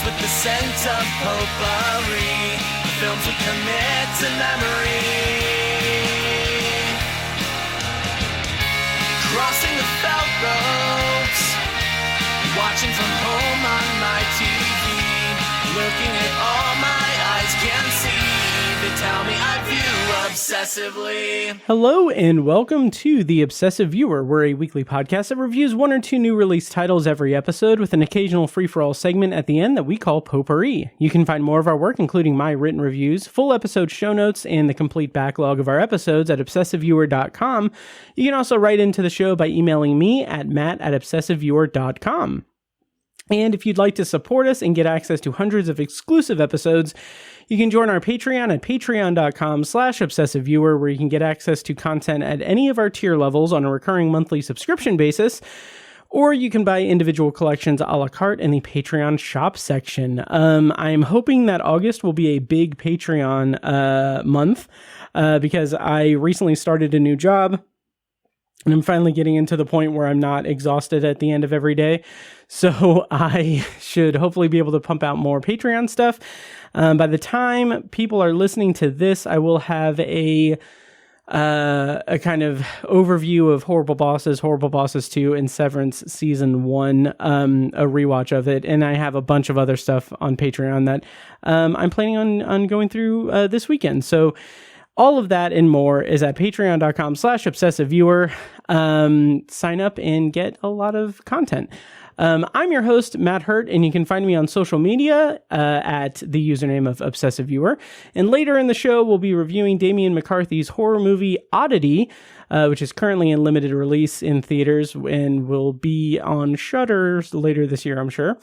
with the scent of potpourri, films we commit to memory. Crossing the felt ropes, watching from home on my TV, looking at all my eyes can see. They tell me I view obsessively. Hello and welcome to The Obsessive Viewer. We're a weekly podcast that reviews one or two new release titles every episode with an occasional free-for-all segment at the end that we call Potpourri. You can find more of our work, including my written reviews, full episode show notes, and the complete backlog of our episodes at obsessiveviewer.com. You can also write into the show by emailing me at matt@obsessiveviewer.com. And if you'd like to support us and get access to hundreds of exclusive episodes, you can join our Patreon at patreon.com/obsessiveviewer, where you can get access to content at any of our tier levels on a recurring monthly subscription basis, or you can buy individual collections a la carte in the Patreon shop section. I'm hoping that August will be a big Patreon month because I recently started a new job. And I'm finally getting into the point where I'm not exhausted at the end of every day. So I should hopefully be able to pump out more Patreon stuff. By the time people are listening to this, I will have a kind of overview of Horrible Bosses 2, and Severance Season 1, a rewatch of it. And I have a bunch of other stuff on Patreon that I'm planning on going through this weekend. So all of that and more is at patreon.com/obsessiveviewer. Sign up and get a lot of content. I'm your host, Matt Hurt, and you can find me on social media at the username of Obsessive Viewer. And later in the show, we'll be reviewing Damian McCarthy's horror movie Oddity, which is currently in limited release in theaters and will be on Shudder later this year, I'm sure.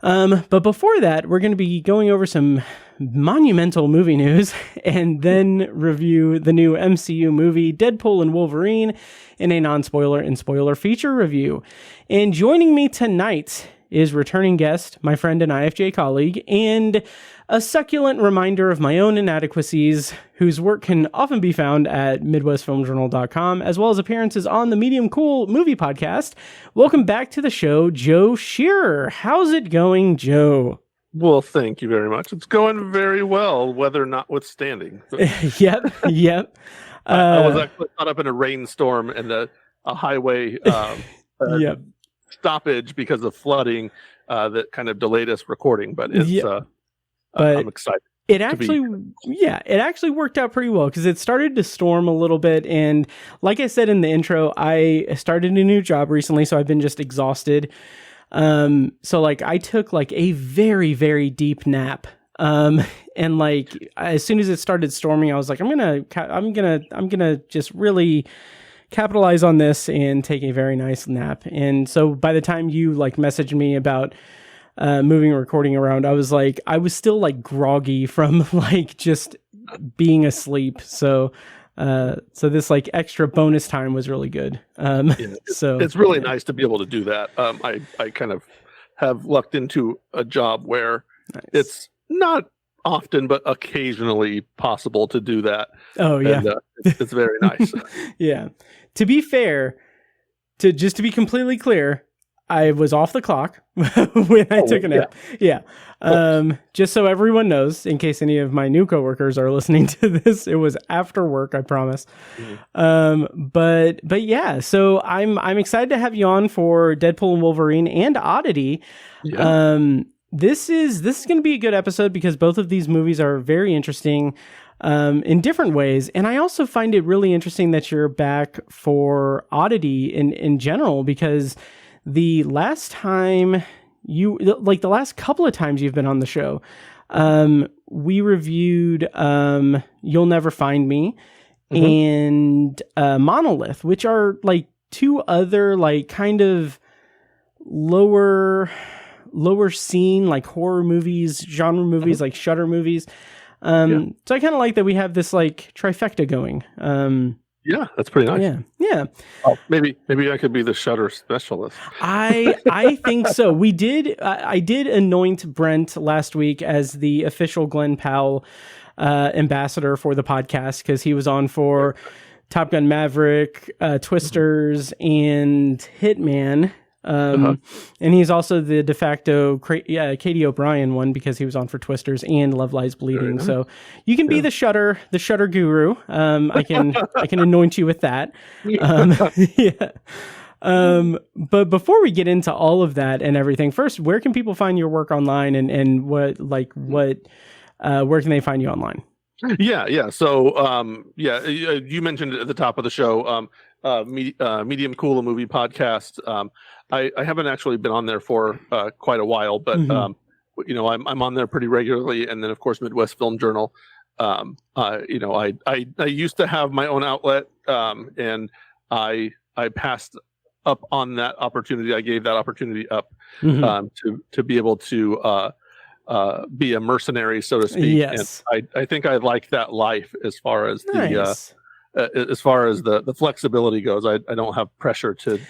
But before that, we're going to be going over some monumental movie news and then review the new MCU movie Deadpool and Wolverine in a non-spoiler and spoiler feature review. And joining me tonight is returning guest, my friend and IFJ colleague, and a succulent reminder of my own inadequacies, whose work can often be found at MidwestFilmJournal.com, as well as appearances on the Medium Cool movie podcast. Welcome back to the show, Joe Shearer. How's it going, Joe? Well, thank you very much. It's going very well, weather notwithstanding. Yep. I was actually caught up in a rainstorm and a highway stoppage because of flooding that kind of delayed us recording, but it's I'm excited. It actually worked out pretty well because it started to storm a little bit. And like I said in the intro, I started a new job recently, so I've been just exhausted. So like I took like a very, very deep nap. And like as soon as it started storming, I was like, I'm gonna just really capitalize on this and take a very nice nap. And so by the time you like messaged me about moving and recording around, I was still like groggy from like just being asleep. So this like extra bonus time was really good. So it's really nice to be able to do that. I kind of have lucked into a job where it's not often, but occasionally possible to do that. Oh yeah. And, it's very nice. Yeah. To be fair, to be completely clear, I was off the clock when I took a nap. Yeah. Just so everyone knows, in case any of my new coworkers are listening to this, it was after work, I promise. Mm-hmm. But yeah, so I'm excited to have you on for Deadpool and Wolverine and Oddity. Yeah. This is going to be a good episode because both of these movies are very interesting in different ways. And I also find it really interesting that you're back for Oddity in general, because the last time the last couple of times you've been on the show, we reviewed You'll Never Find Me, mm-hmm. and Monolith, which are like two other like kind of lower scene like horror movies, genre movies, like Shudder movies. So I kind of like that we have this like trifecta going. Yeah, that's pretty nice. Yeah. Oh, maybe I could be the Shudder specialist. I think so. We did. I did anoint Brent last week as the official Glenn Powell ambassador for the podcast because he was on for Top Gun Maverick, Twisters, and Hitman. And he's also the de facto Katie O'Brien one because he was on for Twisters and Love Lies Bleeding. So you can be the Shutter guru. I can anoint you with that. But before we get into all of that and everything, first, where can people find your work online and where can they find you online? Yeah. So, you mentioned it at the top of the show, Medium Cool, a movie podcast. I haven't actually been on there for quite a while, but I'm on there pretty regularly. And then, of course, Midwest Film Journal. I used to have my own outlet, and I passed up on that opportunity. I gave that opportunity up to be able to be a mercenary, so to speak. Yes. And I think I like that life as far as the flexibility goes. I don't have pressure to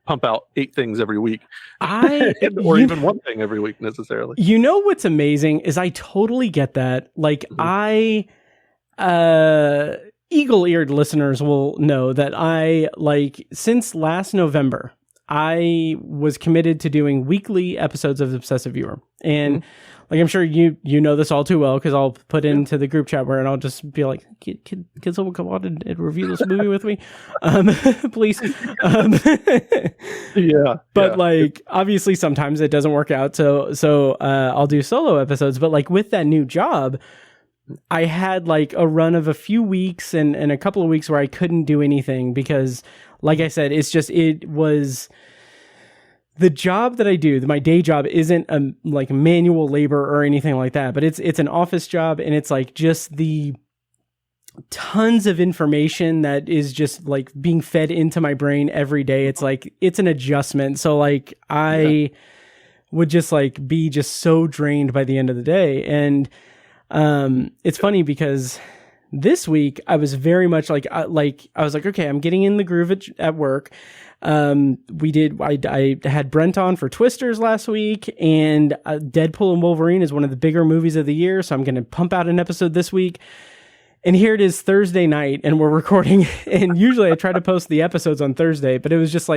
pump out 8 things every week, or even one thing every week necessarily. You know what's amazing is I totally get that. Like eagle-eared listeners will know that since last November, I was committed to doing weekly episodes of Obsessive Viewer. And I'm sure you know this all too well, because I'll put into the group chat where and I'll just be like, can someone come on and review this movie with me? Please. But obviously sometimes it doesn't work out. So I'll do solo episodes. But with that new job, I had a run of a few weeks and a couple of weeks where I couldn't do anything because, like I said, it was the job that I do. My day job isn't manual labor or anything like that, but it's an office job, and it's just the tons of information that is just being fed into my brain every day. It's an adjustment. So I would just be just so drained by the end of the day. And it's funny because this week I was very much I was okay, I'm getting in the groove at work. I had Brent on for Twisters last week, and Deadpool and Wolverine is one of the bigger movies of the year. So I'm going to pump out an episode this week. And here it is Thursday night and we're recording. And usually I try to post the episodes on Thursday, but it was just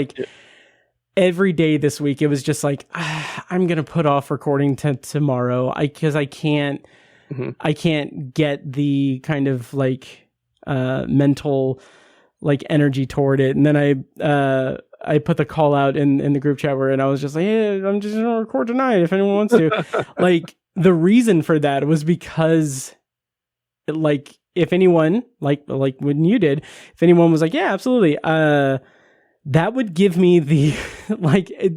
every day this week, it was just I'm going to put off recording tomorrow. Cause I can't get the kind of mental energy toward it. And then I put the call out in the group chat and I was just hey, I'm just gonna record tonight if anyone wants to. The reason for that was because if anyone when you did, if anyone was yeah, absolutely, that would give me the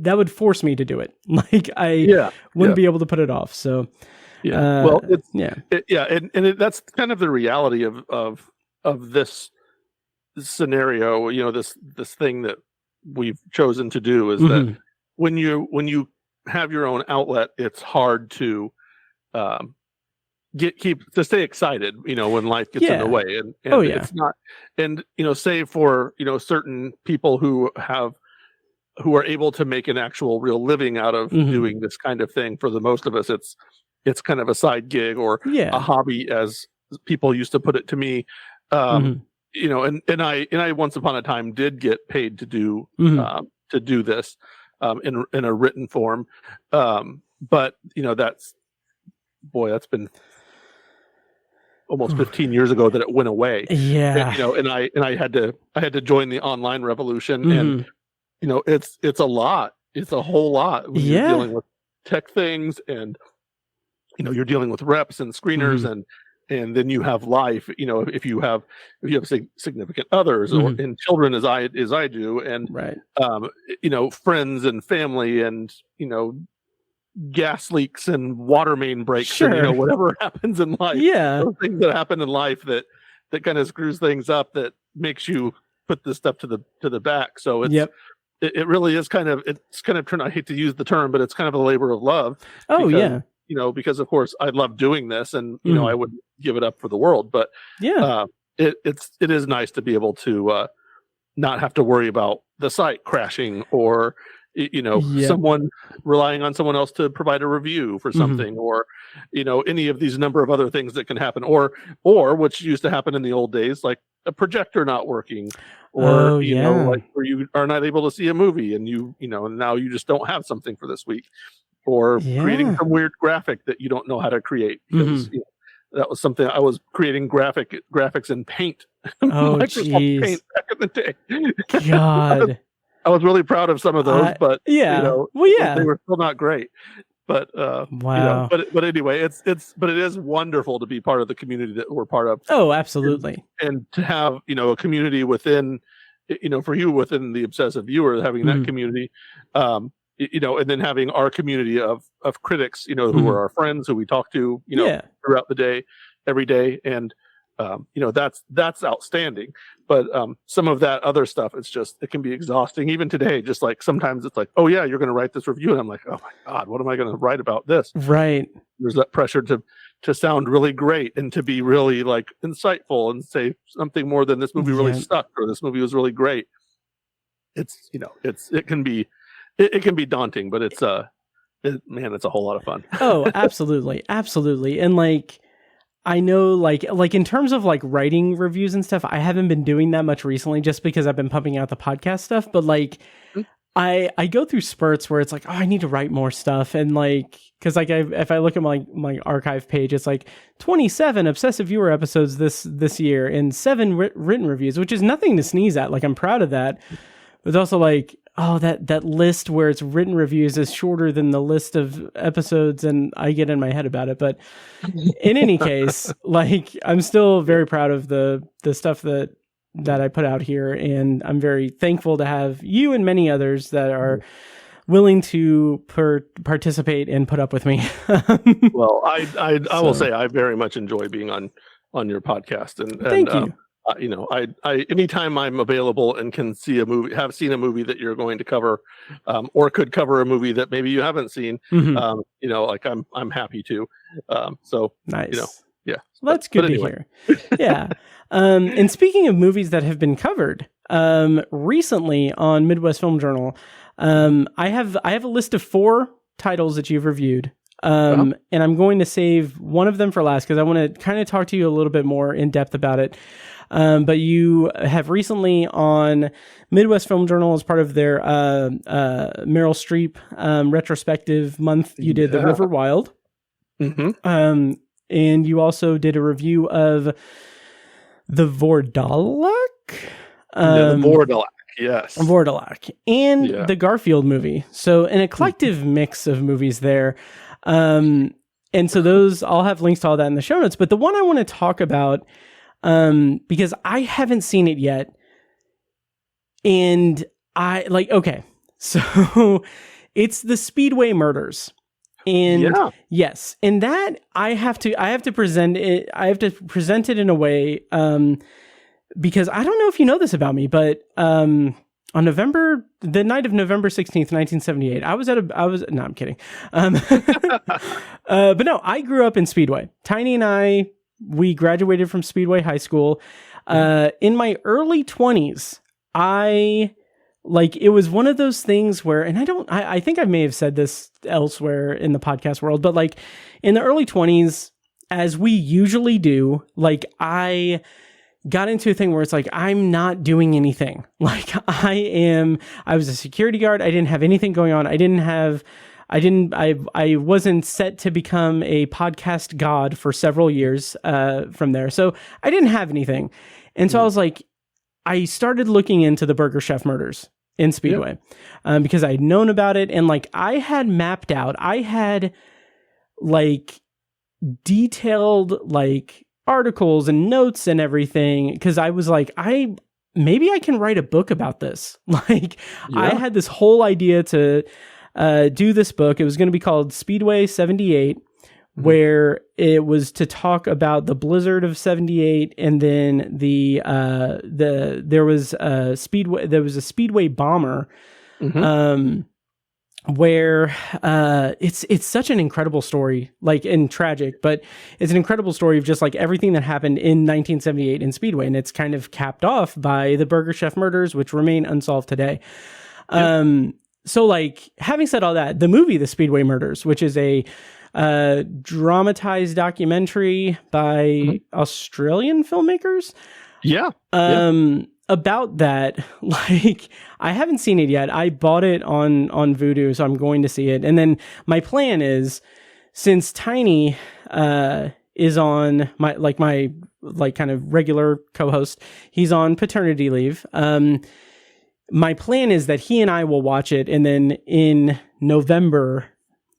that would force me to do it. I wouldn't be able to put it off. So that's kind of the reality of this scenario. This thing that we've chosen to do is that when you have your own outlet, it's hard to stay excited, when life gets in the way, and it's not, and say for certain people who are able to make an actual real living out of doing this kind of thing. For the most of us, it's kind of a side gig or a hobby, as people used to put it to me. And I once upon a time did get paid to do this in a written form. But that's been almost 15 years ago that it went away. Yeah. And I had to join the online revolution, and it's a lot. It's a whole lot when you're dealing with tech things, and you're dealing with reps and screeners, and then you have life, if you have significant others and children, as I do, and friends and family, and gas leaks and water main breaks, and whatever happens in life. Those things that happen in life that kind of screws things up, that makes you put this stuff to the back. So it's it really is kind of I hate to use the term, but it's kind of a labor of love. Because of course I love doing this, and I wouldn't give it up for the world, but it is nice to be able to not have to worry about the site crashing, or someone relying on someone else to provide a review for something, or any of these number of other things that can happen, or which used to happen in the old days, a projector not working, or you know, yeah. like where you are not able to see a movie, and you know, and now you just don't have something for this week, or creating Yeah. some weird graphic that you don't know how to create because you know, that was something I was creating graphics in Paint, Oh, Microsoft Paint jeez. back in the day. God. I was really proud of some of those, but you Yeah. know, Well, yeah. they were still not great. But you know, Wow. but anyway, it is wonderful to be part of the community that we're part of, Oh, absolutely. and to have, you know, a community within, you know, for you within the obsessive viewer, having that community, you know, and then having our community of critics, you know, who are our friends, who we talk to, you know, throughout the day, every day, and you know, that's outstanding. But some of that other stuff, it can be exhausting. Even today, just like sometimes it's like, oh yeah, you're going to write this review, and I'm like, oh my god, what am I going to write about this? Right. There's that pressure to sound really great and to be really like insightful and say something more than this movie really sucked or this movie was really great. It's, you know, it can be daunting, but it's man, it's a whole lot of fun. Oh, absolutely. Absolutely. And like, I know like in terms of like writing reviews and stuff, I haven't been doing that much recently just because I've been pumping out the podcast stuff. But like, I go through spurts where it's like, oh, I need to write more stuff. And like, cause like if I look at my archive page, it's like 27 obsessive viewer episodes this year and 7 written reviews, which is nothing to sneeze at. Like, I'm proud of that. But it's also like, oh, that list where it's written reviews is shorter than the list of episodes, and I get in my head about it. But in any case, like, I'm still very proud of the stuff that I put out here, and I'm very thankful to have you and many others that are willing to participate and put up with me. Well, I will say I very much enjoy being on your podcast, and thank you. You know, I anytime I'm available and can see a movie, have seen a movie that you're going to cover, or could cover a movie that maybe you haven't seen, you know, like I'm happy to. So nice. You know, yeah, well, that's good to hear. Yeah. And speaking of movies that have been covered, recently on Midwest Film Journal, I have a list of 4 titles that you've reviewed. And I'm going to save one of them for last because I want to kind of talk to you a little bit more in depth about it. But you have recently on Midwest Film Journal, as part of their Meryl Streep retrospective month, you did The River Wild. And you also did a review of The Vordelak. The Vordelak, yes. Vordelak. And the Garfield movie. So an eclectic mix of movies there. And so those, I'll have links to all that in the show notes. But the one I want to talk about, because I haven't seen it yet, and I like, okay, so it's the Speedway Murders. And yes, and that I have to present it in a way, because I don't know if you know this about me, but, on the night of November 16th, 1978, no, I'm kidding. But no, I grew up in Speedway. Tiny and I, we graduated from Speedway High School. In my early 20s, it was one of those things where, and I think I may have said this elsewhere in the podcast world, but like in the early 20s, as we usually do, like I got into a thing where it's like, I'm not doing anything. Like I was a security guard. I didn't have anything going on. I wasn't set to become a podcast god for several years, from there. So I didn't have anything. And so I was like, I started looking into the Burger Chef murders in Speedway, because I'd known about it. And like, I had mapped out, I had like detailed, like, articles and notes and everything, because I was like, maybe I can write a book about this. Like, I had this whole idea to do this book. It was going to be called Speedway 78, where it was to talk about the blizzard of 78, and then there was a Speedway bomber, where it's such an incredible story, like, and tragic, but it's an incredible story of just like everything that happened in 1978 in Speedway, and it's kind of capped off by the Burger Chef murders, which remain unsolved today. So like, having said all that, the movie The Speedway Murders, which is a dramatized documentary by Australian filmmakers, Yeah. About that, like, I haven't seen it yet. I bought it on Vudu, so I'm going to see it. And then my plan is, since Tiny is on my kind of regular co-host, he's on paternity leave. My plan is that he and I will watch it, and then in November,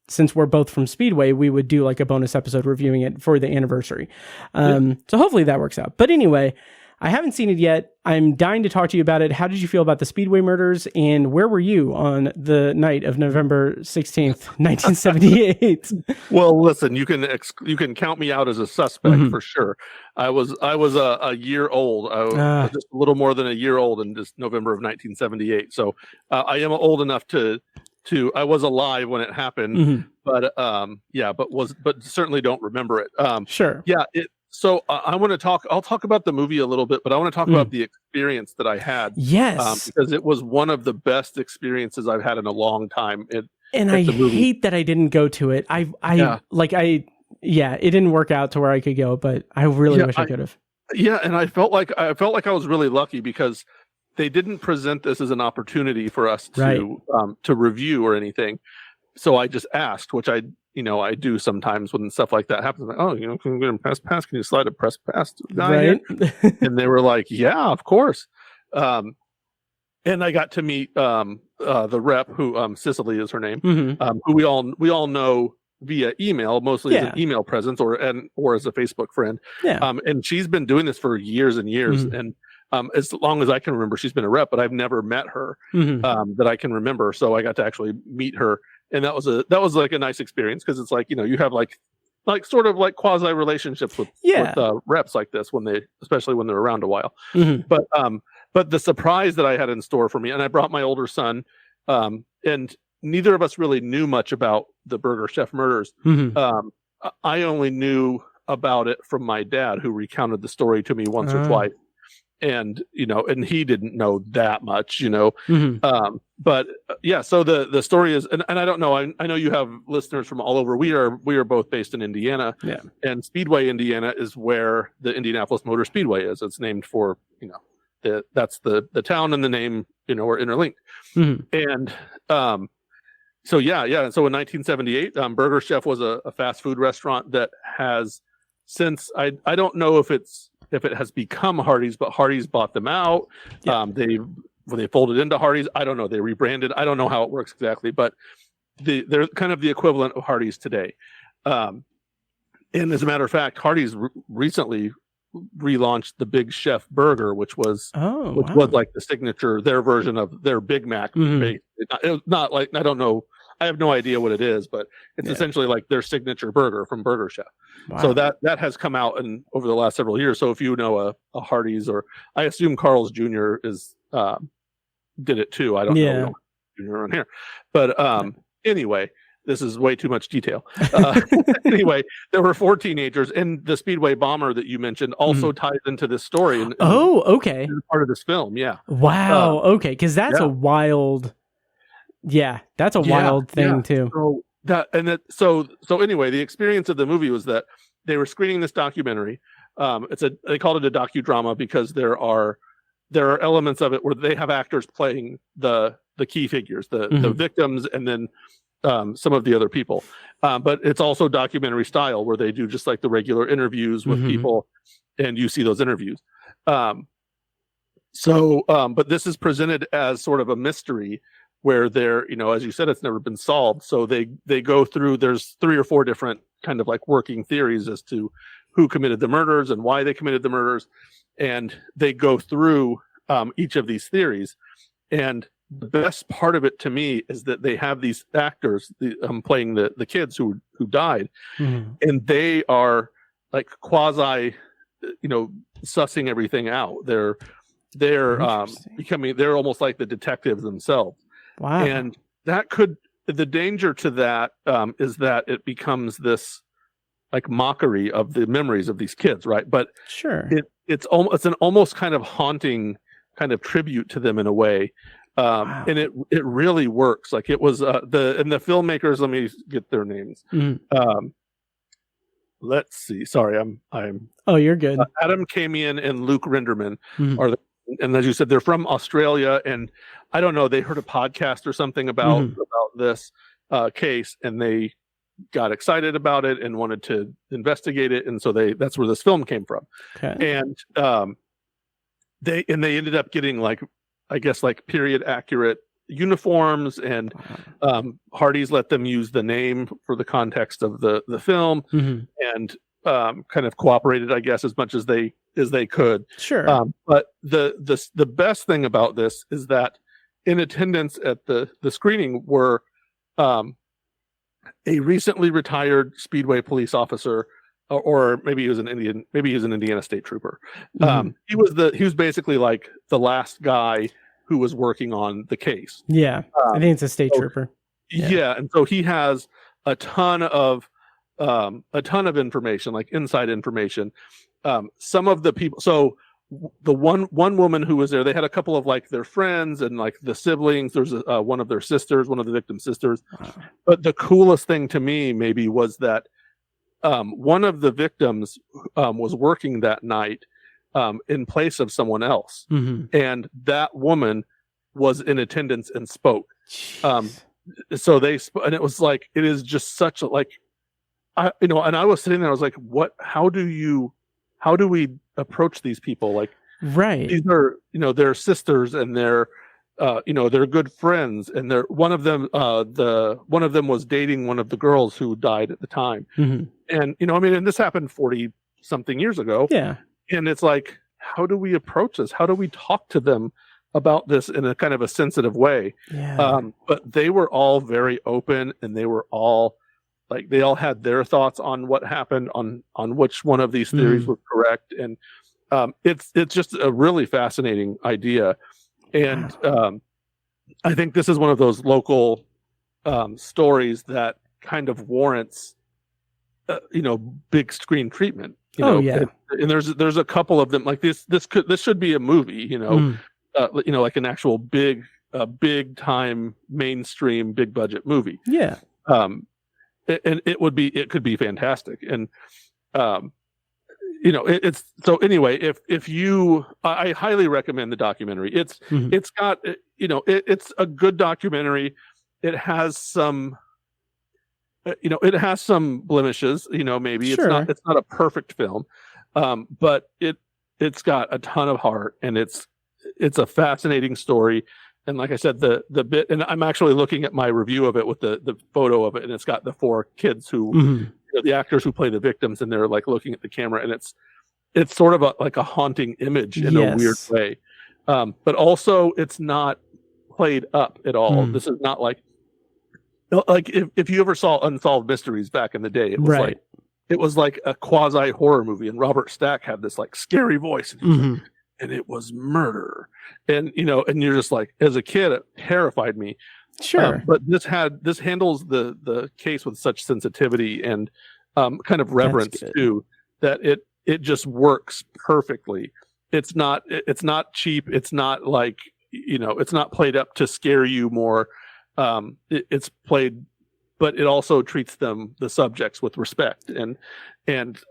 since we're both from Speedway, we would do like a bonus episode reviewing it for the anniversary. So hopefully that works out. But anyway, I haven't seen it yet. I'm dying to talk to you about it. How did you feel about the Speedway Murders, and where were you on the night of November 16th, 1978? Well, listen, you can count me out as a suspect for sure. I was a year old. I was just a little more than a year old in just November of 1978. So I am old enough to I was alive when it happened, but certainly don't remember it. Sure. Yeah. So I want to talk. I'll talk about the movie a little bit, but I want to talk about the experience that I had. Yes, because it was one of the best experiences I've had in a long time. And I hate that I didn't go to it. It didn't work out to where I could go, but I really wish I could have. Yeah, and I felt like I was really lucky because they didn't present this as an opportunity for us to review or anything. So I just asked, which I do sometimes when stuff like that happens. I'm like, can you press pass? Can you slide a press pass to the guy here? And they were like, yeah, of course. And I got to meet the rep, who Cicely is her name, who we all know via email, mostly as an email presence or as a Facebook friend. Yeah. And she's been doing this for years and years. And as long as I can remember, she's been a rep, but I've never met her that I can remember. So I got to actually meet her. And that was like a nice experience because it's like, you have like sort of like quasi relationships with reps like this especially when they're around a while. But the surprise that I had in store for me, and I brought my older son, and neither of us really knew much about the Burger Chef murders. I only knew about it from my dad, who recounted the story to me once or twice. And and he didn't know that much, but so the story is, and I don't know, I know you have listeners from all over. We are both based in Indiana, and Speedway, Indiana is where the Indianapolis Motor Speedway is. It's named for that's the town, and the name are interlinked. And so and so in 1978, Burger Chef was a fast food restaurant that has since, I don't know if it has become Hardee's, but Hardee's bought them out. They folded into Hardee's. I don't know. They rebranded. I don't know how it works exactly, but they're kind of the equivalent of Hardee's today. And as a matter of fact, Hardee's recently relaunched the Big Chef Burger, which was like the signature, their version of their Big Mac. It's not like, I don't know. I have no idea what it is, but it's essentially like their signature burger from Burger Chef. Wow. So that has come out over the last several years. So if you know a Hardee's, or I assume Carl's Jr. did it too. I don't know Jr. on here, but anyway, this is way too much detail. Anyway, there were 4 teenagers, and the Speedway bomber that you mentioned also ties into this story. Okay. Part of this film, yeah. Wow. Okay, because that's a wild. Yeah, that's a wild thing too. So anyway, the experience of the movie was that they were screening this documentary. They called it a docudrama because there are elements of it where they have actors playing the key figures, the victims, and then some of the other people. But it's also documentary style where they do just like the regular interviews with people, and you see those interviews. But this is presented as sort of a mystery, where they're, as you said, it's never been solved. So they go through, there's 3 or 4 different kind of like working theories as to who committed the murders and why they committed the murders. And they go through each of these theories. And the best part of it to me is that they have these actors playing the kids who died. And they are like quasi, sussing everything out. They're they're almost like the detectives themselves. Wow. And the danger to that is that it becomes this like mockery of the memories of these kids, right? But sure, it's an almost kind of haunting kind of tribute to them in a way. Wow. And it really works. Like it was the filmmakers, let me get their names. let's see. Sorry, I'm. Oh, you're good. Adam Camion and Luke Rinderman Mhm. are and as you said, they're from Australia, and I don't know, they heard a podcast or something about this case, and they got excited about it and wanted to investigate it, and so that's where this film came from. Okay. And they ended up getting like, I guess, like period accurate uniforms, and Hardy's let them use the name for the context of the film, and kind of cooperated, I guess, as much as they could. Sure. But the best thing about this is that in attendance at the screening were a recently retired Speedway police officer, or maybe he was an Indiana State Trooper. He was basically like the last guy who was working on the case. Yeah, I think it's a state trooper. Yeah, and so he has a ton of information, like inside information. Some of the people, so the one woman who was there, they had a couple of like their friends and like the siblings. There's one of their sisters, one of the victim's sisters. But the coolest thing to me maybe was that one of the victims was working that night in place of someone else, and that woman was in attendance and spoke. So and it was like, it is just such a, like, and I was sitting there, I was like, what? How do we approach these people? Like, right, these are, they're sisters, and they're they're good friends, and one of them was dating one of the girls who died at the time. And and this happened 40 something years ago. Yeah. And it's like, how do we approach this? How do we talk to them about this in a kind of a sensitive way? Yeah. But they were all very open, and they were all like, they all had their thoughts on what happened, on which one of these theories were correct. And it's just a really fascinating idea. And I think this is one of those local stories that kind of warrants, big screen treatment. And there's a couple of them like this should be a movie, like an actual big time mainstream big budget movie. Yeah. And it could be fantastic. And it's so anyway, if you, I highly recommend the documentary. It's got, it's a good documentary. It has some, it has some blemishes, maybe. Sure. It's not a perfect film, but it's got a ton of heart, and it's a fascinating story. And like I said, the bit, and I'm actually looking at my review of it with the photo of it, and it's got the 4 kids who, the actors who play the victims, and they're like looking at the camera, and it's sort of like a haunting image in a weird way. But also, it's not played up at all. This is not like if you ever saw Unsolved Mysteries back in the day, it was like a quasi horror movie, and Robert Stack had this like scary voice, and it was murder, and and you're just like, as a kid, it terrified me. Sure. But this handles the case with such sensitivity and kind of reverence too, that it just works perfectly. It's not cheap. It's not like, it's not played up to scare you more. It's played, but it also treats the subjects with respect and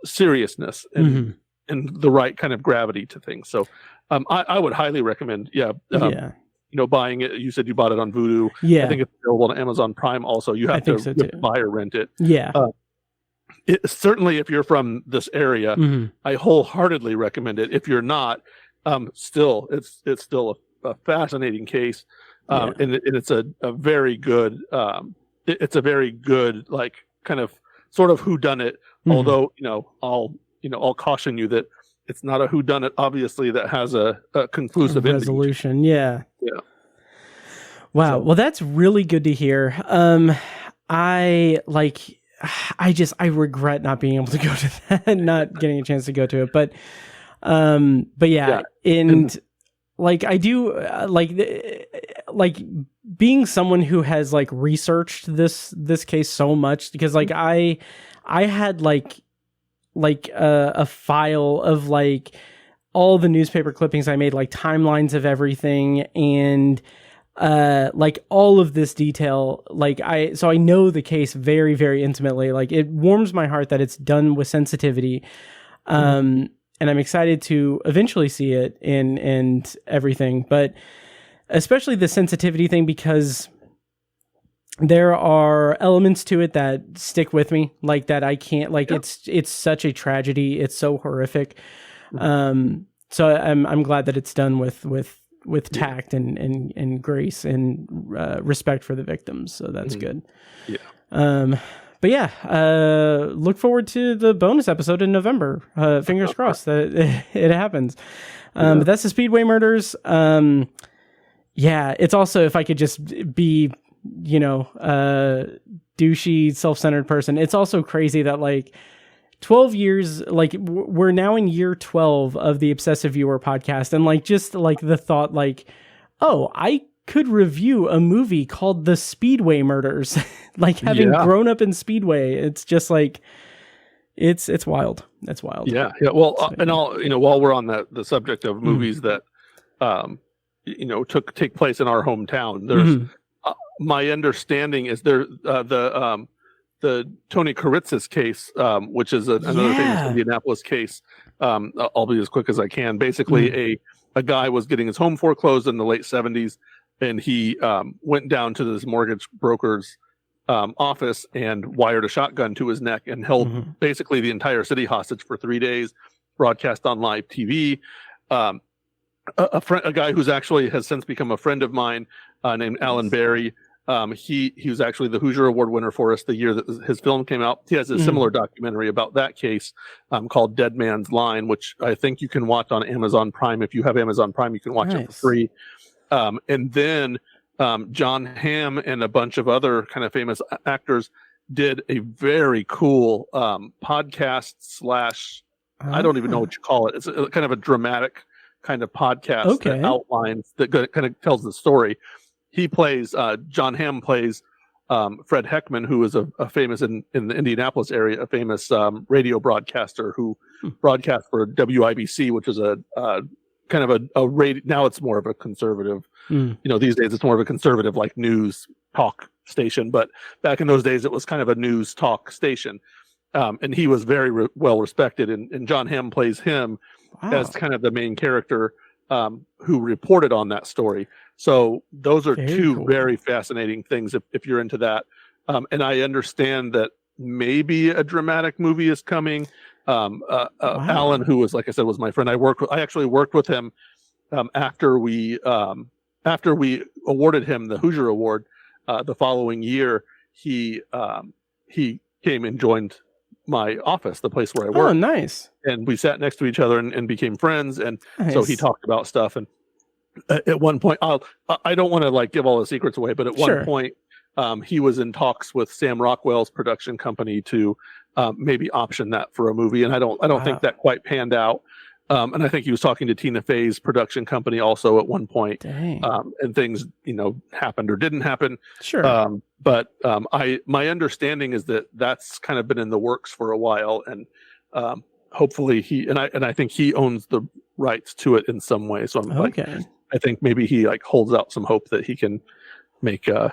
seriousness and the right kind of gravity to things. So I would highly recommend buying it. You said you bought it on Vudu. I think it's available on Amazon Prime also. You have to buy or rent it. Certainly if you're from this area, I wholeheartely recommend it. If you're not, still it's still a fascinating case. And it's a very good it's a very good, like, kind of sort of whodunit, although I'll caution you that it's not a whodunit, obviously, that has a conclusive resolution. Wow. Well, that's really good to hear. I regret not being able to go to that, not getting a chance to go to it, but yeah. And like, I do like being someone who has like researched this case so much, because like I had like a file of like all the newspaper clippings I made, like timelines of everything, and like all of this detail, like I know the case very, very intimately. Like it warms my heart that it's done with sensitivity. And I'm excited to eventually see it and everything, but especially the sensitivity thing, because there are elements to it that stick with me, like that I can't, like it's such a tragedy. It's so horrific. So I'm glad that it's done with tact and grace and respect for the victims. So that's good. Yeah. But yeah, look forward to the bonus episode in November. Fingers crossed that it happens. But that's the Speedway Murders. Yeah, it's also, if I could just be, douchey, self-centered person, it's also crazy that like 12 years, like we're now in year 12 of the Obsessive Viewer podcast. And like, just like the thought, like, oh, I could review a movie called The Speedway Murders, like having grown up in Speedway. It's just like, it's wild. That's wild. Yeah. Well, and while we're on the subject of movies that, take place in our hometown, there's, my understanding is there, the Tony Kuritz's case, which is another famous Indianapolis case. I'll be as quick as I can. Basically, a guy was getting his home foreclosed in the late 70s, and he went down to this mortgage broker's office and wired a shotgun to his neck and held basically the entire city hostage for 3 days, broadcast on live TV. A guy who's actually has since become a friend of mine, named Alan Barry. He was actually the Hoosier Award winner for us the year that his film came out. He has a similar documentary about that case called Dead Man's Line, which I think you can watch on Amazon Prime. If you have Amazon Prime, you can watch it for free. And then John Hamm and a bunch of other kind of famous actors did a very cool podcast / I don't even know what you call it. It's a kind of a dramatic kind of podcast that outlines, that kind of tells the story. He plays, John Hamm plays Fred Heckman, who is a famous in the Indianapolis area, a famous radio broadcaster who broadcast for WIBC, which is a kind of a radio. Now it's more of a conservative, these days it's more of a conservative like news talk station. But back in those days, it was kind of a news talk station. And he was very well respected. And John Hamm plays him as kind of the main character who reported on that story. So those are two very fascinating things if you're into that. And I understand that maybe a dramatic movie is coming. Alan, who was, like I said, was my friend. I actually worked with him after we awarded him the Hoosier Award the following year. He came and joined my office, the place where I work. Oh, nice. And we sat next to each other and became friends. And so he talked about stuff. And at one point, I don't want to like give all the secrets away, but at one point, he was in talks with Sam Rockwell's production company to maybe option that for a movie. And I don't think that quite panned out. And I think he was talking to Tina Fey's production company also at one point. And things, happened or didn't happen. But my understanding is that that's kind of been in the works for a while, and hopefully I think he owns the rights to it in some way. So I think maybe he like holds out some hope that he can make it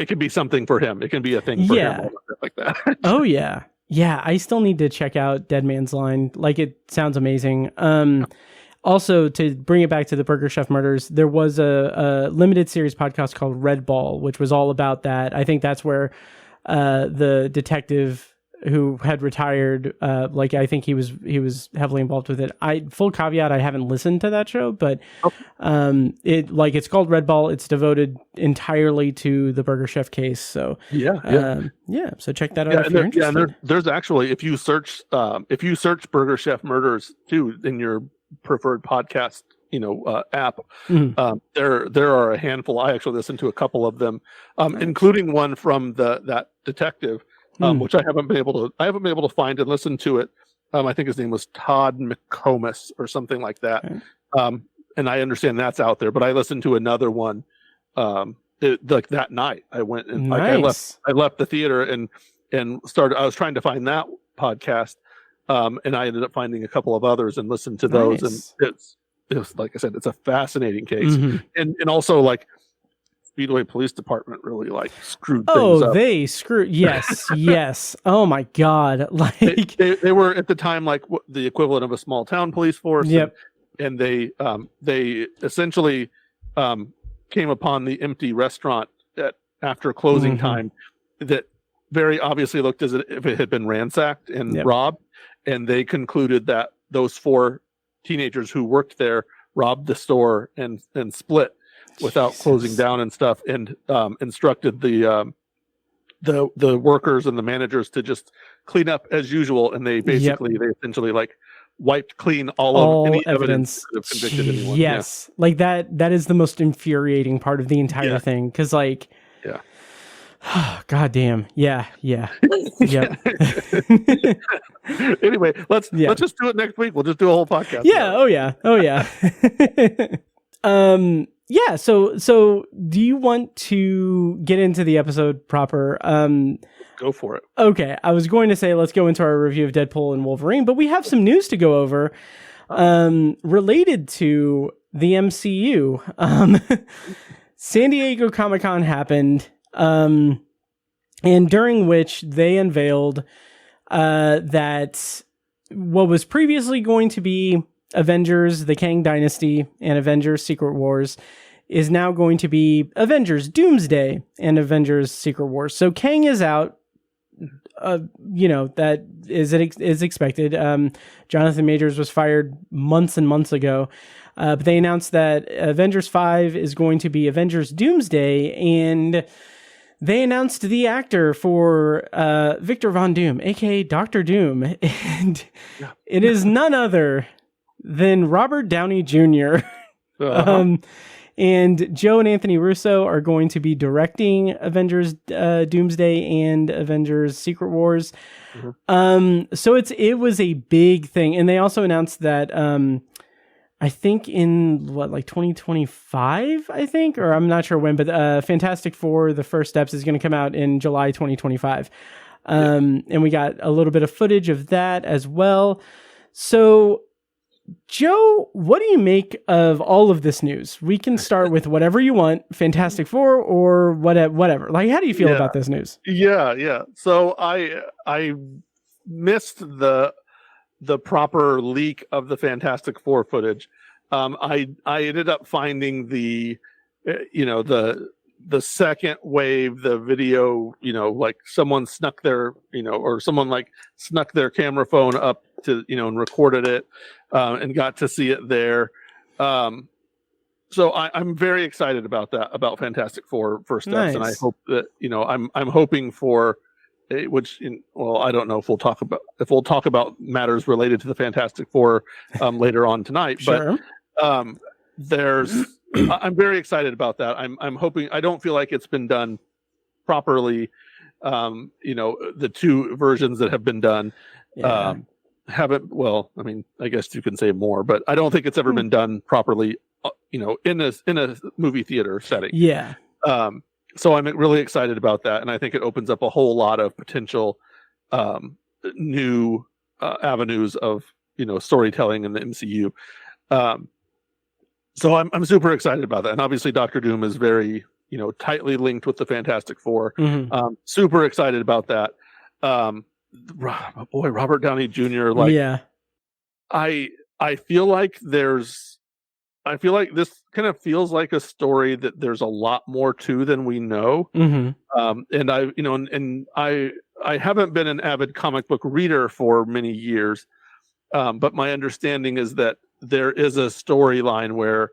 could be something for him. It can be a thing for him, like that. Oh yeah. Yeah, I still need to check out Dead Man's Line. Like, it sounds amazing. Also, to bring it back to the Burger Chef Murders, there was a limited series podcast called Red Ball, which was all about that. I think that's where the detective who had retired, I think he was heavily involved with it. Full caveat, I haven't listened to that show, but it's called Red Ball. It's devoted entirely to the Burger Chef case. So so check that out if you're interested. Yeah, there's actually, if you search Burger Chef Murders too in your preferred podcast app, there are a handful. I actually listened to a couple of them, including one from that detective. Which I haven't been able to find and listen to it. I think his name was Todd McComas or something like that. And I understand that's out there, but I listened to another one that night. I went and I left the theater and started. I was trying to find that podcast, and I ended up finding a couple of others and listened to those. And like I said, it's a fascinating case, and also like Speedway Police Department really like screwed things up. They screwed. Yes. Oh my God. Like they were at the time like the equivalent of a small town police force. Yep. And they essentially came upon the empty restaurant after closing time that very obviously looked as if it had been ransacked and robbed. And they concluded that those 4 teenagers who worked there robbed the store and split without closing down and stuff, and instructed the workers and the managers to just clean up as usual. And they basically they essentially like wiped clean all of any evidence that have convicted anyone. Yes. Like that is the most infuriating part of the entire thing. Cause like, God damn. Yeah. Anyway, let's just do it next week. We'll just do a whole podcast. Yeah. Oh yeah. Yeah. So do you want to get into the episode proper? Go for it. Okay. I was going to say, let's go into our review of Deadpool and Wolverine, but we have some news to go over, related to the MCU. San Diego Comic-Con happened, and during which they unveiled, that what was previously going to be Avengers, the Kang Dynasty, and Avengers Secret Wars is now going to be Avengers Doomsday and Avengers Secret Wars. So Kang is out. That is expected. Jonathan Majors was fired months and months ago. But they announced that Avengers 5 is going to be Avengers Doomsday, and they announced the actor for Victor Von Doom, aka Dr. Doom, and it is none other than Robert Downey Jr. And Joe and Anthony Russo are going to be directing Avengers Doomsday and Avengers Secret Wars. So it was a big thing. And they also announced that I think in 2025, I think, or I'm not sure when, but Fantastic Four, the first steps, is going to come out in July 2025. And we got a little bit of footage of that as well. So Joe, what do you make of all of this news? We can start with whatever you want, Fantastic Four or whatever. Like, how do you feel about this news? Yeah. So I missed the proper leak of the Fantastic Four footage. I ended up finding the second wave, the video, like someone snuck their, or someone like snuck their camera phone up to, and recorded it, and got to see it there. So I'm very excited about that, about Fantastic Four first steps. Nice. And I hope that, I'm hoping for, I don't know if we'll talk about matters related to the Fantastic Four later on tonight, sure. But I'm very excited about that. I'm hoping. I don't feel like it's been done properly. The 2 versions that have been done haven't. Well, I mean, I guess you can say more, but I don't think it's ever been done properly. In a movie theater setting. Yeah. So I'm really excited about that, and I think it opens up a whole lot of potential new avenues of storytelling in the MCU. So I'm super excited about that, and obviously Dr. Doom is very tightly linked with the Fantastic Four. Super excited about that. Robert Downey Jr. I feel like this kind of feels like a story that there's a lot more to than we know. And I haven't been an avid comic book reader for many years, but my understanding is that there is a storyline where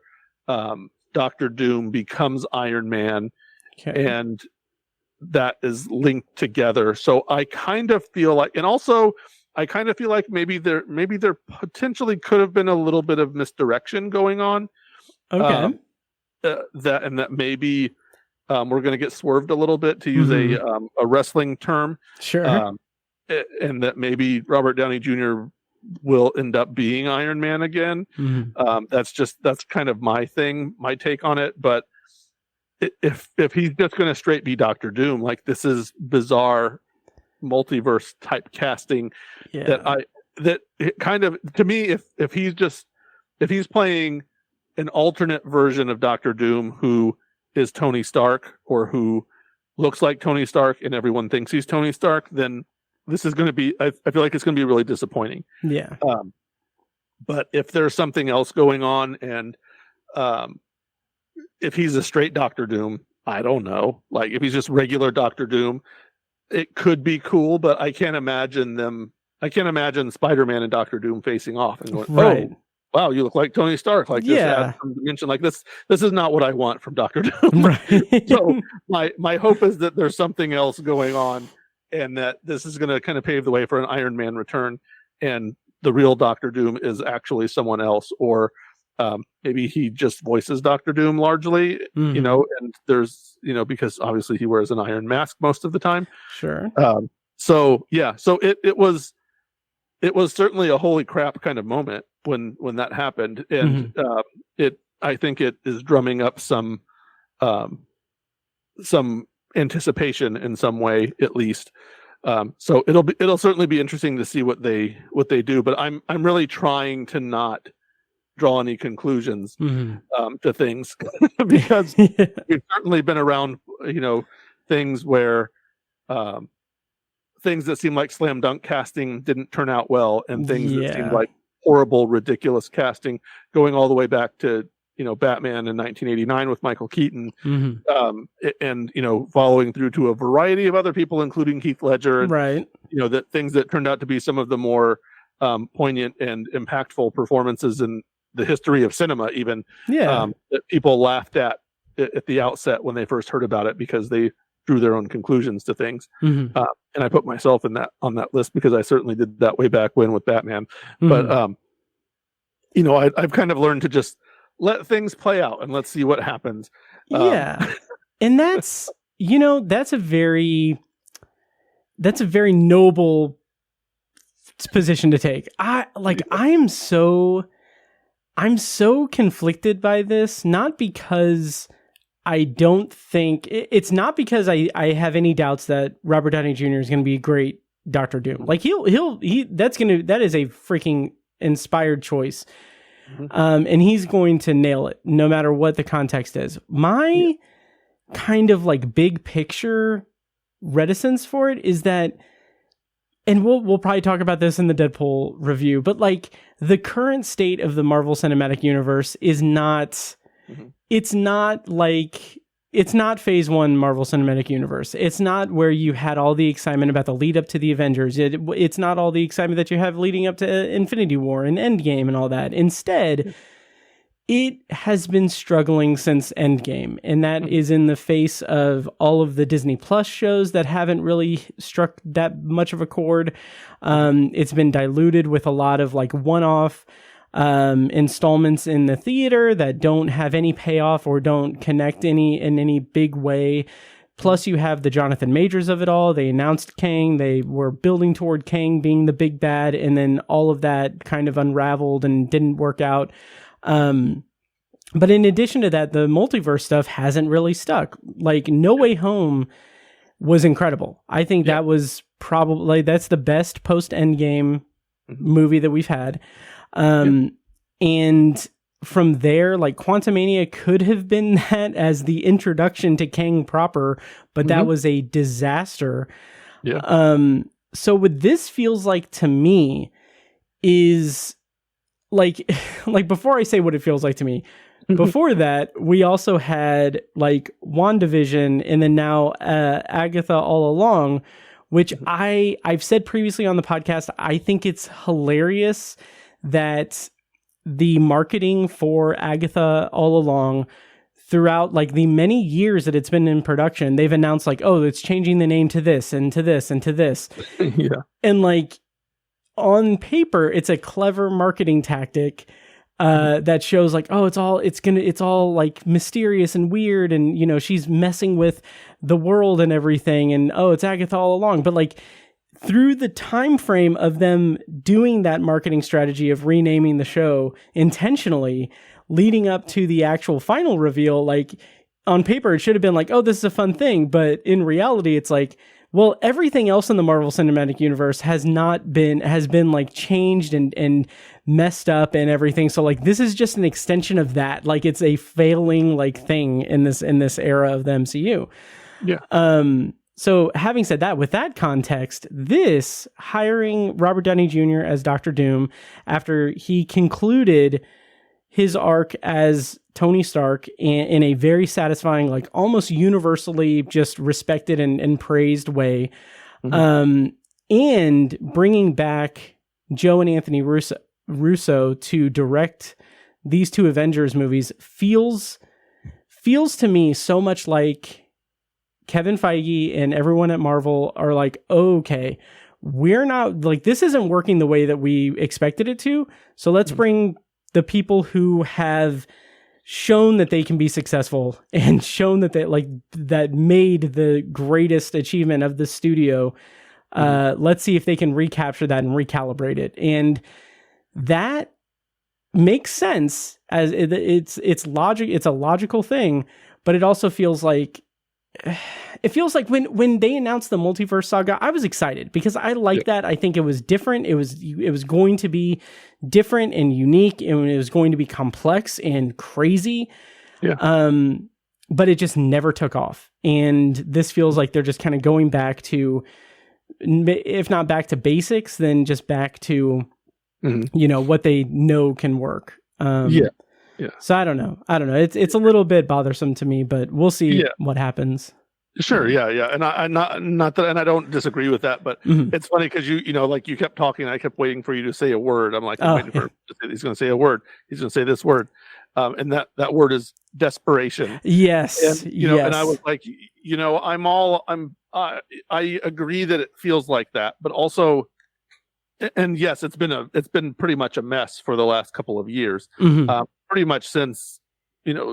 Dr. Doom becomes Iron Man, and that is linked together. So I kind of feel like, and also I kind of feel like maybe there potentially could have been a little bit of misdirection going on. Okay. That maybe we're going to get swerved a little bit, to use a wrestling term. Sure. And that maybe Robert Downey Jr. will end up being Iron Man again. That's kind of my take on it. But if he's just going to straight be Dr. Doom, like, this is bizarre multiverse type casting, that it kind of, to me, if he's just if he's playing an alternate version of Doctor Doom who is Tony Stark or who looks like Tony Stark and everyone thinks he's Tony Stark, then this is going to be, I feel like it's going to be really disappointing. Yeah. But if there's something else going on, and if he's a straight Doctor Doom, I don't know. Like if he's just regular Doctor Doom, it could be cool, but I can't imagine Spider-Man and Doctor Doom facing off and going, right. "Oh, wow, you look like Tony Stark." Like this adds some dimension. Like this is not what I want from Doctor Doom. Right. So my hope is that there's something else going on, and that this is going to kind of pave the way for an Iron Man return, and the real Doctor Doom is actually someone else, or maybe he just voices Doctor Doom largely, you know, and there's, you know, because obviously he wears an iron mask most of the time. Sure. So it was certainly a holy crap kind of moment when that happened, and I think it is drumming up some anticipation in some way, at least. So it'll certainly be interesting to see what they do, but I'm really trying to not draw any conclusions to things because we've certainly been around, you know, things where things that seem like slam dunk casting didn't turn out well, and things that seemed like horrible, ridiculous casting, going all the way back to, you know, Batman in 1989 with Michael Keaton, and, you know, following through to a variety of other people, including Heath Ledger, and, right. you know, that things that turned out to be some of the more poignant and impactful performances in the history of cinema, even that people laughed at the outset when they first heard about it because they drew their own conclusions to things. And I put myself on that list because I certainly did that way back when with Batman. But you know, I've kind of learned to just let things play out and let's see what happens. And that's, you know, that's a very noble position to take. I'm so conflicted by this, not because I don't think it's not because I have any doubts that Robert Downey Jr. is going to be a great Doctor Doom. Like that is a freaking inspired choice. And he's going to nail it no matter what the context is. My kind of like big picture reticence for it is that, and we'll probably talk about this in the Deadpool review, but like the current state of the Marvel Cinematic Universe is not, it's not phase 1 Marvel Cinematic Universe. It's not where you had all the excitement about the lead up to the Avengers. It's not all the excitement that you have leading up to Infinity War and Endgame and all that. Instead, it has been struggling since Endgame, and that is in the face of all of the Disney Plus shows that haven't really struck that much of a chord. It's been diluted with a lot of like one-off installments in the theater that don't have any payoff or don't connect in any big way. Plus you have the Jonathan Majors of it all. They announced Kang. They were building toward Kang being the big bad, and then all of that kind of unraveled and didn't work out. But in addition to that, the multiverse stuff hasn't really stuck. Like No Way Home was incredible. I think that was probably, that's the best post Endgame movie that we've had. And from there, like Quantumania could have been that as the introduction to Kang proper, but that was a disaster. So what this feels like to me is like before I say what it feels like to me, before that, we also had like WandaVision and then now Agatha All Along, which I've said previously on the podcast, I think it's hilarious that the marketing for Agatha All Along throughout like the many years that it's been in production, they've announced like, oh, it's changing the name to this and to this and to this. And like on paper, it's a clever marketing tactic that shows like, oh, it's all like mysterious and weird, and you know, she's messing with the world and everything, and oh, it's Agatha All Along. But like through the time frame of them doing that marketing strategy of renaming the show intentionally, leading up to the actual final reveal, like on paper it should have been like, oh, this is a fun thing, but in reality it's like, Well, everything else in the Marvel Cinematic Universe has been like changed and messed up and everything. So like this is just an extension of that. Like it's a failing like thing in this era of the MCU. Yeah. So having said that, with that context, this hiring Robert Downey Jr. as Dr. Doom after he concluded his arc as Tony Stark in a very satisfying, like almost universally just respected and praised way. And bringing back Joe and Anthony Russo to direct these two Avengers movies feels to me so much like Kevin Feige and everyone at Marvel are like, okay, we're not like, this isn't working the way that we expected it to. So let's bring the people who have shown that they can be successful and shown that that made the greatest achievement of the studio. Let's see if they can recapture that and recalibrate it. And that makes sense as it's logic. It's a logical thing, but it also feels like, when they announced the multiverse saga, I was excited because I like that. I think it was different. It was going to be different and unique, and it was going to be complex and crazy. Yeah. But it just never took off. And this feels like they're just kind of going back to, if not back to basics, then just back to, what they know can work. Yeah. So I don't know. It's a little bit bothersome to me, but we'll see what happens. Sure. Yeah. And I not that, and I don't disagree with that, but it's funny because you kept talking. I kept waiting for you to say a word. I'm like, waiting for him to say, he's going to say a word. He's going to say this word. And that word is desperation. Yes. And, and I was like, I agree that it feels like that, but also, and yes, it's been pretty much a mess for the last couple of years. Pretty much since,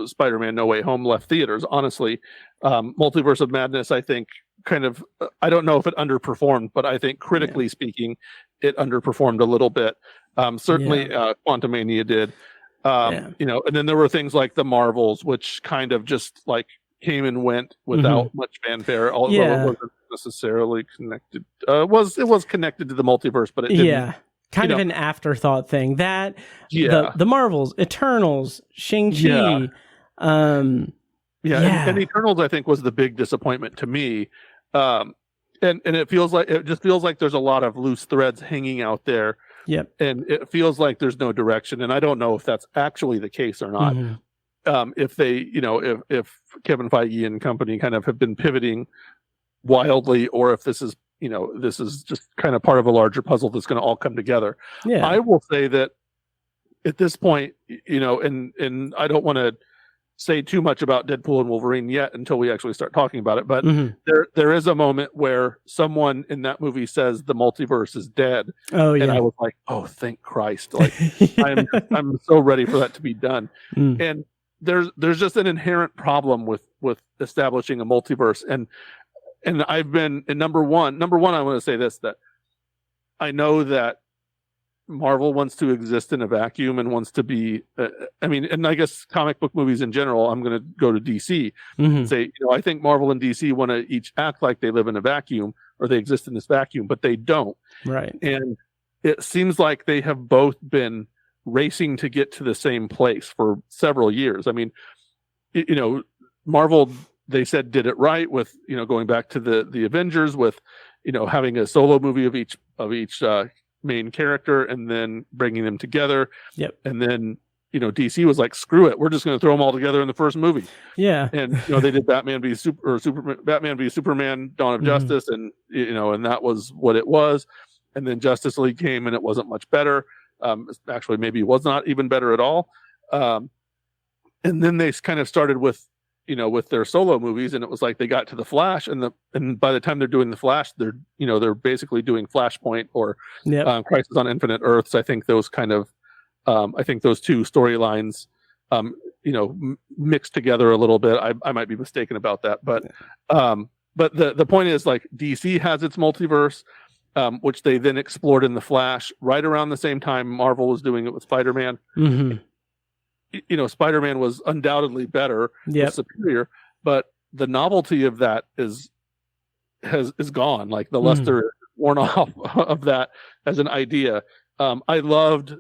Spider-Man No Way Home left theaters, honestly. Multiverse of Madness, I think, kind of, I don't know if it underperformed, but I think critically speaking, it underperformed a little bit. Certainly, Quantumania did. And then there were things like the Marvels, which kind of just like came and went without much fanfare, although it wasn't necessarily connected. It was connected to the multiverse, but it didn't. Yeah. Kind of an afterthought thing. That the Marvels, Eternals, Shang-Chi. And Eternals, I think, was the big disappointment to me. And it just feels like there's a lot of loose threads hanging out there. Yep. And it feels like there's no direction. And I don't know if that's actually the case or not. If they, if Kevin Feige and company kind of have been pivoting wildly, or if this is just kind of part of a larger puzzle that's going to all come together. Yeah. I will say that at this point, and I don't want to say too much about Deadpool and Wolverine yet until we actually start talking about it, but there is a moment where someone in that movie says the multiverse is dead. And I was like, oh, thank Christ. Like I'm so ready for that to be done. And there's just an inherent problem with establishing a multiverse. And I've been in number one, I want to say this, that I know that Marvel wants to exist in a vacuum and wants to be, and I guess comic book movies in general, I'm going to go to DC and say, I think Marvel and DC want to each act like they live in a vacuum or they exist in this vacuum, but they don't. Right. And it seems like they have both been racing to get to the same place for several years. I mean, Marvel, they said did it right with, going back to the Avengers with, having a solo movie of each main character and then bringing them together. Yep. And then, DC was like, screw it. We're just going to throw them all together in the first movie. Yeah. And, they did Batman v Superman, Dawn of Justice. And, and that was what it was. And then Justice League came and it wasn't much better. Actually, maybe it was not even better at all. And then they kind of started with their solo movies, and it was like they got to the Flash, and by the time they're doing the Flash, they're basically doing Flashpoint or Crisis on Infinite Earths. I think those kind of, those two storylines, mixed together a little bit. I might be mistaken about that, but the point is, like, DC has its multiverse, which they then explored in the Flash right around the same time Marvel was doing it with Spider-Man. Spider-Man was undoubtedly better, superior, but the novelty of that is is gone. Like the luster is worn off of that as an idea. I loved,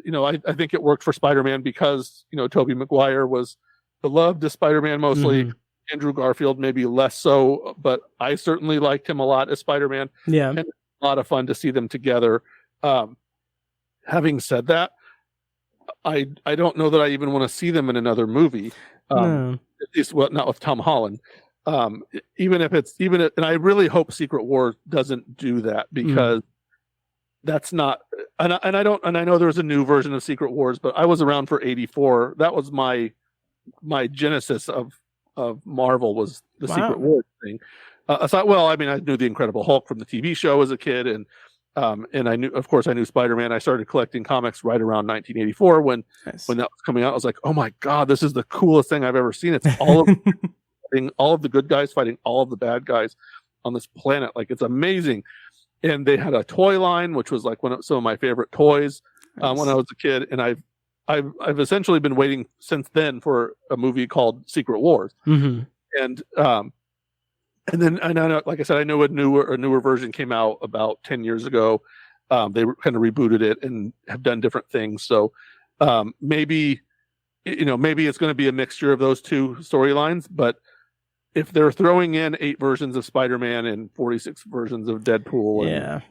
I think it worked for Spider-Man because, Tobey Maguire was beloved as Spider-Man mostly. Andrew Garfield maybe less so, but I certainly liked him a lot as Spider-Man. Yeah. And a lot of fun to see them together. Having said that, I don't know that I even want to see them in another movie. At least, well, not with Tom Holland. And I really hope Secret War doesn't do that, because that's not, and I know there's a new version of Secret Wars, but I was around for 84. That was my genesis of Marvel, was the Secret Wars thing. I thought, I knew the Incredible Hulk from the TV show as a kid, and I knew Spider-Man. I started collecting comics right around 1984 when that was coming out. I was like, oh my God, this is the coolest thing I've ever seen. It's all of the good guys fighting all of the bad guys on this planet. Like, it's amazing. And they had a toy line, which was like some of my favorite toys when I was a kid. And I've essentially been waiting since then for a movie called Secret Wars. And then I know, like I said, I know a newer version came out about 10 years ago. They kind of rebooted it and have done different things. So maybe it's going to be a mixture of those two storylines. But if they're throwing in 8 versions of Spider-Man and 46 versions of Deadpool, and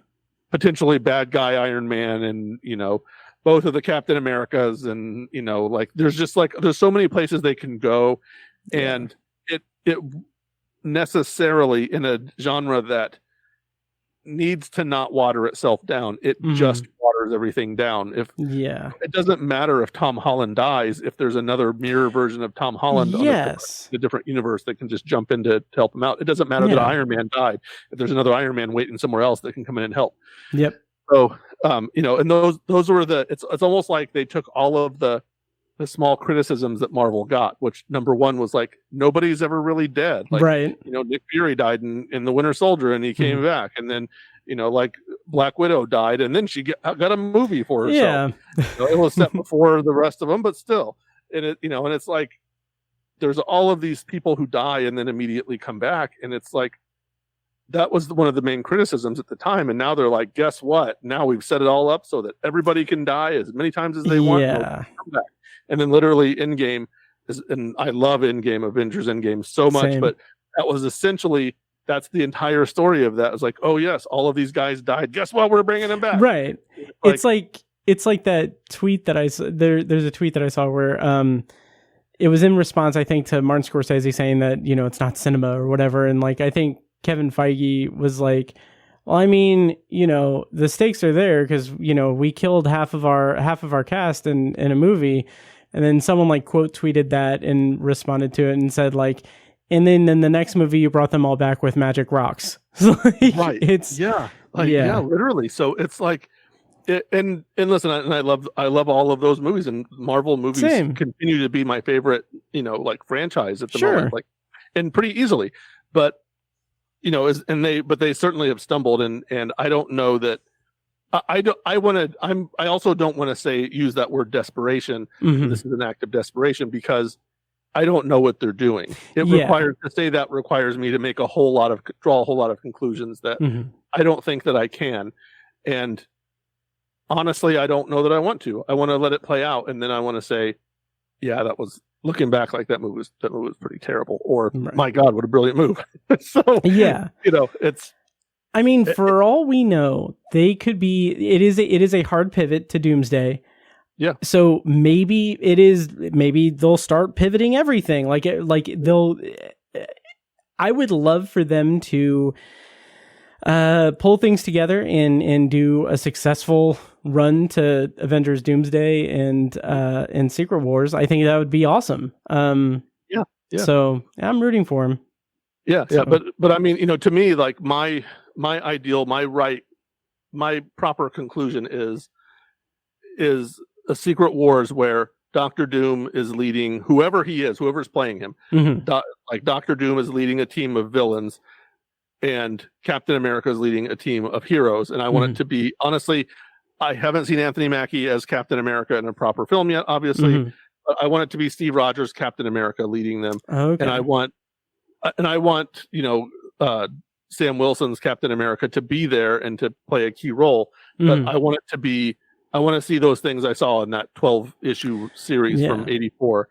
potentially bad guy Iron Man, and both of the Captain Americas, and there's so many places they can go, and it necessarily, in a genre that needs to not water itself down, it just waters everything down. It doesn't matter if Tom Holland dies, if there's another mirror version of Tom Holland on a different universe that can just jump in to help him out. It doesn't matter that Iron Man died, if there's another Iron Man waiting somewhere else that can come in and help. So and those were it's almost like they took all of the small criticisms that Marvel got, which number one was like, nobody's ever really dead. Like, Nick Fury died in The Winter Soldier and he came back. And then, like Black Widow died and then she got a movie for herself. It was set before the rest of them, but still. And and it's like, there's all of these people who die and then immediately come back. And it's like, that was one of the main criticisms at the time. And now they're like, guess what? Now we've set it all up so that everybody can die as many times as they want. Come back. And then literally Endgame and I love Endgame, Avengers Endgame so much, but that was essentially, that's the entire story of that. It was like, oh yes, all of these guys died. Guess what? We're bringing them back. Right. It's like that tweet that I saw. There's a tweet that I saw where it was in response, I think, to Martin Scorsese saying that, it's not cinema or whatever. And like, I think Kevin Feige was like, well, I mean, the stakes are there because, we killed half of our cast in a movie. And then someone like quote tweeted that and responded to it and said like, and then in the next movie, you brought them all back with magic rocks. Right. Literally. So it's like, and listen, and I love all of those movies, and Marvel movies continue to be my favorite, like franchise at the moment, like, and pretty easily, but they certainly have stumbled, and I don't know that I also don't want to use that word desperation. This is an act of desperation, because I don't know what they're doing. It requires me to draw a whole lot of conclusions that I don't think that I can. And honestly, I don't know that I want to. I want to let it play out, and then I want to say, yeah, that was, looking back, like that movie was pretty terrible, or my God, what a brilliant move. So it's, I mean, for all we know, they could be. It is a hard pivot to Doomsday. Yeah. So maybe they'll start pivoting everything. I would love for them to pull things together and do a successful run to Avengers Doomsday and Secret Wars. I think that would be awesome. Yeah. So I'm rooting for him. Yeah. So. Yeah. But I mean, to me, like my ideal, my proper conclusion is a Secret Wars where Doctor Doom is leading whoever's playing him. Like Doctor Doom is leading a team of villains, and Captain America is leading a team of heroes. And I want it to be, honestly, I haven't seen Anthony Mackie as Captain America in a proper film yet, obviously. But I want it to be Steve Rogers, Captain America, leading them. Okay. And I want Sam Wilson's Captain America to be there and to play a key role, but I want it to be. I want to see those things I saw in that 12-issue series from '84,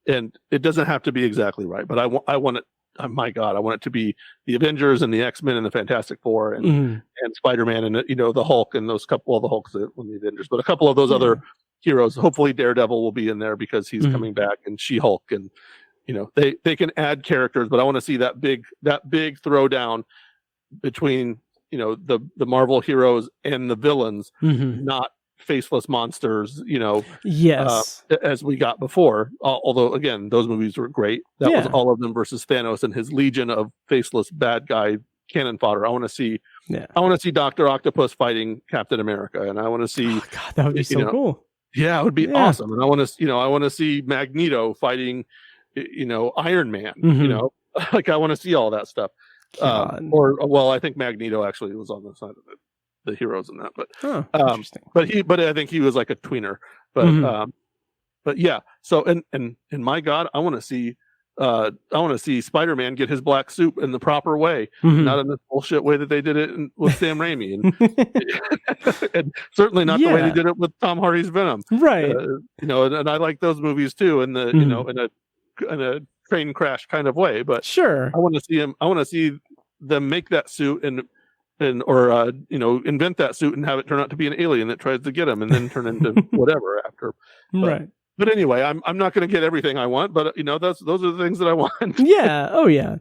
and it doesn't have to be exactly right, but I want it. Oh my God, I want it to be the Avengers and the X-Men and the Fantastic Four and Spider-Man and the Hulk and those couple of the Hulks on the Avengers, but a couple of those other heroes. Hopefully Daredevil will be in there because he's coming back, and She-Hulk, and they can add characters, but I want to see that big throwdown between the Marvel heroes and the villains, not faceless monsters, as we got before. Although again, those movies were great. That was all of them versus Thanos and his legion of faceless bad guy cannon fodder. I want to see Dr. Octopus fighting Captain America, and I want to see. Oh, God, that would be so cool. Yeah, it would be awesome. And I want to see Magneto fighting, Iron Man. Like I want to see all that stuff. I think Magneto actually was on the side of the heroes in that, but interesting. But I think he was like a tweener. But yeah. So and my God, I want to see Spider-Man get his black suit in the proper way, not in the bullshit way that they did it with Sam Raimi, and certainly not the way they did it with Tom Hardy's Venom. Right. And I like those movies too, in the in a train crash kind of way. But sure, I want to see him. I want to see them make that suit or invent that suit and have it turn out to be an alien that tries to get him and then turn into whatever after. Right. But anyway, I'm not going to get everything I want, but those are the things that I want. Yeah. Oh yeah.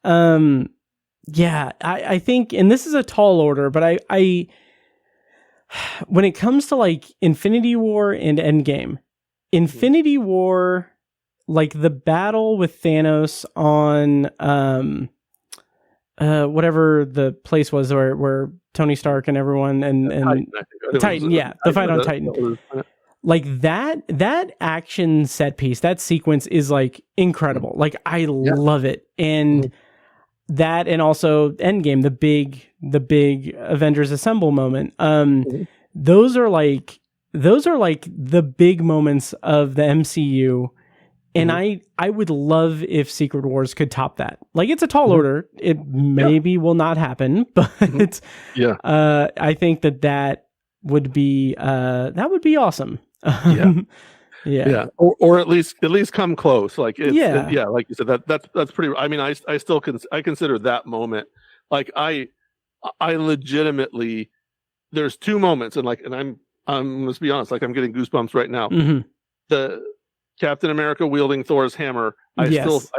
Yeah. I think, and this is a tall order, but I when it comes to like Infinity War and Endgame, Infinity War, like the battle with Thanos on whatever the place was where Tony Stark and everyone and Titan, the fight on Titan. Like that action set piece, that sequence is like incredible. Like I love it. And that, and also Endgame, the big Avengers Assemble moment. Those are like the big moments of the MCU. And I would love if Secret Wars could top that. Like, it's a tall order. It maybe will not happen, but I think that would be awesome. Or at least come close. Like like you said, that's pretty. I mean, I still I consider that moment. Like I legitimately, there's two moments, and let's be honest, like I'm getting goosebumps right now. The Captain America wielding Thor's hammer. I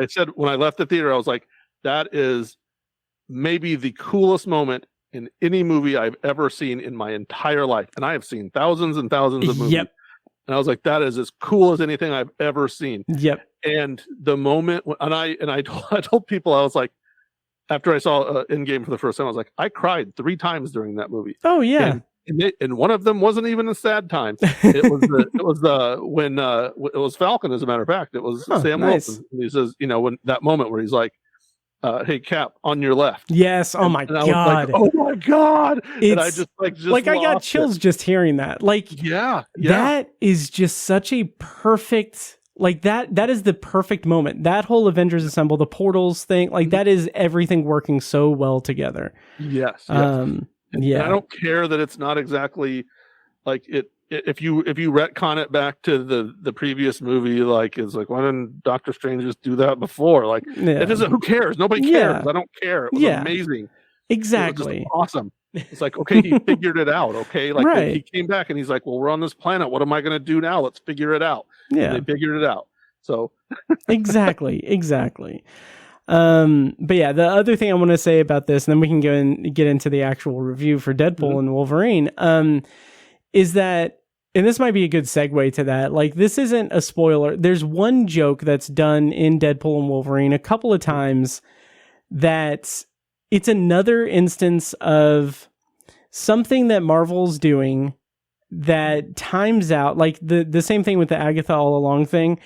said when I left the theater, I was like, that is maybe the coolest moment in any movie I've ever seen in my entire life. And I have seen thousands and thousands of movies. And I was like, that is as cool as anything I've ever seen. And the moment, and I told people, I was like, after I saw Endgame for the first time, I was like, I cried 3 times during that movie. Oh yeah. And one of them wasn't even a sad time. It was Falcon, as a matter of fact. It was Sam Wilson. And he says, when that moment where he's like, "Hey Cap, on your left." Yes. Oh my God. Like, oh my God. And I just I got chills just hearing that. Like, that is just such a perfect. Like that is the perfect moment. That whole Avengers Assemble, the portals thing, like that is everything working so well together. Yes. And I don't care that it's not exactly like it. If you retcon it back to the previous movie, like it's like, why didn't Doctor Strange just do that before? Like it doesn't. Who cares? Nobody cares. I don't care. It was amazing. Exactly. It was awesome. It's like, okay, he figured it out. Okay, like he came back and he's like, well, we're on this planet. What am I going to do now? Let's figure it out. Yeah, and they figured it out. So exactly. But yeah, the other thing I want to say about this, and then we can go and get into the actual review for Deadpool and Wolverine, is that, and this might be a good segue to that, like this isn't a spoiler. There's one joke that's done in Deadpool and Wolverine a couple of times that it's another instance of something that Marvel's doing that times out, like the same thing with the Agatha All Along thing.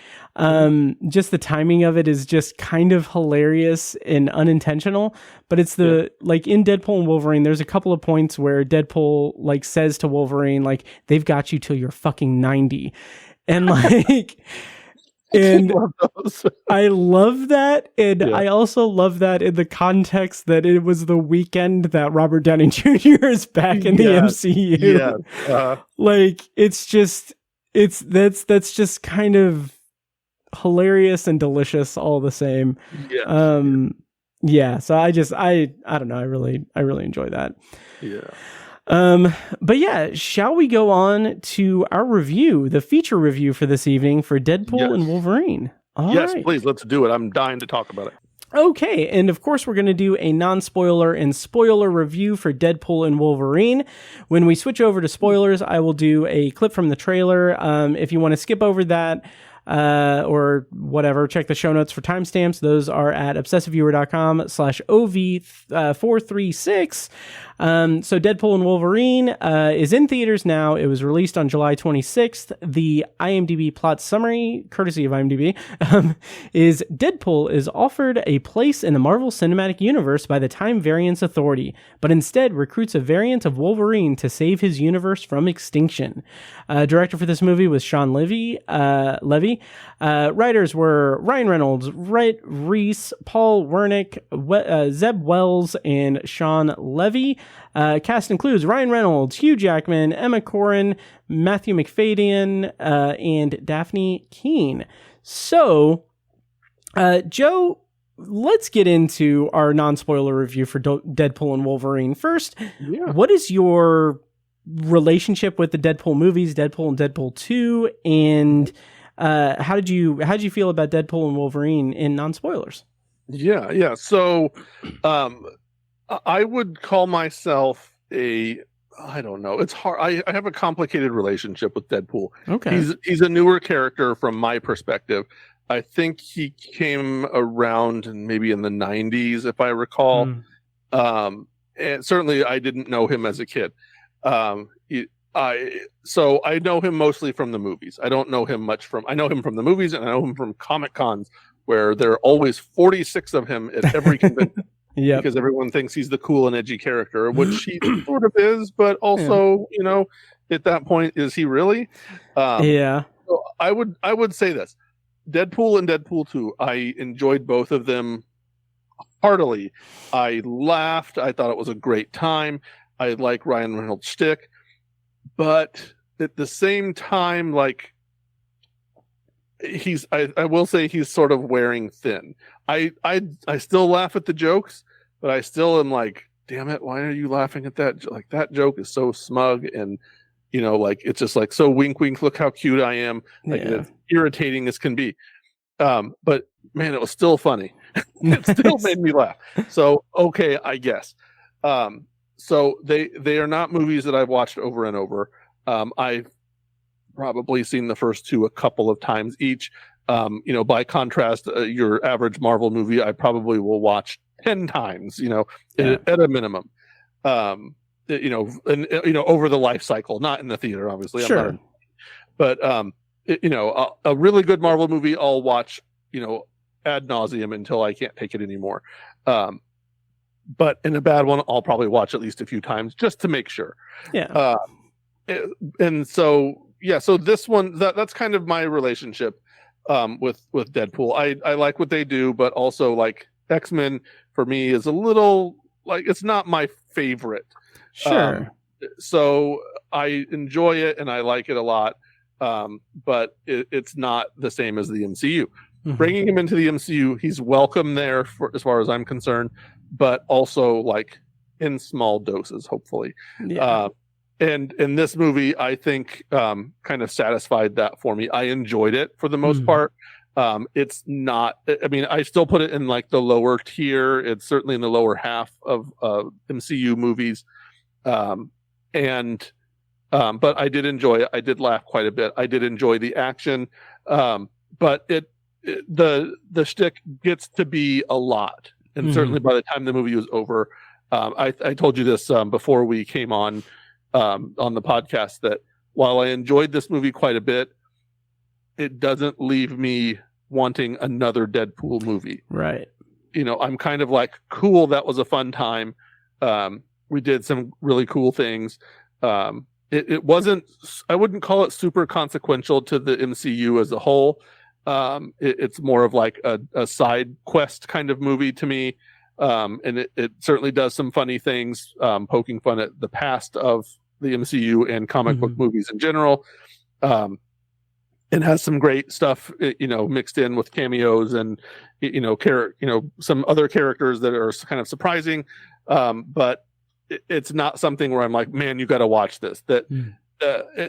Just the timing of it is just kind of hilarious and unintentional, but it's like in Deadpool and Wolverine, there's a couple of points where Deadpool like says to Wolverine, like, they've got you till you're fucking 90. And like, And love those. I love that. And Yeah. I also love that in the context that it was the weekend that Robert Downey Jr. is back in the MCU. Yeah. Like, it's just, that's just kind of hilarious and delicious all the same. Yeah. Yeah. So I don't know. I really enjoy that. Yeah. But yeah, shall we go on to our review, the feature review for this evening for Deadpool and Wolverine? All right. Please, let's do it. I'm dying to talk about it. Okay, and of course we're going to do a non-spoiler and spoiler review for Deadpool and Wolverine. When we switch over to spoilers, I will do a clip from the trailer. If you want to skip over that, or whatever, check the show notes for timestamps. Those are at obsessiveviewer.com/OV436. So Deadpool and Wolverine is in theaters now. It was released on July 26th. The IMDb plot summary, courtesy of IMDb, is Deadpool is offered a place in the Marvel Cinematic Universe by the Time Variance Authority, but instead recruits a variant of Wolverine to save his universe from extinction. Director for this movie was Sean Levy. Writers were Ryan Reynolds, Rhett Reese, Paul Wernick, Zeb Wells, and Sean Levy. Cast includes Ryan Reynolds, Hugh Jackman, Emma Corrin, Matthew McFadyen, and Daphne Keane. So, Joe, let's get into our non-spoiler review for Deadpool and Wolverine. First, what is your relationship with the Deadpool movies, Deadpool and Deadpool 2, and how did you feel about Deadpool and Wolverine in non-spoilers? Yeah. So, I would call myself I don't know. It's hard. I have a complicated relationship with Deadpool. Okay. He's a newer character from my perspective. I think he came around maybe in the 90s, if I recall. And certainly I didn't know him as a kid. So I know him mostly from the movies. I don't know him much I know him from the movies, and I know him from Comic Cons, where there are always 46 of him at every convention. Yeah, because everyone thinks he's the cool and edgy character, which he sort of is, but also, at that point, is he really? So I would say this: Deadpool and Deadpool 2. I enjoyed both of them heartily. I laughed. I thought it was a great time. I like Ryan Reynolds' shtick, but at the same time, like, I will say he's sort of wearing thin. I still laugh at the jokes, but I still am like, damn it, why are you laughing at that? Like, that joke is so smug, and like, it's just like, so wink wink, look how cute I am. Like, it's irritating as can be. But man, it was still funny. It still made me laugh. So okay, I guess. So they are not movies that I've watched over and over. I've probably seen the first two a couple of times each. By contrast, your average Marvel movie, I probably will watch 10 times, at a minminimum. And over the life cycle, not in the theater, obviously. Sure. But a really good Marvel movie, I'll watch, ad nauseum until I can't take it anymore. But in a bad one, I'll probably watch at least a few times just to make sure. Yeah. And so, so this one, that's kind of my relationship with Deadpool. I like what they do, but also, like, X-Men for me is a little, like, it's not my favorite. Sure. So I enjoy it and I like it a lot, but it's not the same as the MCU. Mm-hmm. Bringing him into the MCU, he's welcome there as far as I'm concerned, but also, like, in small doses, hopefully. Yeah. And in this movie, I think kind of satisfied that for me. I enjoyed it for the most part. It's not, I mean, I still put it in, like, the lower tier. It's certainly in the lower half of MCU movies. But I did enjoy it. I did laugh quite a bit. I did enjoy the action. But the shtick gets to be a lot. And certainly by the time the movie was over, I told you this before we came on the podcast, that while I enjoyed this movie quite a bit, it doesn't leave me wanting another Deadpool movie. Right. I'm kind of like, cool, that was a fun time. We did some really cool things. It wasn't, I wouldn't call it super consequential to the MCU as a whole. It's more of like a side quest kind of movie to me. And it certainly does some funny things, poking fun at the past of the MCU and comic book movies in general. It has some great stuff, mixed in with cameos and, some other characters that are kind of surprising. But it's not something where I'm like, man, you got to watch this. And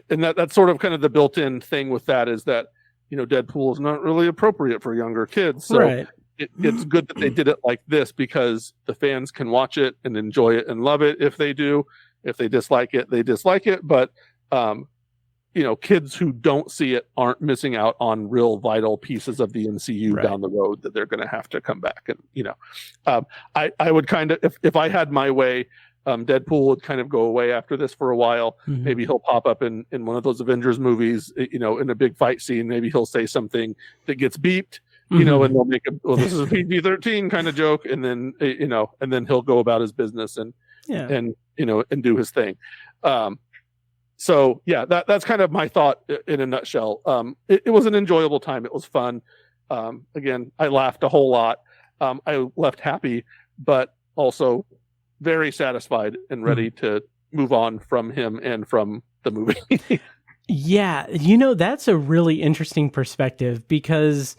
that's sort of kind of the built-in thing with that is that, Deadpool is not really appropriate for younger kids. So right. It's good that they did it like this because the fans can watch it and enjoy it and love it if they do. If they dislike it, they dislike it. But, kids who don't see it aren't missing out on real vital pieces of the MCU right. down the road that they're going to have to come back. And, I would kind of, if I had my way, Deadpool would kind of go away after this for a while. Maybe he'll pop up in one of those Avengers movies, in a big fight scene. Maybe he'll say something that gets beeped, and they'll make this is a PG-13 kind of joke. And then, and then he'll go about his business and do his thing. So yeah, that's kind of my thought in a nutshell. It was an enjoyable time. It was fun. Again, I laughed a whole lot. I left happy, but also very satisfied and ready to move on from him and from the movie. Yeah, that's a really interesting perspective because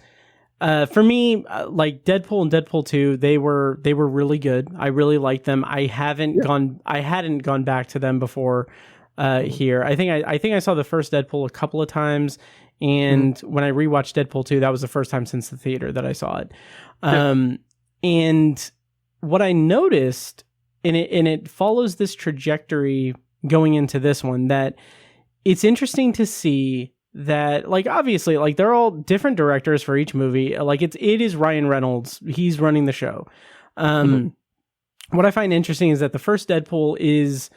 for me, like Deadpool and Deadpool 2, they were really good. I really liked them. I hadn't gone back to them before here. I think I saw the first Deadpool a couple of times, and when I rewatched Deadpool 2, that was the first time since the theater that I saw it. And what I noticed, and it follows this trajectory going into this one, that it's interesting to see that, like, obviously, like, they're all different directors for each movie. Like, it is Ryan Reynolds. He's running the show. What I find interesting is that the first Deadpool is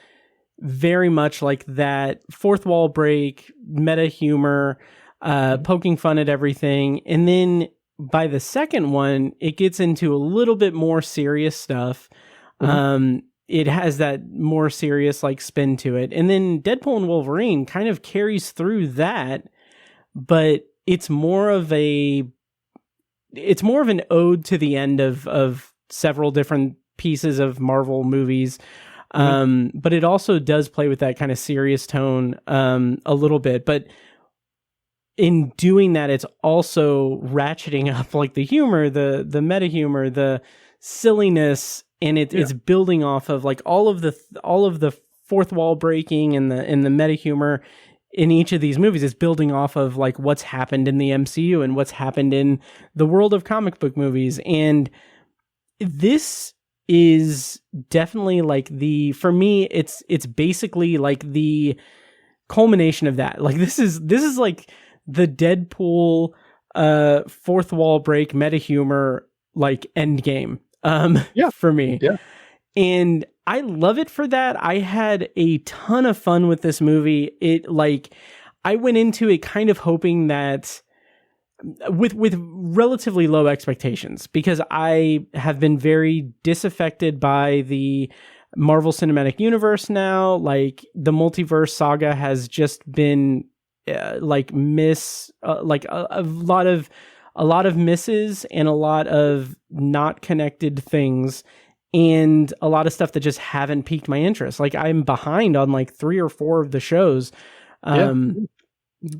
very much like that fourth wall break, meta humor, poking fun at everything. And then by the second one, it gets into a little bit more serious stuff. It has that more serious like spin to it. And then Deadpool and Wolverine kind of carries through that, but it's more of an ode to the end of several different pieces of Marvel movies. But it also does play with that kind of serious tone a little bit. But in doing that, it's also ratcheting up like the humor, the meta humor, the silliness, and it's building off of like all of the fourth wall breaking and the meta humor in each of these movies is building off of like what's happened in the MCU and what's happened in the world of comic book movies. And this is definitely like for me, it's basically like the culmination of that. Like this is like the Deadpool fourth wall break meta humor like Endgame for me. Yeah. And I love it for that. I had a ton of fun with this movie. I went into it kind of hoping that with relatively low expectations, because I have been very disaffected by the Marvel Cinematic Universe now. Like the multiverse saga has just been a lot of misses and a lot of not connected things, and a lot of stuff that just haven't piqued my interest. Like I'm behind on like 3 or 4 of the shows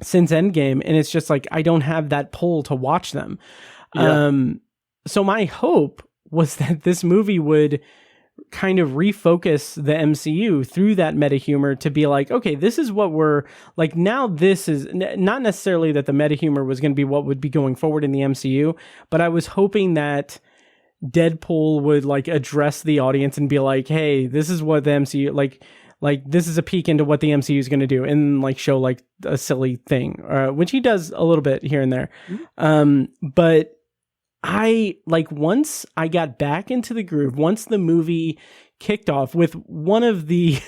since Endgame, and it's just like I don't have that pull to watch them. So my hope was that this movie would kind of refocus the MCU through that meta humor to be like, okay, this is what we're like now. This is not necessarily that the meta humor was going to be what would be going forward in the MCU, but I was hoping that Deadpool would like address the audience and be like, hey, this is what the MCU like this is a peek into what the MCU is going to do, and like show like a silly thing, which he does a little bit here and there. But I like once I got back into the groove, once the movie kicked off with one of the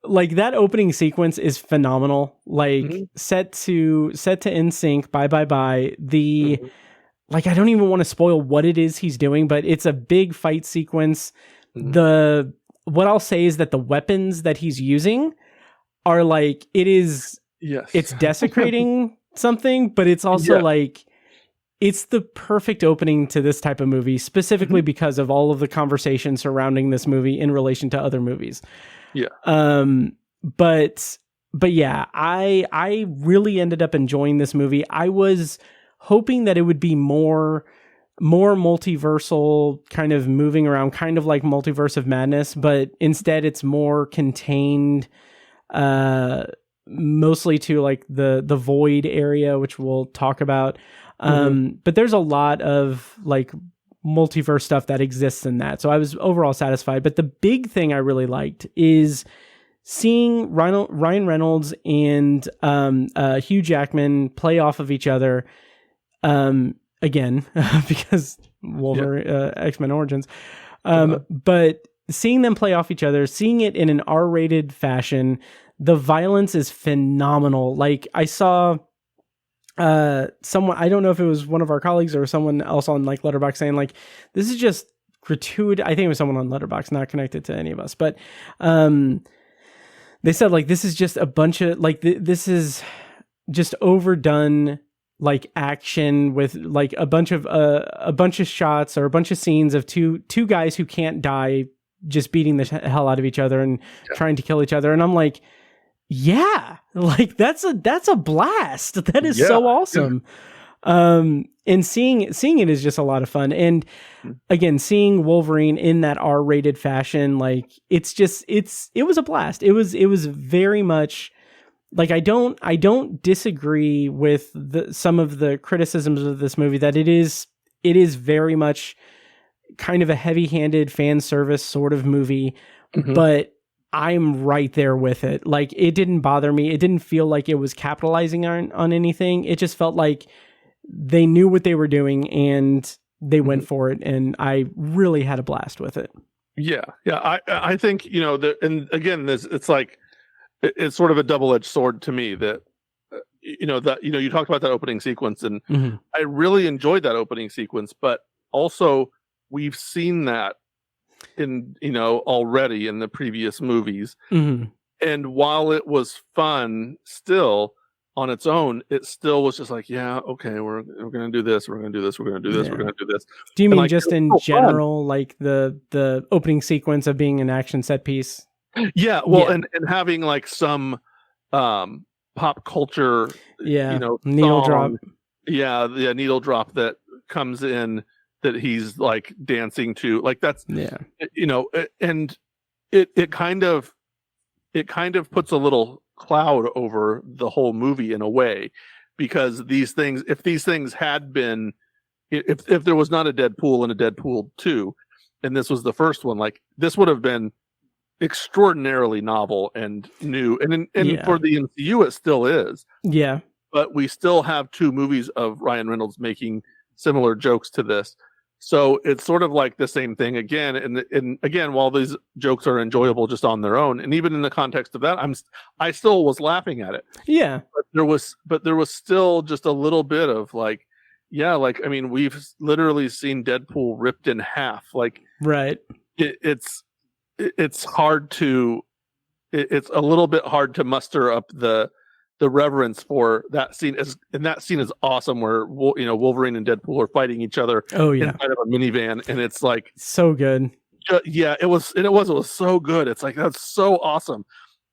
like that opening sequence is phenomenal. Like set to NSYNC, bye. The like I don't even want to spoil what it is he's doing, but it's a big fight sequence. What I'll say is that the weapons that he's using are like it's desecrating something, but it's also like, it's the perfect opening to this type of movie, specifically because of all of the conversation surrounding this movie in relation to other movies. Yeah. But yeah, I really ended up enjoying this movie. I was hoping that it would be more multiversal, kind of moving around, kind of like Multiverse of Madness, but instead it's more contained, mostly to like the void area, which we'll talk about. But there's a lot of like multiverse stuff that exists in that. So I was overall satisfied. But the big thing I really liked is seeing Ryan Reynolds and Hugh Jackman play off of each other. Again, because Wolverine, X-Men Origins. But seeing them play off each other, seeing it in an R-rated fashion, the violence is phenomenal. Like I saw someone, I don't know if it was one of our colleagues or someone else on like Letterboxd saying like, this is just gratuitous. I think it was someone on Letterboxd, not connected to any of us, but they said like, this is just a bunch of like, this is just overdone like action with like a bunch of shots or a bunch of scenes of two guys who can't die just beating the hell out of each other and trying to kill each other. And I'm like, yeah, like that's a blast. That is so awesome. And seeing it is just a lot of fun. And again, seeing Wolverine in that R-rated fashion, like it was a blast. It was very much like, I don't disagree with some of the criticisms of this movie, that it is very much kind of a heavy-handed fan service sort of movie, but I'm right there with it. Like, it didn't bother me. It didn't feel like it was capitalizing on anything. It just felt like they knew what they were doing and they went for it. And I really had a blast with it. Yeah. I think, and again, it's like, it's sort of a double-edged sword to me that, you talked about that opening sequence, and I really enjoyed that opening sequence, but also we've seen that in, already in the previous movies. And while it was fun still on its own, it still was just like, yeah, okay, we're going to do this. We're going to do this. We're going to do this. We're going to do this. Do you and mean like, just in general, like the opening sequence of being an action set piece? Yeah. Well, and having like some, pop culture, needle drop. Yeah. The needle drop that comes in that he's like dancing to, like that's, and it kind of puts a little cloud over the whole movie in a way, because if these things had been, if there was not a Deadpool and a Deadpool 2, and this was the first one, like this would have been extraordinarily novel and new, and for the MCU it still is. Yeah, but we still have two movies of Ryan Reynolds making similar jokes to this, so it's sort of like the same thing again. And again, while these jokes are enjoyable just on their own, and even in the context of that, I still was laughing at it. Yeah, but there was still just a little bit of like, like, I mean, we've literally seen Deadpool ripped in half. Like, right? It's hard to, it's a little bit hard to muster up the reverence for that scene. And that scene is awesome, where Wolverine and Deadpool are fighting each other inside of a minivan, and it's like so good. It was so good. It's like, that's so awesome.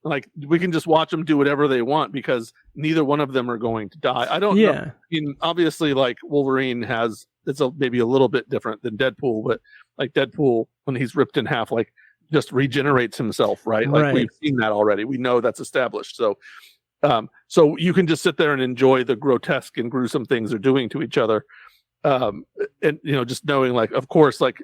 Like, we can just watch them do whatever they want because neither one of them are going to die. I don't know. I mean, obviously, like, Wolverine it's maybe a little bit different than Deadpool, but like Deadpool, when he's ripped in half, like, just regenerates himself, right? Like, we've seen that already. We know that's established. So you can just sit there and enjoy the grotesque and gruesome things they're doing to each other. And, just knowing, like, of course, like,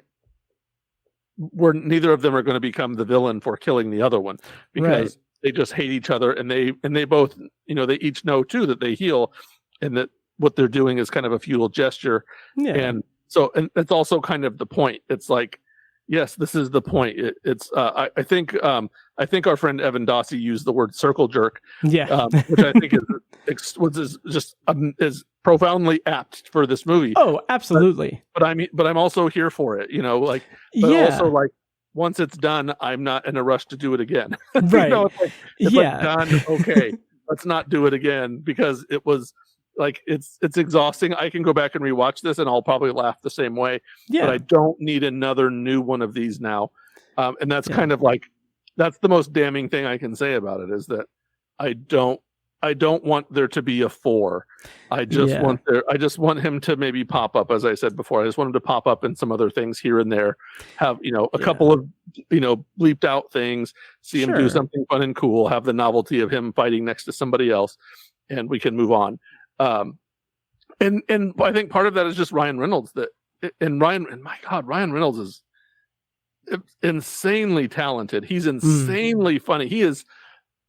neither of them are going to become the villain for killing the other one, because they just hate each other, and they both, they each know too that they heal, and that what they're doing is kind of a futile gesture. Yeah. And so, and it's also kind of the point. It's like, yes, this is the point. I think our friend Evan Dossie used the word circle jerk, which I think is profoundly apt for this movie. Oh, absolutely. But I'm also here for it, also, like, once it's done, I'm not in a rush to do it again. Right. It's like, if it's done, okay, let's not do it again, because it was like it's exhausting. I can go back and rewatch this and I'll probably laugh the same way. Yeah. But I don't need another new one of these now. And that's kind of like, that's the most damning thing I can say about it, is that I don't want there to be a 4. I just want him to maybe pop up, as I said before. I just want him to pop up in some other things here and there. Have, a couple of, bleeped out things, see him do something fun and cool, have the novelty of him fighting next to somebody else, and we can move on. And I think part of that is just Ryan Reynolds, my God, Ryan Reynolds is insanely talented. He's insanely funny. He is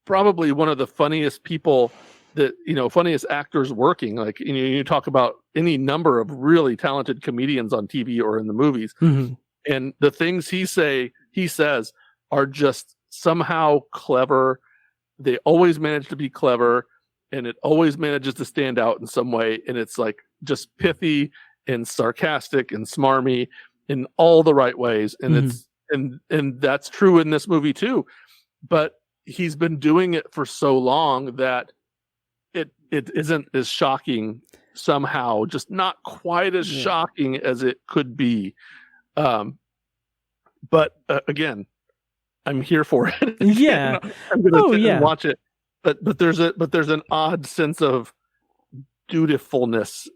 probably one of the funniest people that, funniest actors working. Like, you talk about any number of really talented comedians on TV or in the movies, and the things he says are just somehow clever. They always manage to be clever, and it always manages to stand out in some way. And it's like just pithy and sarcastic and smarmy in all the right ways. And it's, and that's true in this movie too. But he's been doing it for so long that it isn't as shocking somehow, just not quite as shocking as it could be. But again, I'm here for it. Yeah. I'm going to sit and watch it. But there's an odd sense of dutifulness,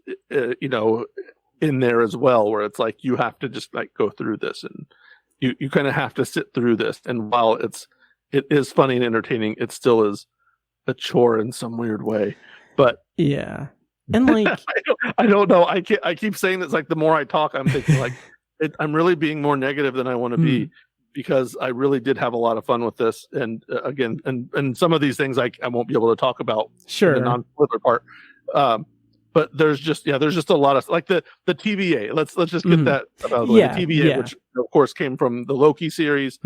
in there as well, where it's like you have to just like go through this, and you kind of have to sit through this. And while it is funny and entertaining, it still is a chore in some weird way. But yeah, and like I don't know. I keep saying this. Like the more I talk, I'm thinking like I'm really being more negative than I want to be, because I really did have a lot of fun with this. And again, and some of these things I won't be able to talk about. Sure. In the non-spoiler part. But there's just a lot of like the TVA. Let's just get that about the way. The TVA, which of course came from the Loki series.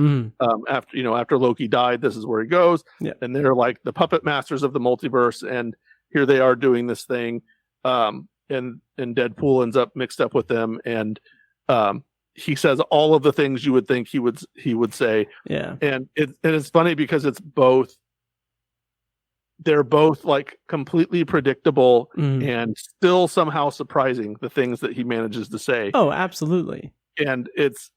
After Loki died, this is where he goes. Yeah. And they're like the puppet masters of the multiverse, and here they are doing this thing. And Deadpool ends up mixed up with them, and he says all of the things you would think he would say. Yeah. And it's funny because they're both like completely predictable and still somehow surprising, the things that he manages to say. Oh, absolutely. And it's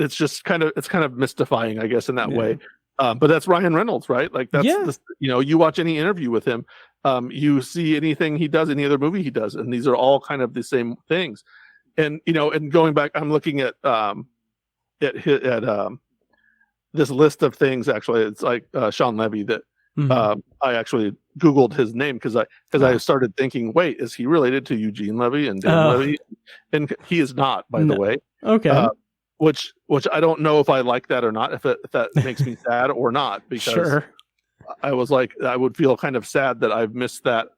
just kind of mystifying, I guess, in that way. But that's Ryan Reynolds, right? Like that's you watch any interview with him, you see anything he does, any other movie he does, and these are all kind of the same things. And and going back, I'm looking at this list of things. Actually, it's like Sean Levy that. I actually Googled his name because I started thinking, wait, is he related to Eugene Levy and Dan Levy? And he is not, by the way. Okay. Which I don't know if I like that or not, if that makes me sad or not, because I was like, I would feel kind of sad that I've missed out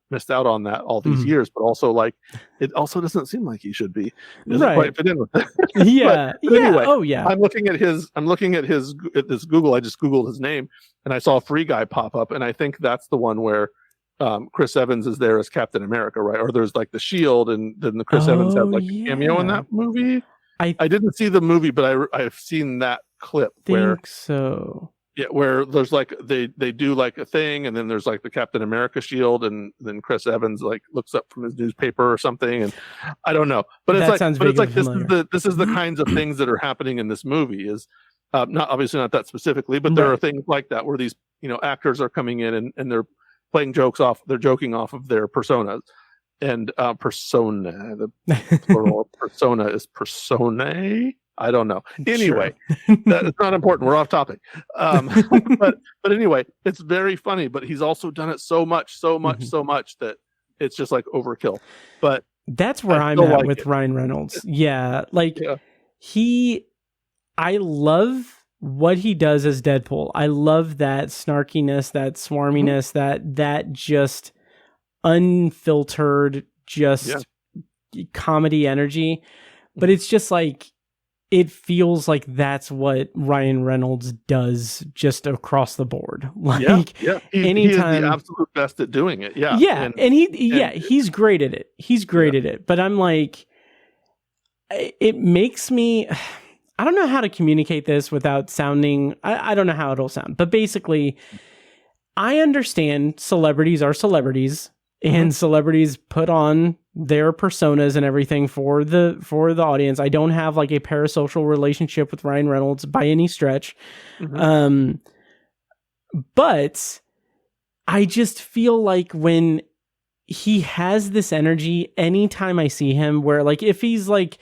on that all these years, but also like it also doesn't seem like he should be. It doesn't quite fit in with it. But anyway, I'm looking at this Google. I just Googled his name and I saw Free Guy pop up, and I think that's the one where Chris Evans is there as Captain America, right? Or there's like the Shield, and then the Chris Evans had like a cameo in that movie. I didn't see the movie, but I've seen that clip. Yeah, where there's like they do like a thing, and then there's like the Captain America shield, and then Chris Evans like looks up from his newspaper or something, and I don't know, but it's this is the kinds of things that are happening in this movie. Is not obviously not that specifically, but there are things like that where these actors are coming in and they're playing they're joking off of their personas. And persona, the plural persona is personae. I don't know. Anyway, that's not important. We're off topic. But anyway, it's very funny. But he's also done it so much that it's just like overkill. But that's where I'm at with Ryan Reynolds. Yeah, I love what he does as Deadpool. I love that snarkiness, that swarminess, that just unfiltered, comedy energy. But it's just like, it feels like that's what Ryan Reynolds does just across the board. Like he is the absolute best at doing it. Yeah. And he's great at it. He's great at it. But I'm like, it makes me, I don't know how to communicate this without sounding, I don't know how it'll sound, but basically I understand celebrities are celebrities and celebrities put on their personas and everything for the audience. I don't have like a parasocial relationship with Ryan Reynolds by any stretch. But I just feel like when he has this energy, anytime I see him, where like if he's like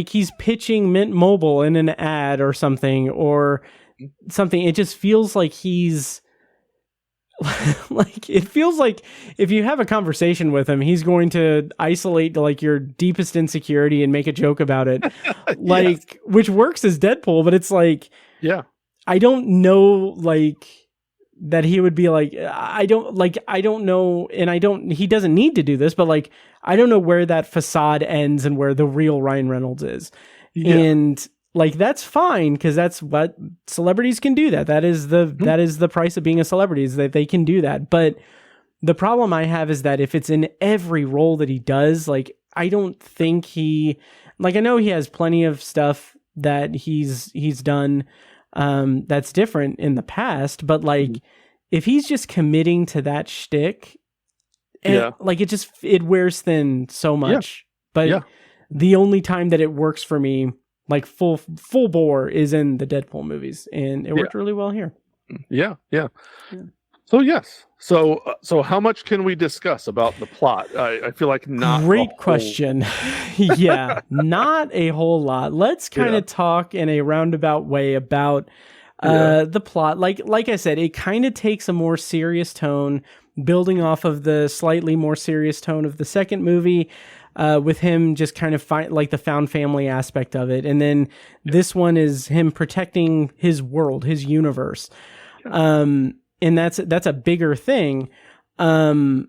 he's pitching Mint Mobile in an ad or something, it just feels like he's like, it feels like if you have a conversation with him, he's going to isolate like your deepest insecurity and make a joke about it. Like, which works as Deadpool, but it's like, I don't know, like, that he would be like, I don't know, and he doesn't need to do this, but like, I don't know where that facade ends and where the real Ryan Reynolds is. And like, that's fine, because that's what celebrities can do. That is the price of being a celebrity, is that they can do that. But the problem I have is that if it's in every role that he does, like, I don't think I know he has plenty of stuff that he's done that's different in the past, but like, if he's just committing to that shtick, like, it wears thin so much. But the only time that it works for me, like full bore, is in the Deadpool movies, and it worked really well here. So yes. So how much can we discuss about the plot? I feel like not. Great question. Not a whole lot. Let's kind of talk in a roundabout way about the plot. Like I said, it kind of takes a more serious tone, building off of the slightly more serious tone of the second movie. With him just kind of like the found family aspect of it. And then this one is him protecting his world, his universe. And that's a bigger thing. And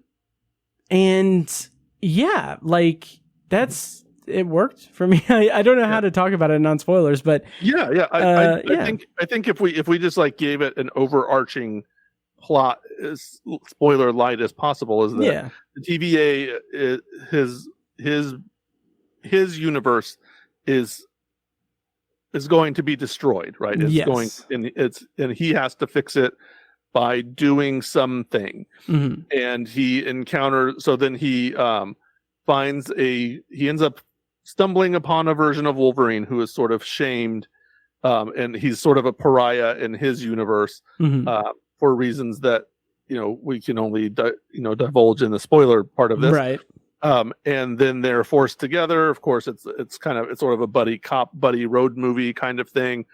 like, it worked for me. I don't know how to talk about it non spoilers, but I think if we just like gave it an overarching plot, as spoiler light as possible, is that the TVA his universe is going to be destroyed, right? And he has to fix it by doing something. And he encounters, so then he ends up stumbling upon a version of Wolverine who is sort of shamed, and he's sort of a pariah in his universe, for reasons that we can only divulge in the spoiler part of this, right? And then they're forced together. Of course, it's sort of a buddy road movie kind of thing.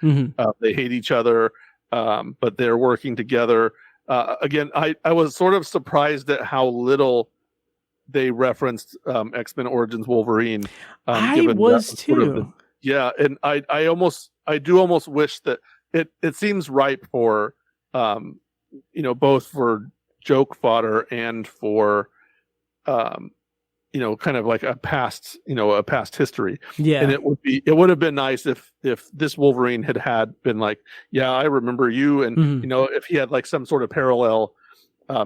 They hate each other, but they're working together. Again, I was sort of surprised at how little they referenced X-Men Origins Wolverine. I was too. And I do almost wish that it seems ripe for both for joke fodder and for kind of like a past history. And it would have been nice if this Wolverine had been like, I remember you, and if he had like some sort of parallel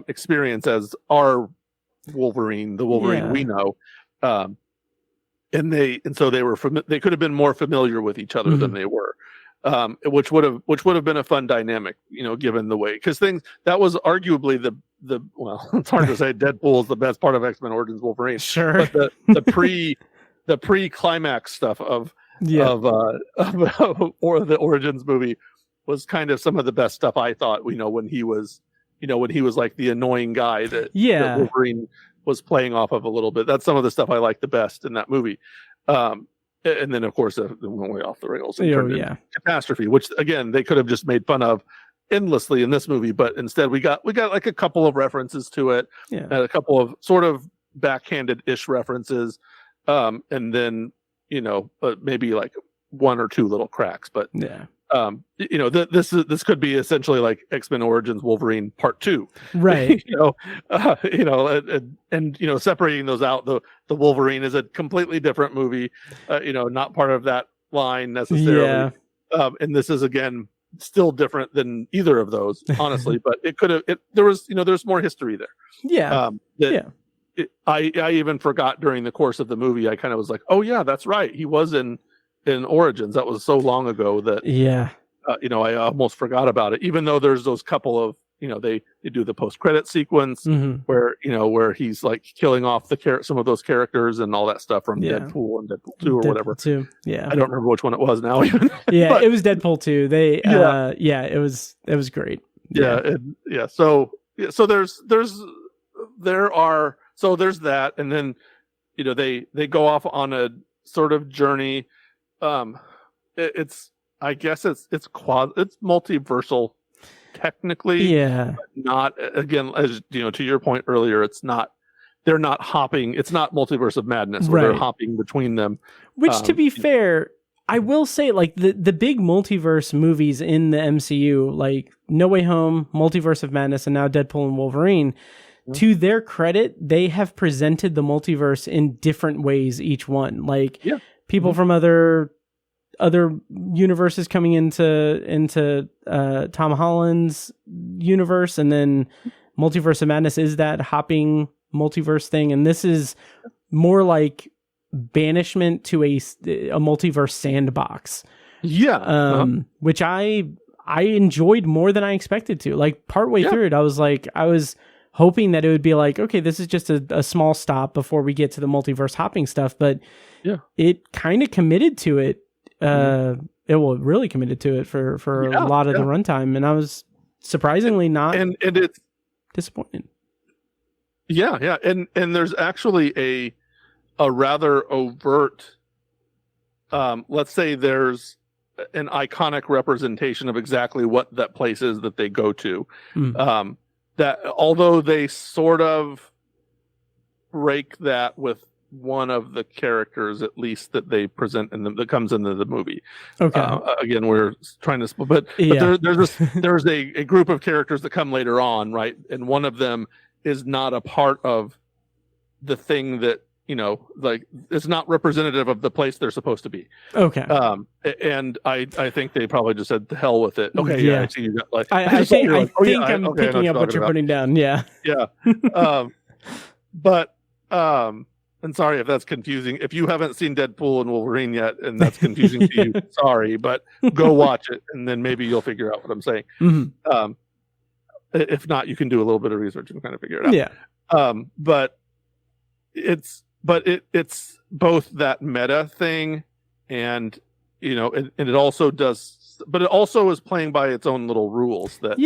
experience as our Wolverine, the Wolverine we know, and so they could have been more familiar with each other than they were, which would have been a fun dynamic, given the way, because that was arguably well, it's hard to say Deadpool is the best part of X-Men Origins Wolverine, sure, but the pre-climax stuff of or the Origins movie was kind of some of the best stuff, I thought. When he was like the annoying guy that Wolverine was playing off of a little bit. That's some of the stuff I like the best in that movie. And then of course it went way off the rails and turned into catastrophe, which again they could have just made fun of endlessly in this movie, but instead we got like a couple of references to it, and a couple of sort of backhanded-ish references, and then maybe like one or two little cracks, but this could be essentially like X-Men Origins Wolverine Part 2, right? And separating those out, the Wolverine is a completely different movie, not part of that line necessarily, and this is again still different than either of those, honestly. But there's more history there. I even forgot during the course of the movie. I kind of was like, oh yeah, that's right, he was in Origins. That was so long ago that I almost forgot about it, even though there's those couple of they do the post-credit sequence Mm-hmm. where he's like killing off some of those characters and all that stuff from Yeah. Deadpool and Deadpool 2 or Deadpool whatever. 2. Yeah. I don't remember which one it was now even. Yeah, But, it was Deadpool 2. It was great. yeah. So there's that, and then they go off on a sort of journey. It's multiversal technically. Yeah. But not, again, as to your point earlier, they're not hopping. It's not Multiverse of Madness where they're Right. hopping between them. Which, to be fair, I will say, like, the big multiverse movies in the MCU, like No Way Home, Multiverse of Madness, and now Deadpool and Wolverine, to their credit, they have presented the multiverse in different ways, each one. Like, people from other universes coming into Tom Holland's universe, and then Multiverse of Madness is that hopping multiverse thing, and this is more like banishment to a multiverse sandbox. Which I enjoyed more than I expected to. Like, partway through it, I was hoping that it would be like, okay, this is just a small stop before we get to the multiverse hopping stuff, but it kind of committed to it. It really committed to it for a lot of the runtime, and I was surprisingly not and it's disappointed. And there's actually a rather overt, let's say there's an iconic representation of exactly what that place is that they go to. That although they sort of break that with one of the characters, at least that they present that comes into the movie. Okay. Again, we're trying to, but there's a group of characters that come later on, right? And one of them is not a part of the thing that, like, it's not representative of the place they're supposed to be. Okay. And I think they probably just said, the hell with it. Okay. Yeah. I see you got, like, I think I'm picking up what you're putting down. Yeah. Yeah. But, and sorry if that's confusing. If you haven't seen Deadpool and Wolverine yet, and that's confusing to you, sorry, but go watch it, and then maybe you'll figure out what I'm saying. Mm-hmm. If not, you can do a little bit of research and kind of figure it out. Yeah. But it's both that meta thing, and and it also does, but it also is playing by its own little rules that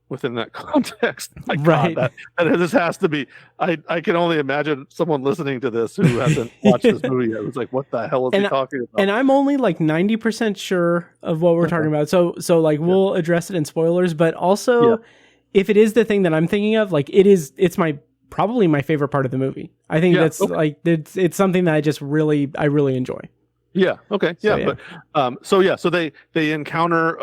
within that context. My right. God, that this has to be. I can only imagine someone listening to this who hasn't watched this movie yet. It's like, what the hell is he talking about? And I'm only like 90% sure of what we're talking about. So like we'll address it in spoilers, but also if it is the thing that I'm thinking of, like it's probably my favorite part of the movie. I think like it's something that I really enjoy. Yeah. Okay. Yeah. But so they encounter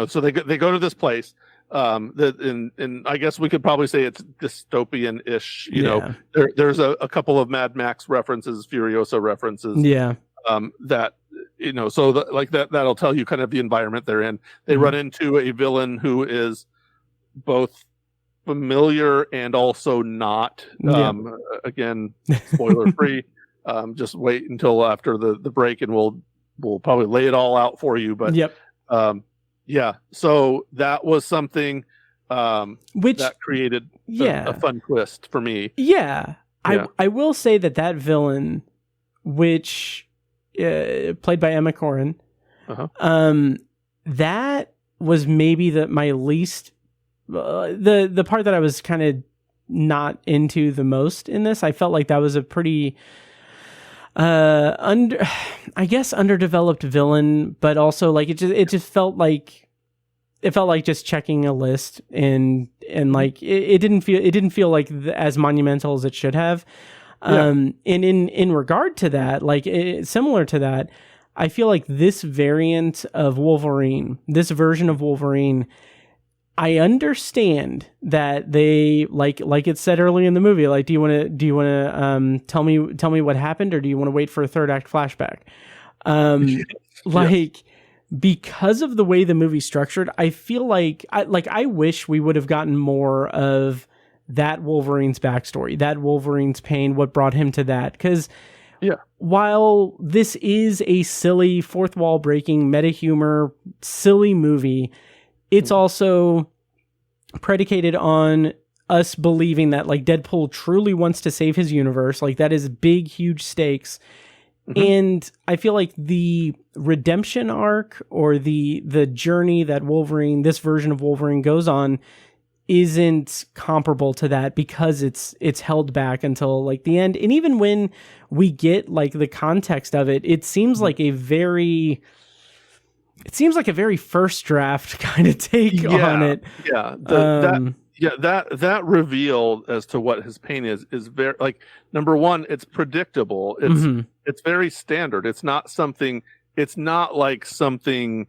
so they go to this place. And I guess we could probably say it's dystopian-ish. There's a couple of Mad Max references, Furiosa references. Yeah. That so that'll tell you kind of the environment they're in. They run into a villain who is both familiar and also not. Again, spoiler free. Just wait until after the break, and we'll probably lay it all out for you. But so that was something which that created a fun twist for me. I will say that villain, which played by Emma Corrin, that was maybe my least the part that I was kind of not into the most in this. I felt like that was a pretty underdeveloped villain, but also like it just felt like just checking a list, and like it didn't feel like as monumental as it should have. And in regard to that, like similar to that, I feel like this variant of Wolverine, this version of Wolverine, I understand that they like it said early in the movie, like, do you want to tell me what happened, or do you want to wait for a third act flashback? Because of the way the movie's structured, I feel like I wish we would have gotten more of that Wolverine's backstory, that Wolverine's pain, what brought him to that. Because Yeah. While this is a silly, fourth wall breaking, meta humor, silly movie, it's also predicated on us believing that like Deadpool truly wants to save his universe. Like that is big, huge stakes. And I feel like the redemption arc or the journey that Wolverine, this version of Wolverine goes on, isn't comparable to that because it's held back until like the end. And even when we get like the context of it, it seems like a very first draft kind of take on it. Yeah. That reveal as to what his pain is very, like, number one, it's predictable. It's very standard. It's not like something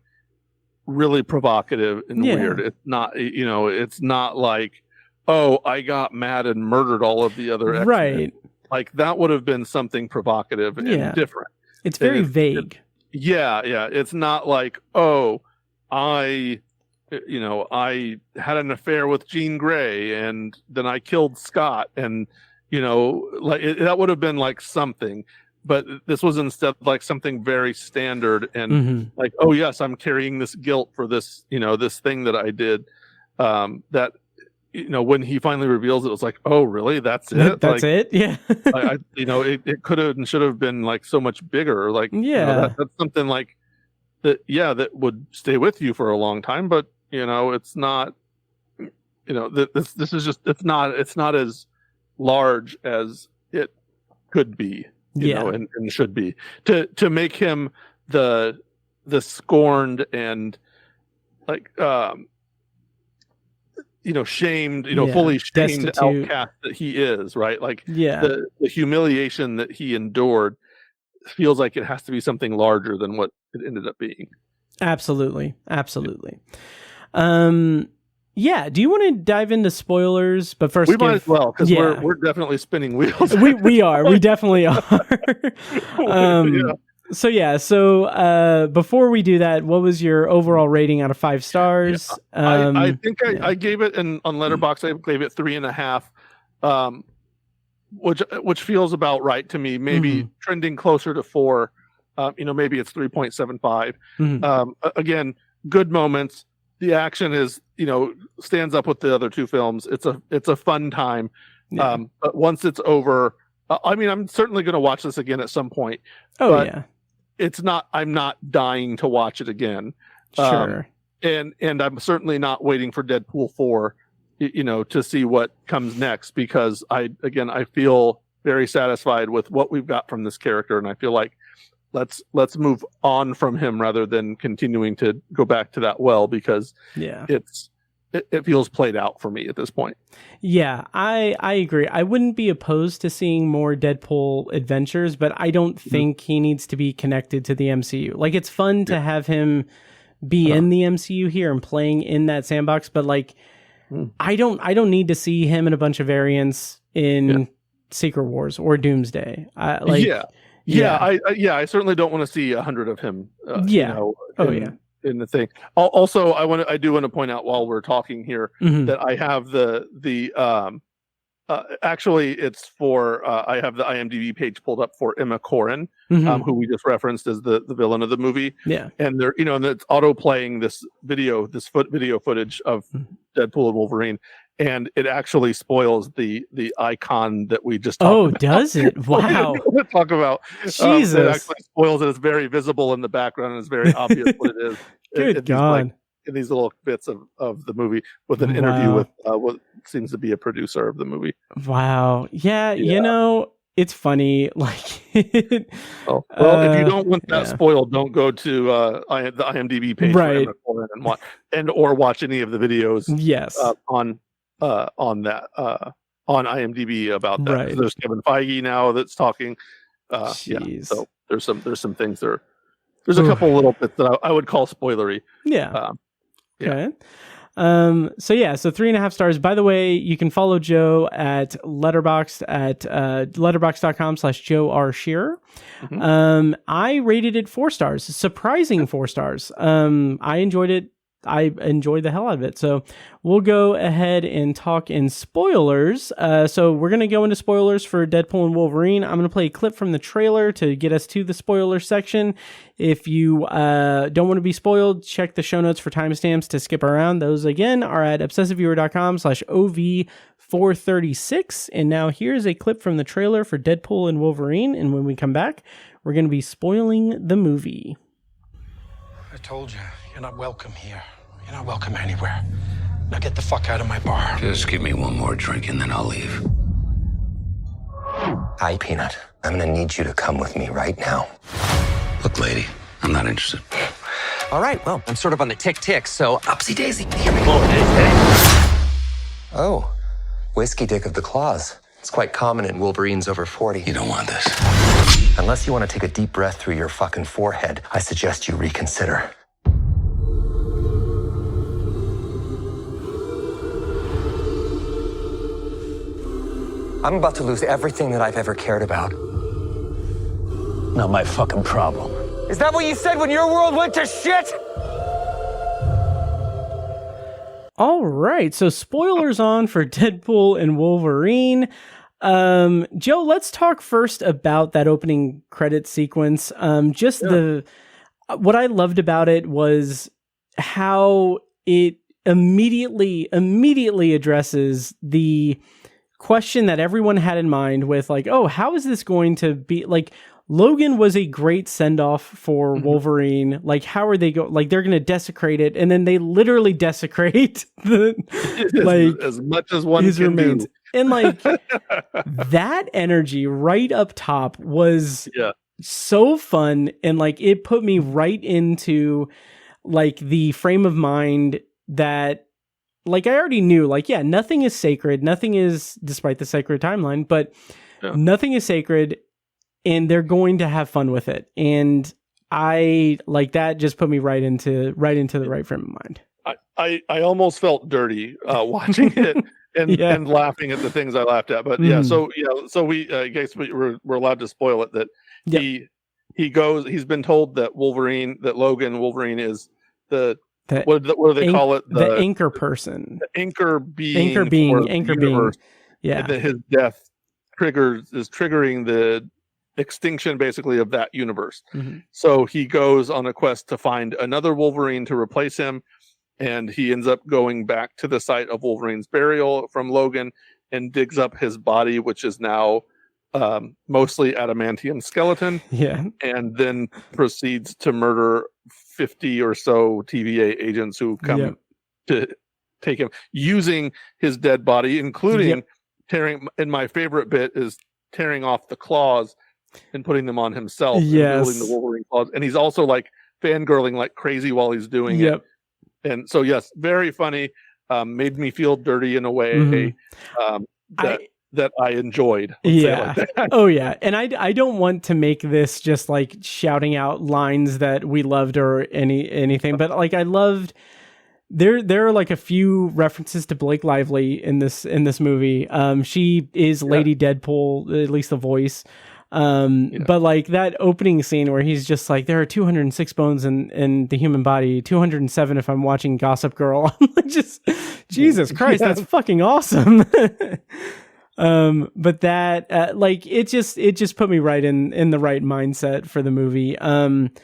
really provocative and weird. It's not, it's not like, oh, I got mad and murdered all of the other X-Men. Right. Like that would have been something provocative and different. It's very vague. It's not like, oh, I had an affair with Jean Grey and then I killed Scott, and that would have been like something. But this was instead like something very standard and like, oh yes, I'm carrying this guilt for this, this thing that I did. That, when he finally reveals it, was like, oh really? That's it? That's it? Yeah. It could have and should have been like so much bigger. Like, that's something like that. Yeah, that would stay with you for a long time. But it's not. This is just it's not as large as it could be. And should be to make him the scorned and like shamed, fully shamed destitute outcast that he is, right? Like the humiliation that he endured feels like it has to be something larger than what it ended up being. Absolutely. Yeah. Do you want to dive into spoilers? But first, we might as well, because we're definitely spinning wheels. we are. We definitely are. So before we do that, what was your overall rating out of 5 stars? I think I gave it on Letterboxd. I gave it 3.5, which feels about right to me. Maybe trending closer to 4. Maybe it's 3.75. Again, good moments. The action is, stands up with the other 2 films. It's a fun time. But once it's over, I'm certainly going to watch this again at some point. I'm not dying to watch it again. Sure. And I'm certainly not waiting for Deadpool 4, to see what comes next, because I feel very satisfied with what we've got from this character. And I feel like let's move on from him rather than continuing to go back to that well, because it feels played out for me at this point. Yeah, I agree. I wouldn't be opposed to seeing more Deadpool adventures, but I don't think he needs to be connected to the MCU. Like, it's fun to have him be in the MCU here and playing in that sandbox, but like I don't need to see him in a bunch of variants in Secret Wars or Doomsday. I certainly don't want to see 100 of him. In the thing. Also, I do want to point out while we're talking here that I have actually it's for I have the IMDb page pulled up for Emma Corrin, who we just referenced as the villain of the movie. Yeah, and they're and it's auto playing this video footage of Deadpool and Wolverine. And it actually spoils the icon that we just talked about. Does it? Wow. Talk about Jesus. It actually spoils it. It's very visible in the background, and it's very obvious what it is. Good God. In these little bits of the movie, with an interview with what seems to be a producer of the movie. Wow. Yeah. It's funny. Like, if you don't want that spoiled, don't go to the IMDb page right. or watch any of the videos. Yes. On IMDb about that. Right. There's Kevin Feige now that's talking. So there's some things there. There's a couple little bits that I would call spoilery. Yeah. Okay. So 3.5 stars. By the way, you can follow Joe at Letterboxd at letterboxd.com/Joe R. Shearer. I rated it 4 stars, surprising 4 stars. I enjoyed it enjoyed the hell out of it. So we'll go ahead and talk in spoilers. So we're going to go into spoilers for Deadpool and Wolverine. I'm going to play a clip from the trailer to get us to the spoiler section. If you don't want to be spoiled, check the show notes for timestamps to skip around. Those, again, are at obsessiveviewer.com/OV436. And now here's a clip from the trailer for Deadpool and Wolverine. And when we come back, we're going to be spoiling the movie. I told you, you're not welcome here. You're not welcome anywhere. Now get the fuck out of my bar. Just give me one more drink and then I'll leave. Hi, Peanut. I'm gonna need you to come with me right now. Look, lady, I'm not interested. All right, well, I'm sort of on the tick-tick, so upsy daisy. Here we go. Oh, whiskey dick of the claws. It's quite common in Wolverines over 40. You don't want this. Unless you want to take a deep breath through your fucking forehead, I suggest you reconsider. I'm about to lose everything that I've ever cared about. Not my fucking problem. Is that what you said when your world went to shit? All right, so spoilers on for Deadpool and Wolverine. Joe, let's talk first about that opening credit sequence. What I loved about it was how it immediately addresses the question that everyone had in mind with, like, oh, how is this going to be? Like, Logan was a great send-off for Wolverine. Like, how are they like, they're going to desecrate it, and then they literally desecrate the as much as one his can remains. do. And like that energy right up top was so fun, and like it put me right into like the frame of mind that, like, I already knew, like, yeah, nothing is sacred, nothing is, despite the sacred timeline, but nothing is sacred, and they're going to have fun with it. And I like that just put me right into the right frame of mind. I almost felt dirty watching it and laughing at the things I laughed at. But so we I guess we're allowed to spoil it that he's been told that Wolverine is what do they call it? The anchor person. The anchor being. Anchor being. Yeah. And that his death is triggering the extinction basically of that universe. So he goes on a quest to find another Wolverine to replace him, and he ends up going back to the site of Wolverine's burial from Logan and digs up his body, which is now mostly adamantium skeleton, and then proceeds to murder 50 or so TVA agents who come to take him, using his dead body, including tearing, and my favorite bit is tearing off the claws and putting them on himself, and building the Wolverine claws. And he's also like fangirling like crazy while he's doing it. And so, yes, very funny. Made me feel dirty in a way that I enjoyed. Oh yeah. And I don't want to make this just like shouting out lines that we loved or anything, but like I loved. There are like a few references to Blake Lively in this movie. She is Lady Deadpool, at least the voice. But like that opening scene where he's just like, there are 206 bones in the human body, 207 if I'm watching Gossip Girl. I'm like, just Jesus Christ, that's fucking awesome. But that like it just put me right in the right mindset for the movie. And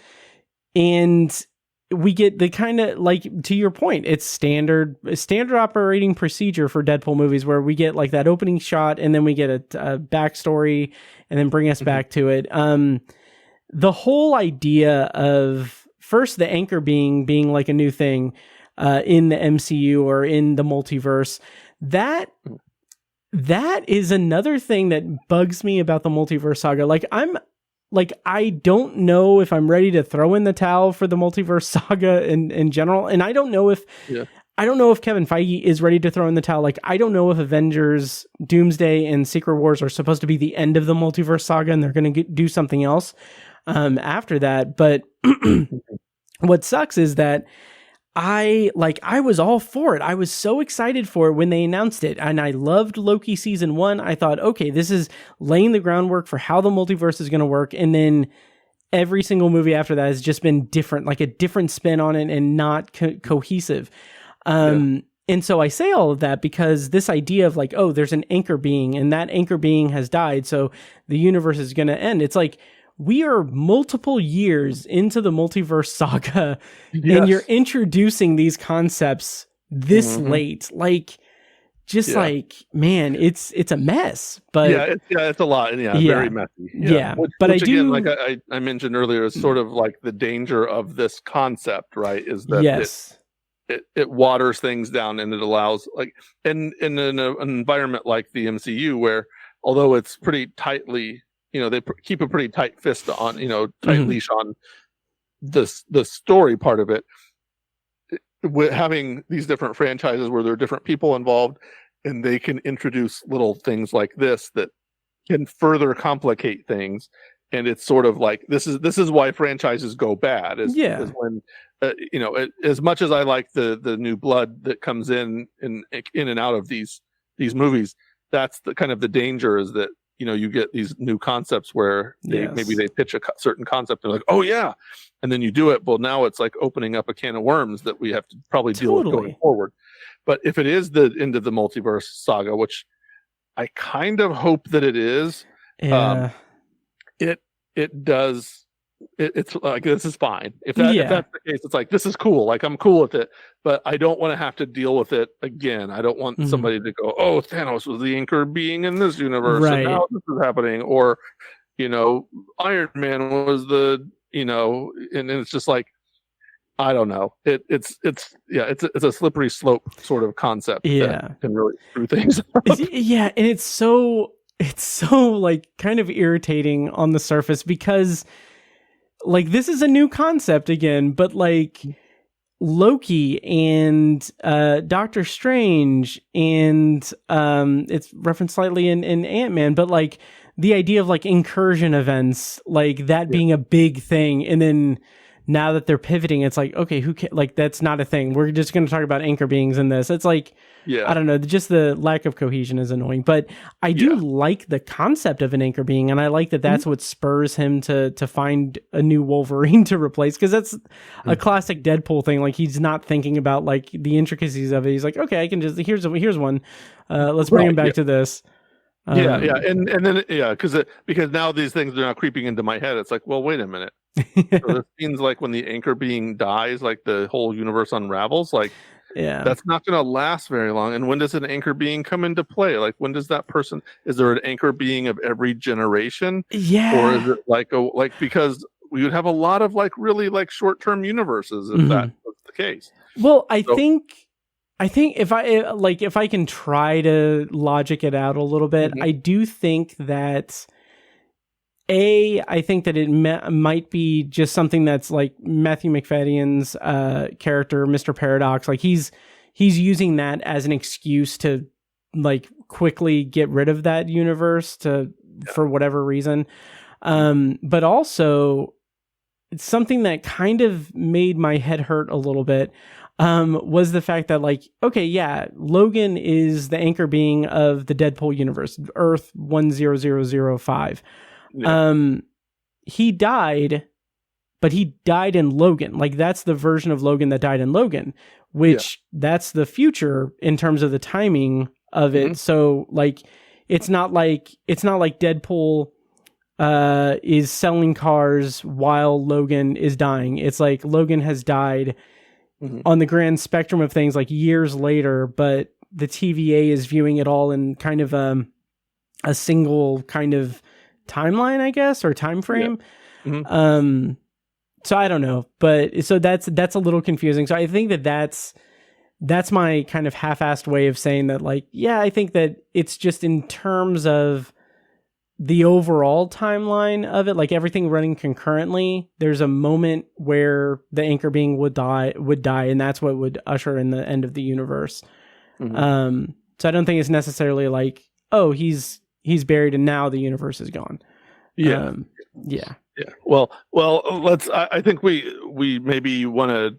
we get the kind of, like, to your point, it's standard operating procedure for Deadpool movies where we get like that opening shot and then we get a backstory and then bring us back to it. The whole idea of first the anchor being like a new thing in the MCU or in the multiverse, that is another thing that bugs me about the multiverse saga. I don't know if I'm ready to throw in the towel for the multiverse saga in general. And I don't know if Kevin Feige is ready to throw in the towel. Like, I don't know if Avengers, Doomsday, and Secret Wars are supposed to be the end of the multiverse saga and they're going to do something else after that. But what sucks is that I was all for it. I was so excited for it when they announced it. And I loved Loki season 1. I thought, okay, this is laying the groundwork for how the multiverse is going to work. And then every single movie after that has just been different, like a different spin on it and not cohesive. And so I say all of that because this idea of like, oh, there's an anchor being and that anchor being has died, so the universe is going to end. It's like, we are multiple years into the multiverse saga and you're introducing these concepts this late. Like, just like, man, it's a mess. But it's a lot. And very messy. But which I do, again, like I mentioned earlier, is sort of like the danger of this concept, right? Is that it waters things down, and it allows, like, in an environment like the MCU, where although it's pretty tightly, they keep a pretty tight fist on, tight leash on the story part of it, with having these different franchises where there are different people involved, and they can introduce little things like this that can further complicate things. And it's sort of like, this is why franchises go bad, is when as much as I like the new blood that comes in and out of these movies, that's the kind of the danger, is that you get these new concepts where maybe they pitch a certain concept and they're like, oh yeah, and then you do it. Well, now it's like opening up a can of worms that we have to probably deal with going forward. But if it is the end of the multiverse saga, which I kind of hope that it is, it does. It's like, this is fine. If that's the case, it's like, this is cool. Like, I'm cool with it, but I don't want to have to deal with it again. I don't want somebody to go, oh, Thanos was the anchor being in this universe, and now this is happening. Or, Iron Man was the, and it's just like, I don't know. It's a slippery slope sort of concept that can really screw things up. And it's so like kind of irritating on the surface, because like, this is a new concept again, but like Loki and Doctor Strange and it's referenced slightly in Ant-Man, but like the idea of like incursion events, like that being a big thing, and then now that they're pivoting, it's like, okay, like, that's not a thing. We're just going to talk about anchor beings in this. It's like, I don't know, just the lack of cohesion is annoying. But I do like the concept of an anchor being, and I like that that's what spurs him to find a new Wolverine to replace, because that's a classic Deadpool thing. Like, he's not thinking about like the intricacies of it. He's like, okay, I can just, here's one. Let's bring him back to this. And then because now these things are now creeping into my head. It's like, well, wait a minute. So this means like when the anchor being dies, like the whole universe unravels. Like, that's not going to last very long. And when does an anchor being come into play? Like, when does that person? Is there an anchor being of every generation? Or is it like because we would have a lot of like really like short term universes if that was the case. Well, I think if I can try to logic it out a little bit, I do think that I think that it might be just something that's like Matthew McFadden's character, Mr. Paradox. Like, he's using that as an excuse to like quickly get rid of that universe for whatever reason. But also, it's something that kind of made my head hurt a little bit. Was the fact that, like, okay, Logan is the anchor being of the Deadpool universe, Earth 10005. He died, but he died in Logan. Like, that's the version of Logan that died in Logan, which that's the future in terms of the timing of it. So, like, it's not like Deadpool is selling cars while Logan is dying. It's like Logan has died on the grand spectrum of things, like years later, but the TVA is viewing it all in kind of a single kind of timeline, I guess, or time frame. So I don't know, but so that's a little confusing. So I think that's my kind of half-assed way of saying that, like, I think that it's just in terms of the overall timeline of it, like everything running concurrently, there's a moment where the anchor being would die, and that's what would usher in the end of the universe. So I don't think it's necessarily like, oh, he's buried and now the universe is gone. Well, I think we maybe want to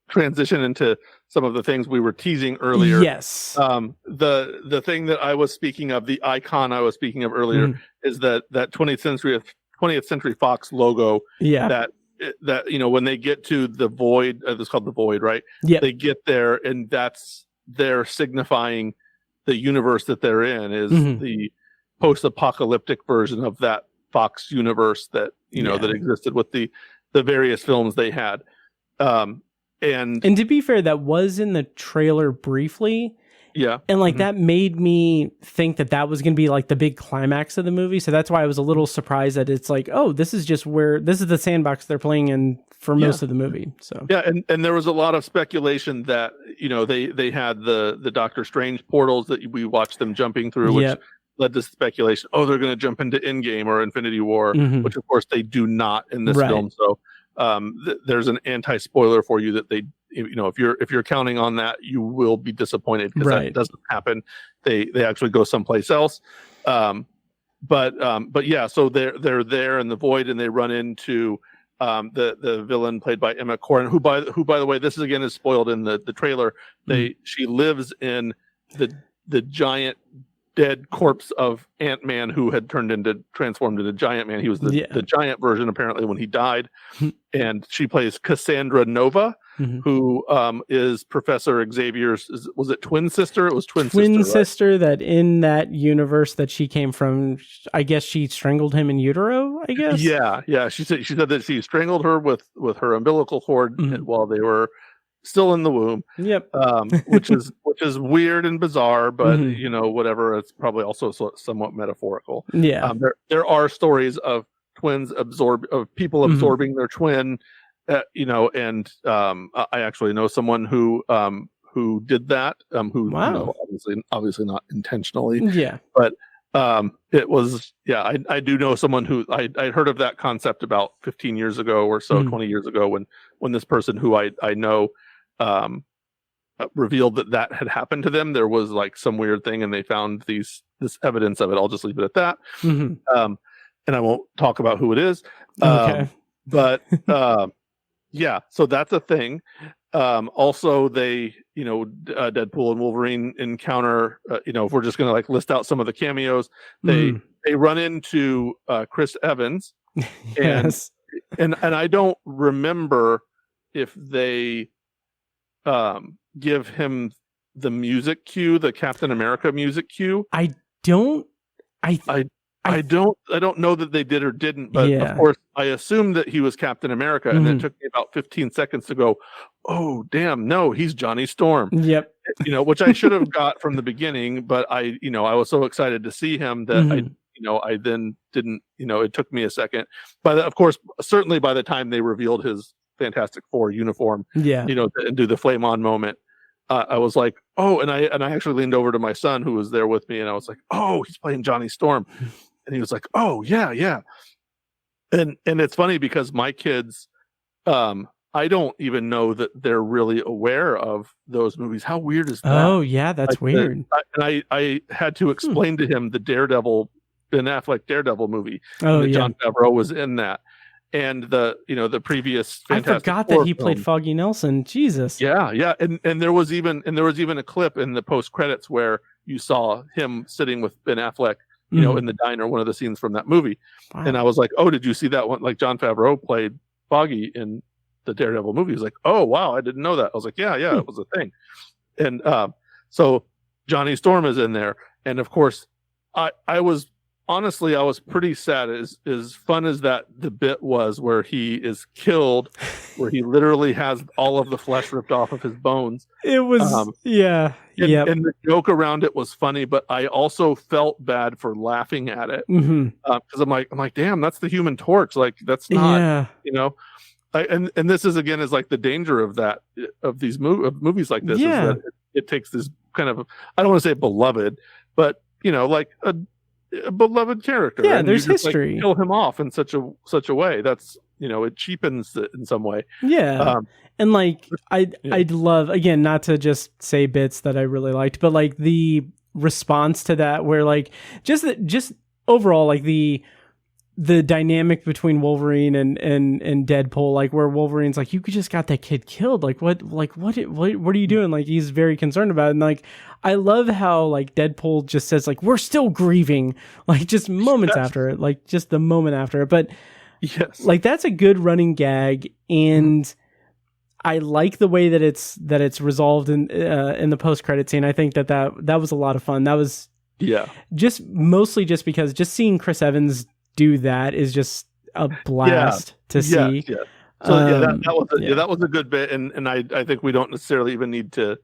transition into some of the things we were teasing earlier. Yes. The thing that I was speaking of, the icon I was speaking of earlier, is that 20th century 20th Century Fox logo. Yeah. That when they get to the void, it's called the void, right? Yeah. They get there, and they're signifying the universe that they're in is the post-apocalyptic version of that Fox universe that that existed with the various films they had. And to be fair, that was in the trailer briefly. Yeah. And that made me think that was going to be like the big climax of the movie. So that's why I was a little surprised that it's like, oh, this is the sandbox they're playing in for most of the movie. So yeah, and there was a lot of speculation that they had the Doctor Strange portals that we watched them jumping through, which led to speculation. Oh, they're going to jump into Endgame or Infinity War, which of course they do not in this film. So there's an anti-spoiler for you that they. If you're counting on that, you will be disappointed because that doesn't happen. They actually go someplace else. But yeah, so they're there in the void, and they run into the villain played by Emma Corrin, who by the way, this is spoiled in the trailer. She lives in the giant dead corpse of Ant-Man, who had transformed into Giant Man. He was the giant version apparently when he died. And she plays Cassandra Nova, who is Professor Xavier's, was it twin sister? It was twin sister, right? That in that universe that she came from, I guess she strangled him in utero, I guess. Yeah. She said that she strangled her with her umbilical cord while they were still in the womb. Yep. Which is weird and bizarre, but whatever. It's probably also somewhat metaphorical. Yeah. There are stories of twins people absorbing their twin. And I actually know someone who did that. Who obviously not intentionally. Yeah. But it was I do know someone who I heard of that concept about 15 years ago or so, 20 years ago when this person who I know revealed that had happened to them. There was like some weird thing, and they found this evidence of it. I'll just leave it at that. And I won't talk about who it is. Okay. But yeah, so that's a thing. Also, they, Deadpool and Wolverine encounter. If we're just going to list out some of the cameos, they run into Chris Evans, Yes. and I don't remember if they give him the music cue, the Captain America music cue. I don't know that they did or didn't, but of course I assumed that he was Captain America, and it took me about 15 seconds to go, oh damn, no, he's Johnny Storm. Yep. Which I should have got from the beginning, but I was so excited to see him that I then didn't, it took me a second. But of course, certainly by the time they revealed his Fantastic Four uniform, and do the flame on moment, I was like, oh, and I actually leaned over to my son who was there with me, and I was like, oh, he's playing Johnny Storm. And he was like, oh yeah. And it's funny because my kids, I don't even know that they're really aware of those movies. How weird is that? Oh yeah, that's weird. I had to explain to him the Ben Affleck Daredevil movie. John Favreau was in that. And the previous Fantastic I forgot Four that he played Foggy Nelson. Jesus. Yeah. And there was even a clip in the post credits where you saw him sitting with Ben Affleck, in the diner, one of the scenes from that movie. Wow. And I was like, oh, did you see that one? Like John Favreau played Foggy in the Daredevil movie. He was like, oh wow, I didn't know that. I was like, yeah, it was a thing. And so Johnny Storm is in there, and of course, I was pretty sad. As fun as the bit was, where he is killed, where he literally has all of the flesh ripped off of his bones. It was and the joke around it was funny, but I also felt bad for laughing at it because I'm like, damn, that's the Human Torch. Like that's not, and this is again is like the danger of these movies like this is that it takes this kind of, I don't want to say beloved, but like a beloved character. Yeah, and there's you just, history. Kill him off in such a way that's it cheapens it in some way. Yeah. And like I'd love, again, not to just say bits that I really liked, but like the response to that, where like just overall, like the the dynamic between Wolverine and Deadpool, like where Wolverine's like, you just got that kid killed. Like what are you doing? Like he's very concerned about it. And like, I love how like Deadpool just says like, we're still grieving, like just moments after it, like just the moment after it. But yes, like that's a good running gag. And I like the way that it's resolved in the post-credit scene. I think that was a lot of fun. That was just mostly just because just seeing Chris Evans do that is just a blast to see. Yeah. So that was a good bit, and I think we don't necessarily even need to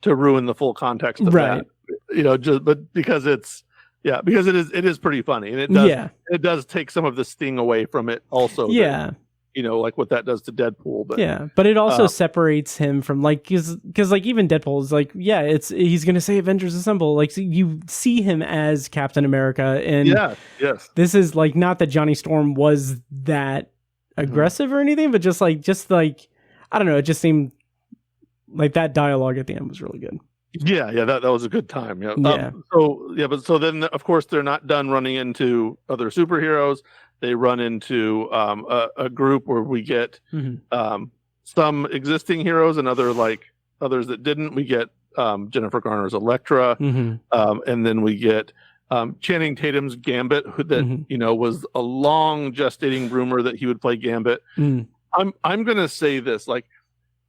ruin the full context of that. But because it is pretty funny, and it does take some of the sting away from it also. Like what that does to Deadpool. But but it also separates him from like, because like even Deadpool is like, he's gonna say Avengers Assemble. Like so you see him as Captain America, and this is like not that Johnny Storm was that aggressive or anything, but just like I don't know, it just seemed like that dialogue at the end was really good. That was a good time. So then of course they're not done running into other superheroes. They run into a group where we get some existing heroes and others that didn't. We get Jennifer Garner's Elektra, and then we get Channing Tatum's Gambit, that was a long gestating rumor that he would play Gambit. I'm gonna say this, like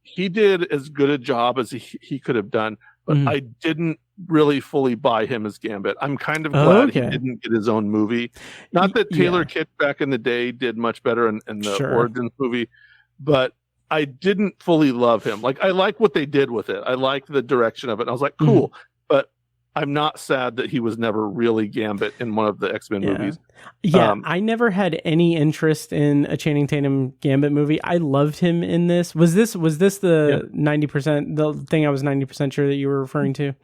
he did as good a job as he could have done, but I didn't really fully buy him as Gambit. I'm kind of glad he didn't get his own movie. Not that Taylor Kitsch back in the day did much better in the Origins movie, but I didn't fully love him. Like I like what they did with it. I like the direction of it. I was like, cool, but I'm not sad that he was never really Gambit in one of the X-Men movies. I never had any interest in a Channing Tatum Gambit movie. I loved him in this. Was this the 90%, the thing I was 90% sure that you were referring to?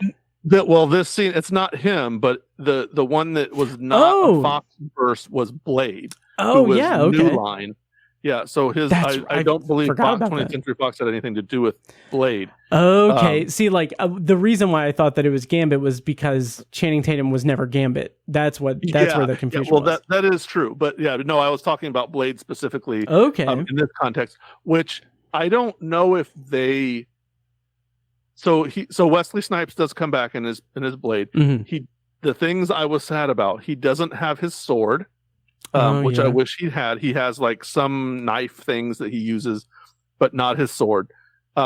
This scene, it's not him, but the one that was not a Fox verse was Blade. New Line. Yeah, so I don't believe 20th Century Fox had anything to do with Blade. Okay, see, like the reason why I thought that it was Gambit was because Channing Tatum was never Gambit. That's where the confusion was. That is true, but I was talking about Blade specifically. In this context, which I don't know if they. So Wesley Snipes does come back in his Blade. The things I was sad about, he doesn't have his sword. Which I wish he had. He has like some knife things that he uses, but not his sword.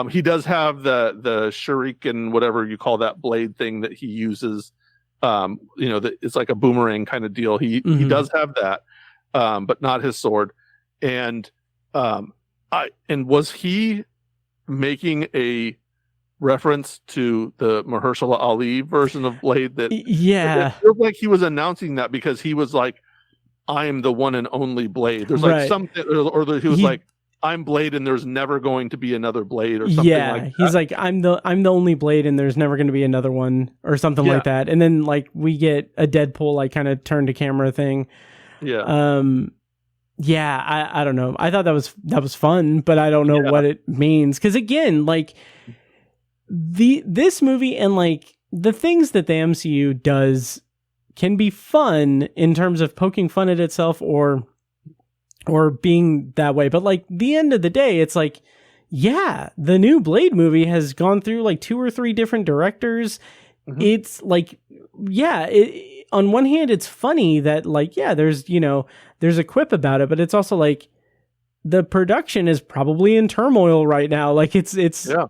He does have the shuriken, whatever you call that blade thing that he uses. That it's like a boomerang kind of deal. He does have that, but not his sword. And was he making a reference to the Mahershala Ali version of Blade? That it feels like he was announcing that because he was like, I am the one and only Blade. There's like something, or he was like, I'm Blade and there's never going to be another Blade or something like that. He's like, I'm the only Blade and there's never going to be another one or something like that. And then like we get a Deadpool like kind of turn to camera thing. I don't know. I thought that was fun, but I don't know what it means. Cause again, like this movie and like the things that the MCU does can be fun in terms of poking fun at itself or being that way. But like the end of the day, it's like, the new Blade movie has gone through like 2 or 3 different directors. It's like, on one hand, it's funny that like, there's a quip about it, but it's also like, the production is probably in turmoil right now. Like it's the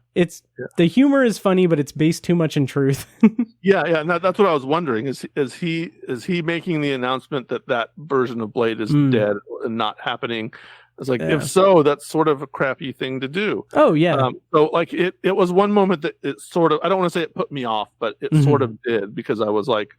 humor is funny, but it's based too much in truth. And that's what I was wondering. Is he making the announcement that version of Blade is dead and not happening? It's like, if so, that's sort of a crappy thing to do. Oh yeah. So like it was one moment that it sort of, I don't want to say it put me off, but it sort of did, because I was like,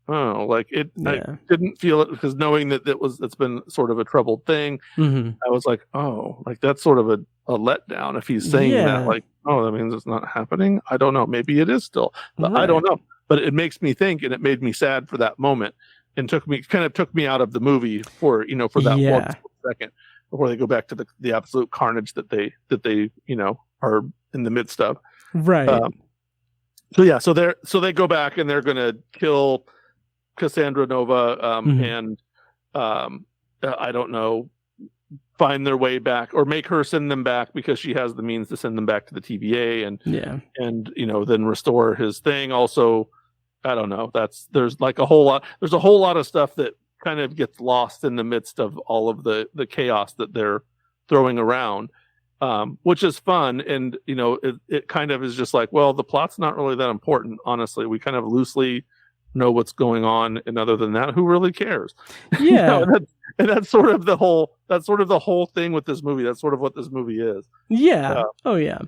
oh, like it. I didn't feel it, because knowing that it's been sort of a troubled thing, I was like, oh, like that's sort of a letdown if he's saying that. Like, oh, that means it's not happening. I don't know. Maybe it is still. But I don't know. But it makes me think, and it made me sad for that moment, and took me out of the movie for that 1 second before they go back to the absolute carnage that they are in the midst of. Right. So they go back and they're gonna kill Cassandra Nova, and I don't know, find their way back or make her send them back because she has the means to send them back to the TVA and then restore his thing. Also, I don't know. There's a whole lot of stuff that kind of gets lost in the midst of all of the chaos that they're throwing around, which is fun. And, it kind of is just like, well, the plot's not really that important. Honestly, we kind of loosely know what's going on. And other than that, who really cares? Yeah. And that's sort of the whole thing with this movie. That's sort of what this movie is. Yeah. Oh yeah.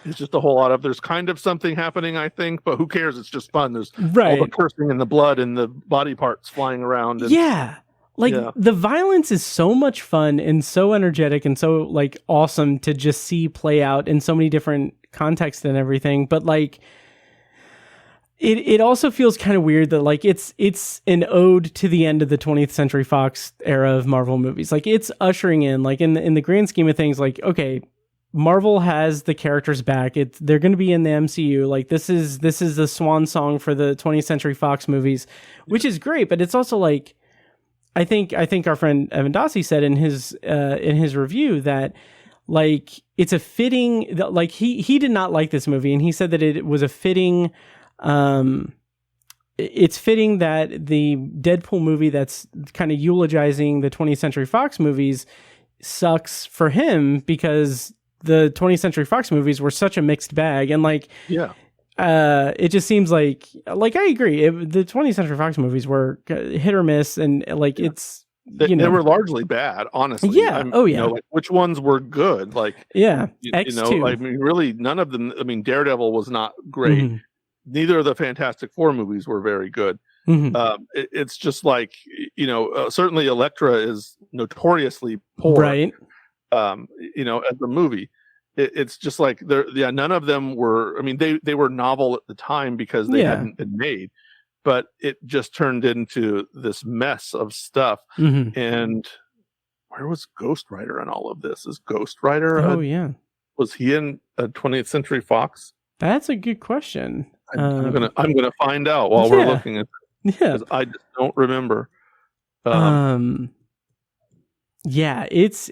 It's just a whole lot of, there's kind of something happening, I think, but who cares? It's just fun. There's all the cursing and the blood and the body parts flying around. And, the violence is so much fun and so energetic and so like awesome to just see play out in so many different contexts and everything. But like, it also feels kind of weird that like it's an ode to the end of the 20th Century Fox era of Marvel movies. Like it's ushering in, like in the grand scheme of things, like, okay, Marvel has the characters back. They're going to be in the MCU. Like this is the swan song for the 20th Century Fox movies, which is great. But it's also like, I think our friend Evan Dossi said in his review that like it's a fitting, like he did not like this movie, and he said that it was a fitting. It's fitting that the Deadpool movie that's kind of eulogizing the 20th Century Fox movies sucks for him because the 20th Century Fox movies were such a mixed bag. And like, it just seems like I agree. The 20th Century Fox movies were hit or miss. And like, they were largely bad, honestly. Yeah. Like, which ones were good? Like, X2. I mean, really none of them. I mean, Daredevil was not great. Mm-hmm. Neither of the Fantastic Four movies were very good. Mm-hmm. It's just like, certainly Elektra is notoriously poor. Right. As a movie, it's just like none of them were. I mean, they were novel at the time because they hadn't been made, but it just turned into this mess of stuff. Mm-hmm. And where was Ghost Rider in all of this? Is Ghost Rider? Was he in a 20th Century Fox? That's a good question. I'm gonna find out while we're looking at this. Yeah, I just don't remember. It's.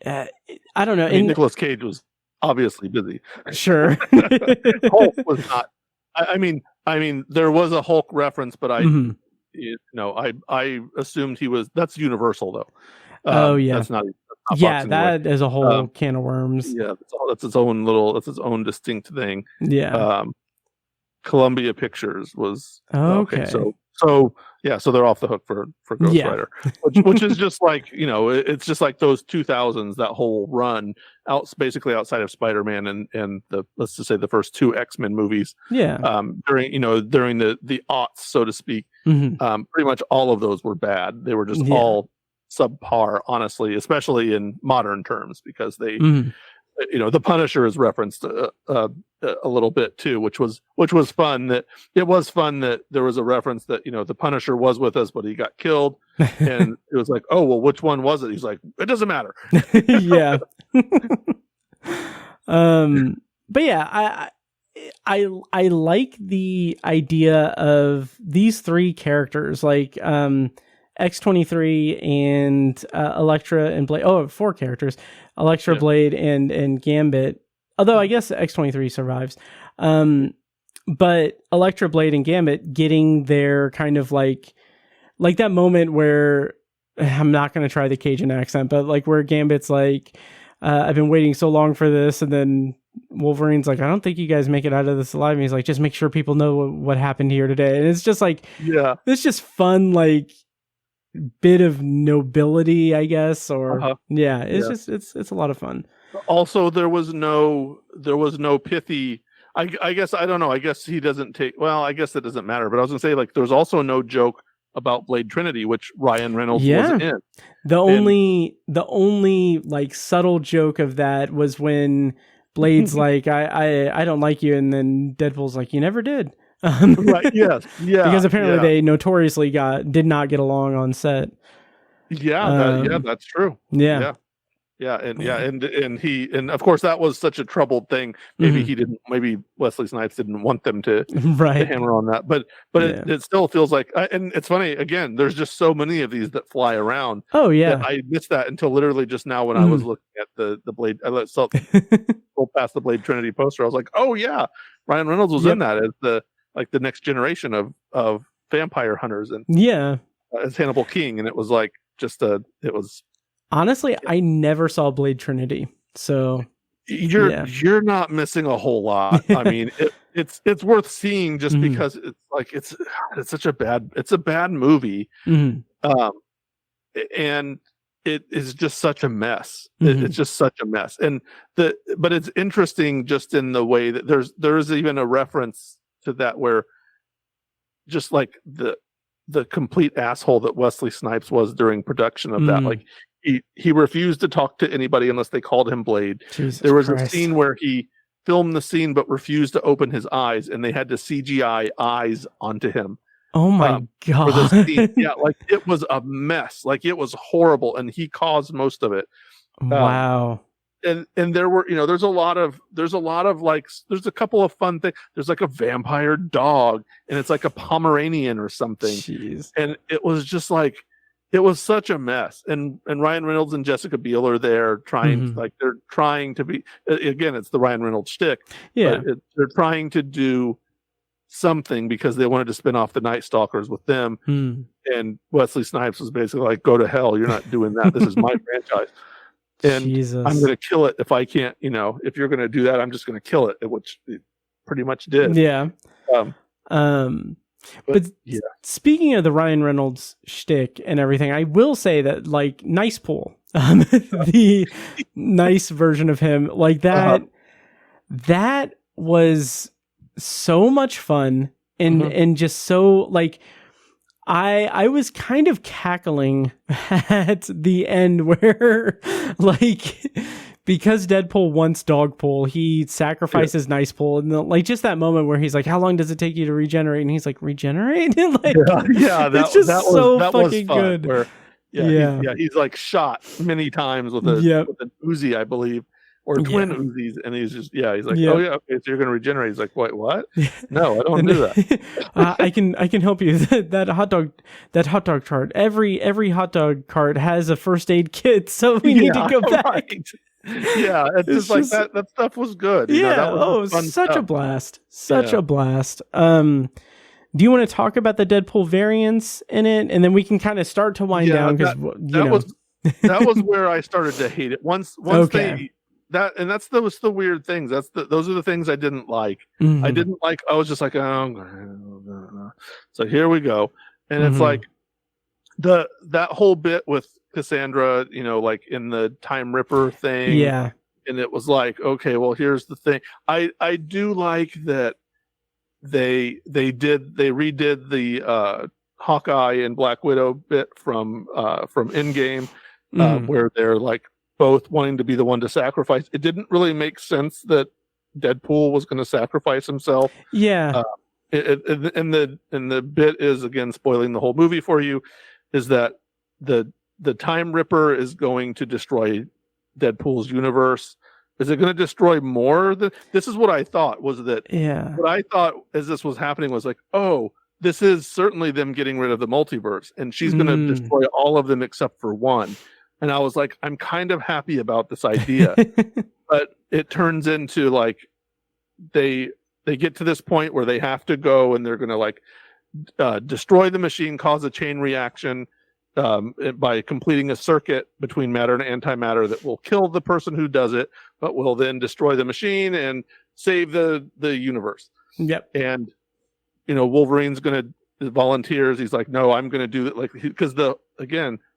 I don't know. I mean, Nicolas Cage was obviously busy. Sure. Hulk was not. I mean, there was a Hulk reference, but I assumed he was. That's Universal though. That's not. That is a whole can of worms. Yeah, that's its own distinct thing. Yeah. Columbia Pictures was okay. So they're off the hook for Ghost Rider, which is just like, it's just like those 2000s, that whole run basically outside of Spider-Man and let's just say the first two X-Men movies. Yeah. During the aughts, so to speak. Mm-hmm. Pretty much all of those were bad. They were just all subpar, honestly, especially in modern terms, because they, the Punisher is referenced a little bit too, which was fun. It was fun that there was a reference that the Punisher was with us, but he got killed, and it was like, oh well, which one was it? He's like, it doesn't matter. Yeah. But yeah, I like the idea of these three characters, like X-23 and Elektra and Blade. Oh, 4 characters: Elektra, Blade, and Gambit. Although I guess X-23 survives. But Elektra, Blade, and Gambit getting their kind of like that moment where, I'm not going to try the Cajun accent, but like where Gambit's like, I've been waiting so long for this, and then Wolverine's like, I don't think you guys make it out of this alive. And he's like, just make sure people know what happened here today. And it's just like, it's just fun, like bit of nobility, I guess, or it's a lot of fun. Also, there was no pithy. I guess I don't know. I guess he doesn't take. Well, I guess that doesn't matter. But I was gonna say, like, there was also no joke about Blade Trinity, which Ryan Reynolds was in. The only like subtle joke of that was when Blade's like, I don't like you, and then Deadpool's like, you never did. Right. Yes. Yeah. Because apparently they notoriously did not get along on set. Yeah. That's true. Yeah. and of course that was such a troubled thing. Maybe Wesley Snipes didn't want them to hammer on that, but it still feels like, and it's funny again. There's just so many of these that fly around. Oh yeah, I missed that until literally just now when I was looking at the Blade. I saw past the Blade Trinity poster. I was like, oh yeah, Ryan Reynolds was in that as the next generation of vampire hunters, and as Hannibal King, and it was like it was. Honestly, I never saw Blade Trinity, so you're not missing a whole lot. I mean, it's worth seeing just because it's such a bad movie, and it is just such a mess. It's just such a mess, but it's interesting just in the way that there's even a reference to that where just like the complete asshole that Wesley Snipes was during production of that, like. He refused to talk to anybody unless they called him Blade. There was a scene where he filmed the scene but refused to open his eyes, and they had to CGI eyes onto him. Oh my god! For the scene. Yeah, like it was a mess. Like it was horrible, and he caused most of it. Wow. And there were, there's a couple of fun things. There's like a vampire dog, and it's like a Pomeranian or something. Jeez. And it was just like. It was such a mess, and Ryan Reynolds and Jessica Biel are there trying, they're trying to be. Again, it's the Ryan Reynolds shtick. Yeah, but they're trying to do something because they wanted to spin off the Night Stalkers with them, and Wesley Snipes was basically like, "Go to hell! You're not doing that. This is my franchise, and I'm going to kill it if I can't. If you're going to do that, I'm just going to kill it," which it pretty much did. Yeah. But speaking of the Ryan Reynolds shtick and everything, I will say that like Nice Pool, the nice version of him, like that, that was so much fun and just so like I was kind of cackling at the end where like. Because Deadpool wants Dogpool, he sacrifices Nicepool, and like just that moment where he's like, "How long does it take you to regenerate?" And he's like, "Regenerate?" Like, it's just so fucking good. Where, he's like shot many times with an Uzi, I believe, or twin Uzis, and he's just he's like, "Oh yeah, okay, so you're gonna regenerate." He's like, "Wait, what? No, I don't do that." I can help you. that hot dog cart. Every hot dog cart has a first aid kit, so we need to go back. Right. Yeah, it's just like that stuff was good. That was such a blast. Such a blast. Do you want to talk about the Deadpool variants in it, and then we can kind of start to wind down because that was where I started to hate it. Once they that's the weird things. Those are the things I didn't like. I didn't like. I was just like, oh, so here we go, and it's like that whole bit with Cassandra, like in the Time Ripper thing. Yeah. And it was like, okay, well, here's the thing. I do like that they redid the Hawkeye and Black Widow bit from Endgame, where they're like both wanting to be the one to sacrifice. It didn't really make sense that Deadpool was going to sacrifice himself. Yeah. And the bit is, again, spoiling the whole movie for you, is that the Time Ripper is going to destroy Deadpool's universe. Is it going to destroy more? This is what I thought was that. Yeah. What I thought as this was happening was like, oh, this is certainly them getting rid of the multiverse, and she's going to destroy all of them except for one. And I was like, I'm kind of happy about this idea, but it turns into like they get to this point where they have to go and they're going to like destroy the machine, cause a chain reaction. By completing a circuit between matter and antimatter that will kill the person who does it, but will then destroy the machine and save the universe. Yep. And Wolverine's gonna volunteers. He's like, no, I'm gonna do it, like, because the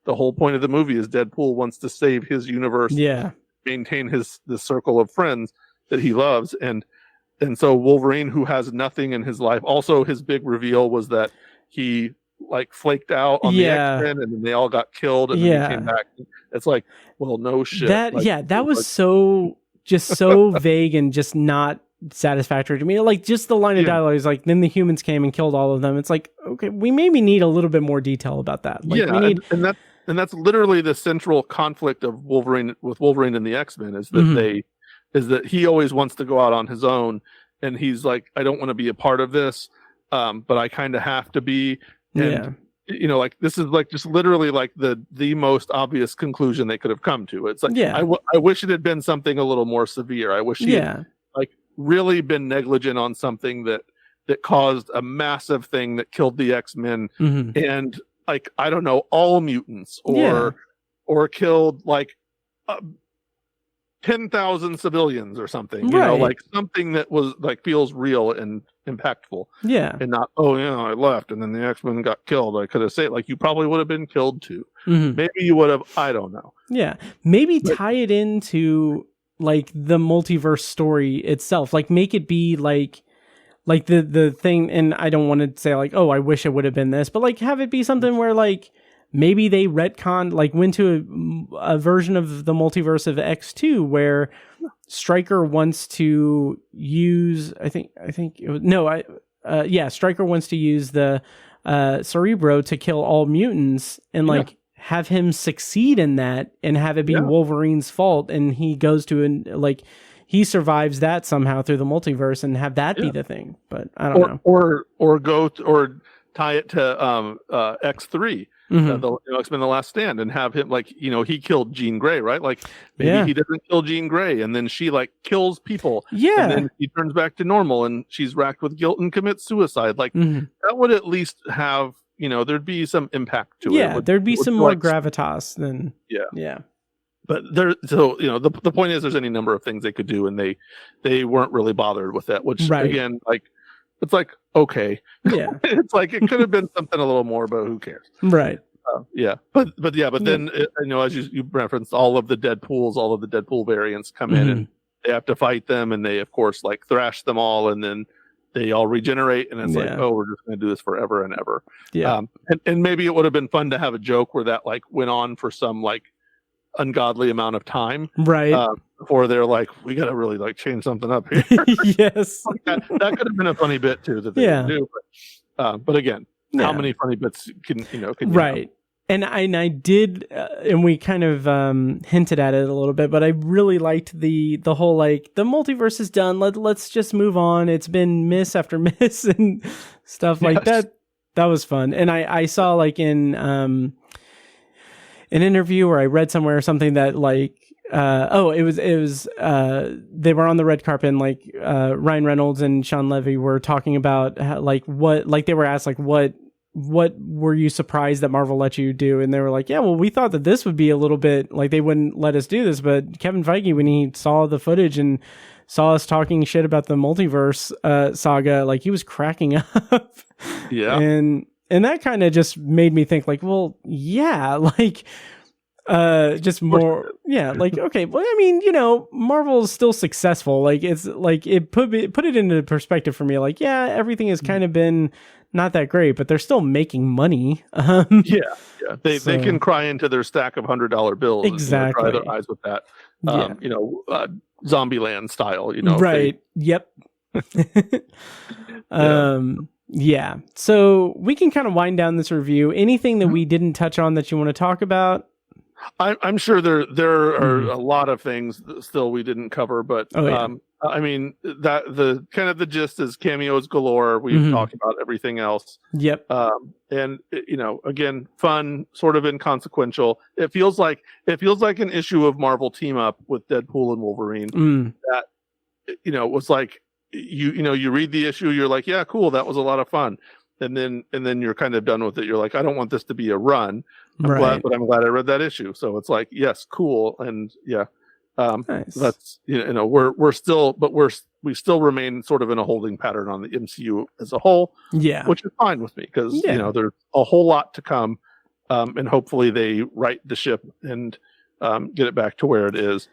whole point of the movie is Deadpool wants to save his universe, maintain the circle of friends that he loves, and so Wolverine, who has nothing in his life, also his big reveal was that he like flaked out on the X-Men, and then they all got killed, and then he came back. It's like, well, no shit. That was so vague and just not satisfactory to me. Like just the line of dialogue is like, then the humans came and killed all of them. It's like, okay, we maybe need a little bit more detail about that. Like, we need... and that's literally the central conflict of Wolverine and the X-Men is that that he always wants to go out on his own, and he's like, I don't want to be a part of this, but I kind of have to be. And, like this is like just literally like the most obvious conclusion they could have come to. It's like, I wish it had been something a little more severe. I wish he had, like, really been negligent on something that caused a massive thing that killed the X-Men and, like, I don't know, all mutants or killed like 10,000 civilians or something, you know, like something that was like feels real and impactful. Yeah. And not, I left and then the X-Men got killed. I could have said, like, you probably would have been killed too. Maybe you would have, I don't know. Yeah. Maybe tie it into like the multiverse story itself. Like make it be like the thing, and I don't want to say like, I wish it would have been this, but like have it be something where like maybe they retconned, like went to a version of the multiverse of X2 where Stryker wants to use, Stryker wants to use the Cerebro to kill all mutants and like have him succeed in that and have it be Wolverine's fault. And he goes to he survives that somehow through the multiverse and have that be the thing. But I don't know. Or tie it to X3. The X-Men The Last Stand, and have him, like, he killed Jean Grey, right? Like maybe he doesn't kill Jean Grey, and then she like kills people, and then he turns back to normal, and she's racked with guilt and commits suicide. Like that would at least have, there'd be some impact to it. Yeah, there'd be some more gravitas than But the point is, there's any number of things they could do, and they weren't really bothered with that. Which again, like, it's like, okay, it's like it could have been something a little more, but who cares, right? But then as you referenced, all of the Deadpool variants come in, and they have to fight them, and they of course like thrash them all, and then they all regenerate, and it's like, we're just going to do this forever and ever. And maybe it would have been fun to have a joke where that like went on for some like ungodly amount of time, before they're like, we got to really like change something up here. Yes. that could have been a funny bit too that they could do, but again, how many funny bits can you have? And I did, and we kind of hinted at it a little bit, but I really liked the whole like the multiverse is done. Let's just move on. It's been miss after miss and stuff like that. That was fun. And I saw like in an interview, or I read somewhere or something that like it was they were on the red carpet, and like Ryan Reynolds and Sean Levy were talking about how, they were asked like what were you surprised that Marvel let you do, and they were like, we thought that this would be a little bit like they wouldn't let us do this, but Kevin Feige, when he saw the footage and saw us talking shit about the multiverse saga, like he was cracking up. And that kind of just made me think like, just more, like, okay, well, I mean, Marvel is still successful. Like, it's like, it put it into perspective for me. Like, everything has kind of been not that great, but they're still making money. They can cry into their stack of $100 bills. Exactly. And, try their eyes with that. Zombieland style, Right. Yep. So we can kind of wind down this review. Anything that we didn't touch on that you want to talk about? I'm sure there are a lot of things that still we didn't cover, but I mean, that the kind of the gist is cameos galore. We've talked about everything else. Yep. And again, fun, sort of inconsequential. It feels like an issue of Marvel Team Up with Deadpool and Wolverine. That was like you read the issue, you're like, yeah, cool, that was a lot of fun, and then you're kind of done with it. You're like, I don't want this to be a run. I'm glad I read that issue. So it's like, yes, cool, and nice. That's we still remain sort of in a holding pattern on the MCU as a whole. Which is fine with me because there's a whole lot to come, and hopefully they right the ship and get it back to where it is.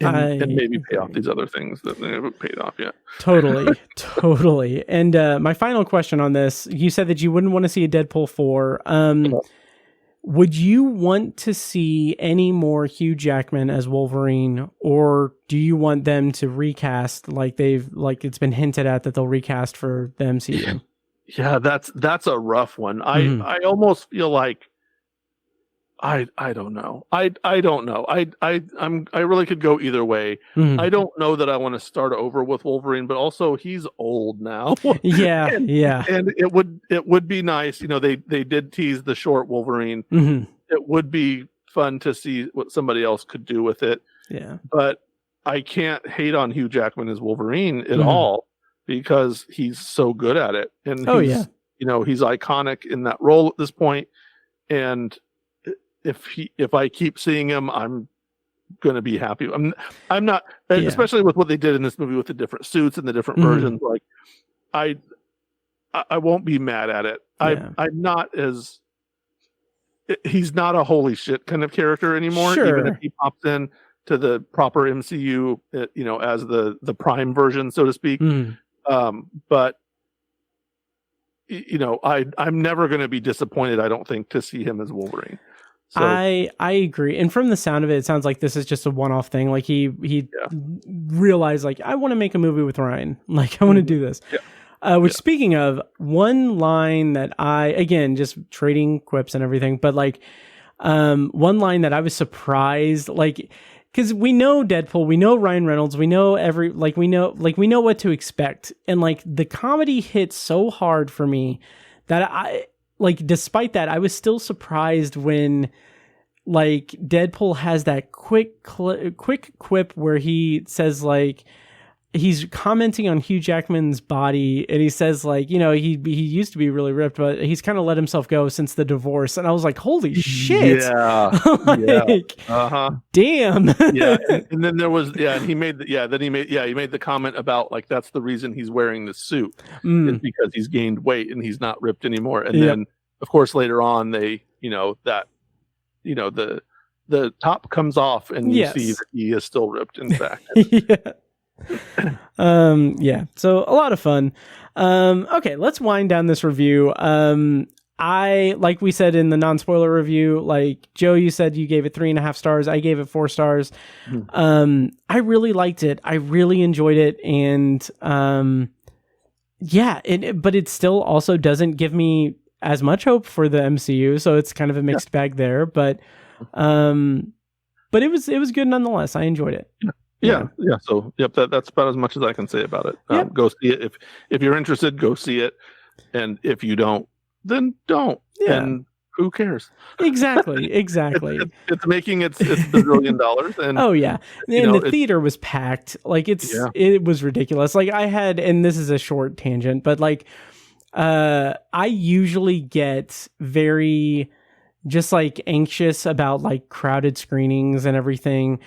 And maybe pay off these other things that they haven't paid off yet. Totally. And my final question on this, you said that you wouldn't want to see a Deadpool 4. Would you want to see any more Hugh Jackman as Wolverine, or do you want them to recast like it's been hinted at that they'll recast for the MCU? Yeah, that's a rough one. I almost feel like I don't know. I don't know. I really could go either way. Mhm. I don't know that I want to start over with Wolverine, but also he's old now. Yeah, and it would be nice. You know, they did tease the short Wolverine. Mhm. It would be fun to see what somebody else could do with it. Yeah. But I can't hate on Hugh Jackman as Wolverine at Mhm. all because he's so good at it. And Oh, he's, yeah. you know, he's iconic in that role at this point. And if I keep seeing him, I'm going to be happy. I'm not, Yeah. especially with what they did in this movie with the different suits and the different Mhm. versions. Like, I won't be mad at it. Yeah. I'm not as, he's not a holy shit kind of character anymore. Sure. Even if he pops in to the proper MCU, you know, as the prime version, so to speak. Mhm. But you know, I'm never going to be disappointed, I don't think, to see him as Wolverine. So, I agree. And from the sound of it, it sounds like this is just a one-off thing. Like he realized, like, I want to make a movie with Ryan. Like, I want to do this. Yeah. Which, speaking of, one line that again, just trading quips and everything, but like, one line that I was surprised, like, because we know Deadpool, we know Ryan Reynolds, we know we know what to expect. And like, the comedy hit so hard for me that despite that, I was still surprised when, like, Deadpool has that quick quip where he says, like, he's commenting on Hugh Jackman's body, and he says, like, you know, he used to be really ripped, but he's kind of let himself go since the divorce. And I was like, holy shit. Yeah. Like, damn. Yeah. And then there was, he made the comment about, like, that's the reason he's wearing the suit is because he's gained weight and he's not ripped anymore. And then, of course, later on, they, you know, that, you know, the top comes off and you see that he is still ripped, in fact. So a lot of fun. Okay, let's wind down this review. I, like we said in the non-spoiler review, like, Joe, you said you gave it 3.5 stars. I gave it 4 stars. I really liked it. I really enjoyed it. And, but it still also doesn't give me as much hope for the MCU. So it's kind of a mixed bag there, but it was good nonetheless. I enjoyed it. Yeah. So, that's about as much as I can say about it. Go see it. If you're interested, go see it. And if you don't, then don't. Yeah. And who cares? Exactly. It's making its $1 billion. And oh, yeah. And the theater was packed. Like, it was ridiculous. Like, I had, and this is a short tangent, but like, I usually get very just like anxious about like crowded screenings and everything.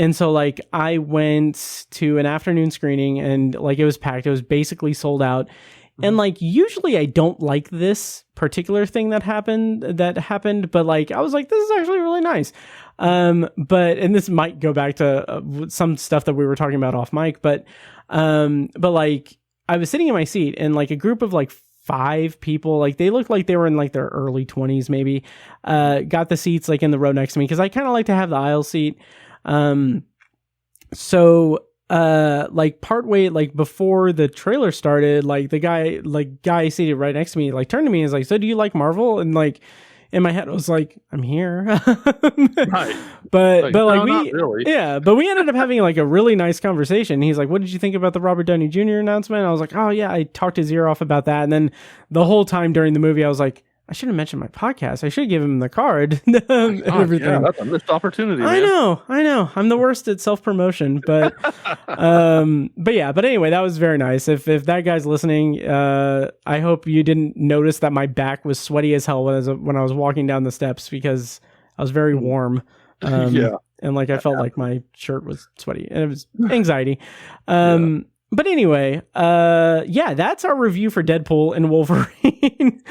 And so, like, I went to an afternoon screening and, like, it was packed. It was basically sold out. And, like, usually I don't like this particular thing that happened. But, like, I was like, this is actually really nice. And this might go back to some stuff that we were talking about off mic. But like, I was sitting in my seat and, like, a group of, like, 5 people, like, they looked like they were in, like, their early 20s maybe, got the seats, like, in the row next to me, because I kind of like to have the aisle seat. Like, partway, like, before the trailer started, like, the guy seated right next to me, like, turned to me and was like, so do you like Marvel? And, like, in my head, I was like, I'm here. Right. But no, not really. But we ended up having, like, a really nice conversation. He's like, what did you think about the Robert Downey Jr. announcement? And I was like, oh yeah, I talked his ear off about that. And then the whole time during the movie, I was like, I should have mentioned my podcast. I should give him the card and everything. Yeah, that's a missed opportunity, man. I know. I'm the worst at self-promotion, but anyway, that was very nice. If that guy's listening, I hope you didn't notice that my back was sweaty as hell when I was walking down the steps, because I was very warm. And like, I felt like my shirt was sweaty, and it was anxiety. But anyway, that's our review for Deadpool and Wolverine.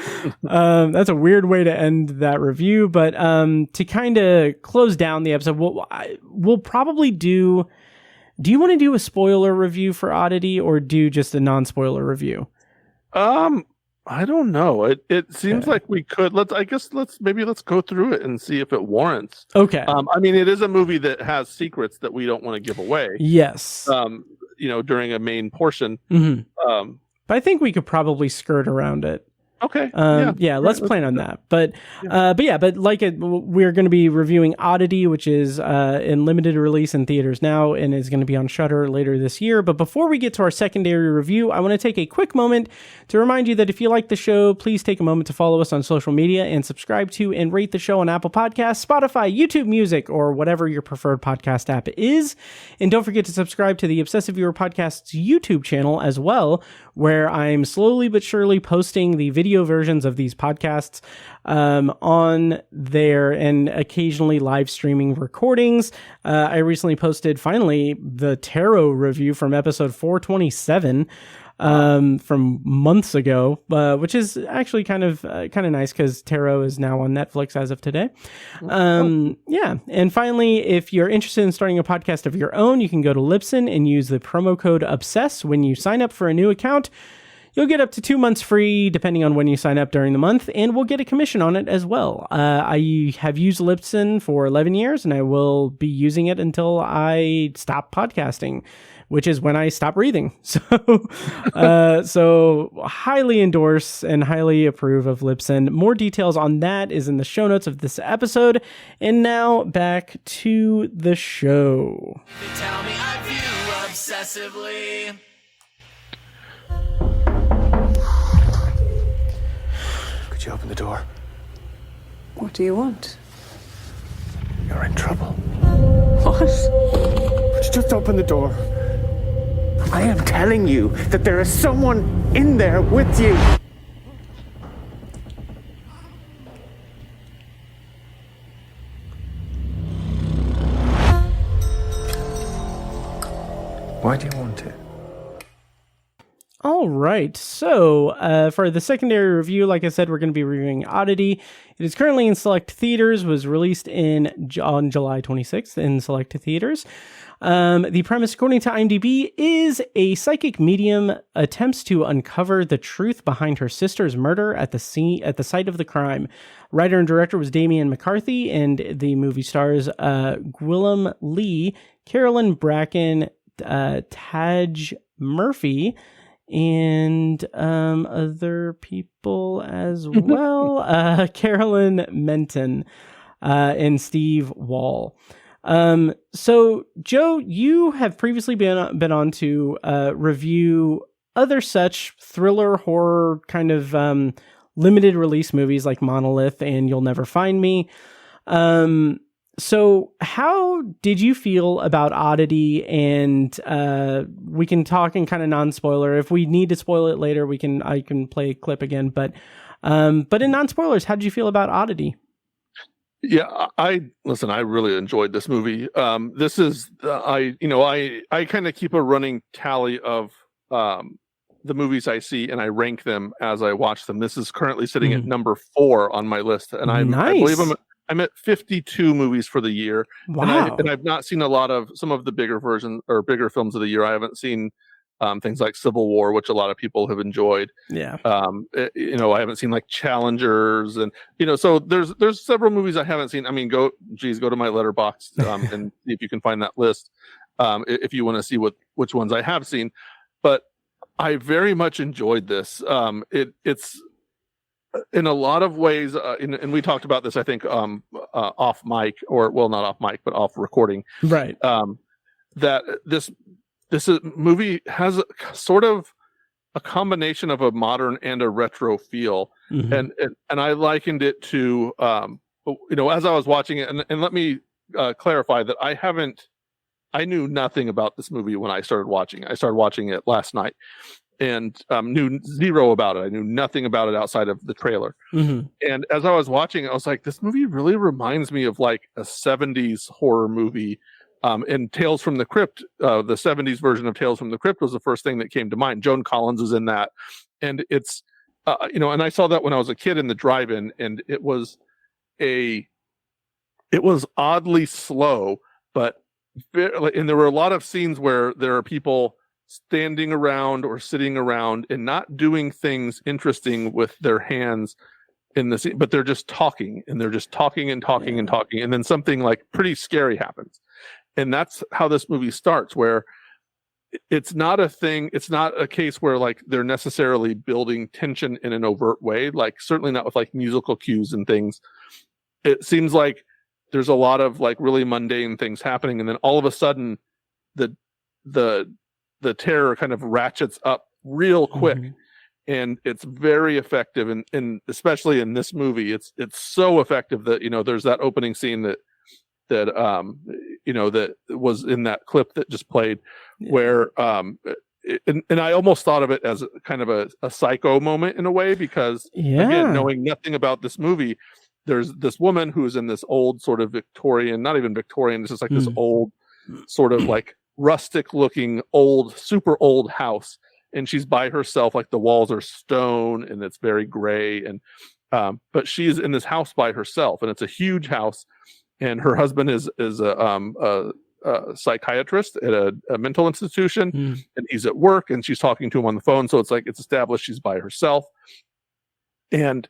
That's a weird way to end that review, but to kind of close down the episode, we'll probably do you want to do a spoiler review for Oddity, or do just a non-spoiler review? I don't know. It seems like we could. Let's go through it and see if it warrants. Okay. I mean, it is a movie that has secrets that we don't want to give away. Yes. During a main portion. Mm-hmm. But I think we could probably skirt around it. Okay. Let's plan on that. But we're going to be reviewing Oddity, which is in limited release in theaters now and is going to be on Shudder later this year. But before we get to our secondary review, I want to take a quick moment to remind you that if you like the show, please take a moment to follow us on social media and subscribe to and rate the show on Apple Podcasts, Spotify, YouTube Music, or whatever your preferred podcast app is. And don't forget to subscribe to the Obsessive Viewer Podcast's YouTube channel as well, where I'm slowly but surely posting the video versions of these podcasts on there and occasionally live streaming recordings. I recently posted finally the tarot review from episode 427 from months ago, which is actually kind of nice because tarot is now on Netflix as of today. And finally, if you're interested in starting a podcast of your own, you can go to Libsyn and use the promo code OBSESS when you sign up for a new account. You'll get up to 2 months free, depending on when you sign up during the month, and we'll get a commission on it as well. I have used Libsyn for 11 years, and I will be using it until I stop podcasting, which is when I stop breathing. So highly endorse and highly approve of Libsyn. More details on that is in the show notes of this episode. And now back to the show. They tell me I view obsessively. Could you open the door? What do you want? You're in trouble. What? Would you just open the door? I am telling you that there is someone in there with you. Why do you want it? All right, so for the secondary review, like I said, we're going to be reviewing Oddity. It is currently in select theaters, was released on July 26th in select theaters. The premise, according to IMDb, is a psychic medium attempts to uncover the truth behind her sister's murder at the site of the crime. Writer and director was Damian McCarthy, and the movie stars Gwilym Lee, Carolyn Bracken, Taj Murphy, and other people as well. Carolyn Menton and Steve Wall. So Joe, you have previously been on to review other such thriller horror kind of limited release movies like Monolith and You'll Never Find Me. So how did you feel about Oddity? And we can talk in kind of non-spoiler. If we need to spoil it later, I can play a clip again. But in non-spoilers, how did you feel about Oddity? Yeah, I really enjoyed this movie. This is I kind of keep a running tally of the movies I see, and I rank them as I watch them. This is currently sitting at number 4 on my list, and I believe I'm at 52 movies for the year. Wow. And I've not seen some of the bigger versions or bigger films of the year. I haven't seen things like Civil War, which a lot of people have enjoyed. Yeah. I haven't seen like Challengers, and so there's several movies I haven't seen. I mean, go to my letterbox and see if you can find that list if you want to see which ones I have seen. But I very much enjoyed this. It's in a lot of ways, and we talked about this, I think, off mic, or well, not off mic, but off recording. Right. That this movie has sort of a combination of a modern and a retro feel, and I likened it to, as I was watching it, and let me clarify that I knew nothing about this movie when I started watching it. I started watching it last night, and knew zero about it. I knew nothing about it outside of the trailer. And as I was watching it, I was like, this movie really reminds me of like a 70s horror movie. And Tales from the Crypt, the 70s version of Tales from the Crypt was the first thing that came to mind. Joan Collins is in that. And it's, and I saw that when I was a kid in the drive-in, and it was oddly slow, and there were a lot of scenes where there are people standing around or sitting around and not doing things interesting with their hands in the scene, but they're just talking, and they're just talking and talking and talking. And then something like pretty scary happens. And that's how this movie starts, where it's not a thing. It's not a case where like they're necessarily building tension in an overt way. Like certainly not with like musical cues and things. It seems like there's a lot of like really mundane things happening, and then all of a sudden, the terror kind of ratchets up real quick, and it's very effective. And especially in this movie, it's so effective that there's that opening scene that that was in that clip that just played, where and I almost thought of it as kind of a Psycho moment in a way, because again, knowing nothing about this movie, there's this woman who is in this old sort of Victorian, not even Victorian, it's just like this old sort of like rustic looking super old house, and she's by herself, like the walls are stone and it's very gray, and but she's in this house by herself, and it's a huge house, and her husband is a psychiatrist at a mental institution, and he's at work, and she's talking to him on the phone, so it's like it's established she's by herself, and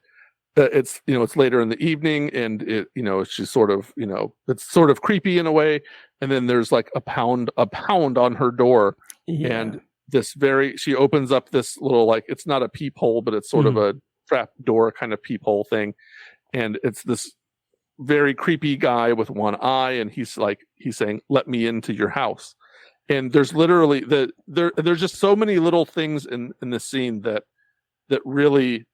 it's it's later in the evening, and it's just sort of it's sort of creepy in a way, and then there's like a pound on her door, and she opens up this little, like, it's not a peephole, but it's sort of a trap door kind of peephole thing, and it's this very creepy guy with one eye, and he's saying, "Let me into your house." And there's literally there's just so many little things in this scene that really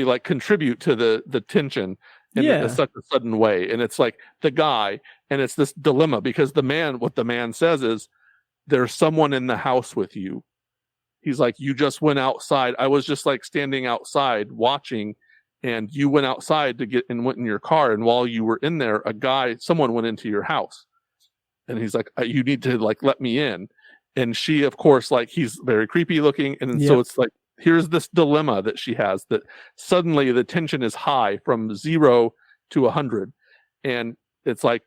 like contribute to the tension in such a sudden way. And it's like the guy, and it's this dilemma, because what the man says is, "There's someone in the house with you." He's like, "You just went outside. I was just like standing outside watching, and you went outside to get and went in your car. And while you were in there, someone went into your house." And he's like, "You need to like let me in." And she, of course, like, he's very creepy looking. And so it's like, here's this dilemma that she has, that suddenly the tension is high from 0 to 100. And it's like,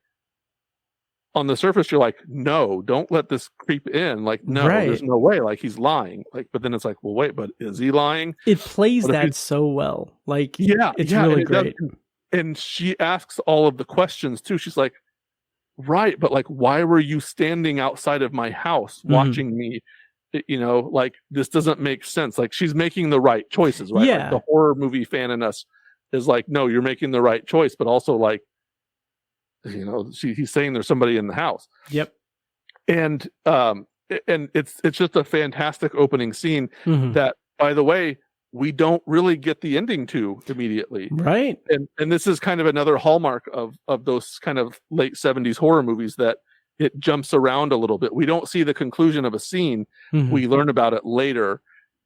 on the surface, you're like, "No, don't let this creep in." Like, no, there's no way. Like, he's lying. Like, but then it's like, well, wait, but is he lying? It plays that so well. Like, it's really great. And she asks all of the questions too. She's like, "Right, but like, why were you standing outside of my house watching me? Like, this doesn't make sense." Like, she's making the right choices, right? Yeah. Like, the horror movie fan in us is like, no, you're making the right choice, but also like, he's saying there's somebody in the house. Yep. And it's just a fantastic opening scene that, by the way, we don't really get the ending to immediately. Right. And this is kind of another hallmark of those kind of late 70s horror movies, that it jumps around a little bit. We don't see the conclusion of a scene. We learn about it later.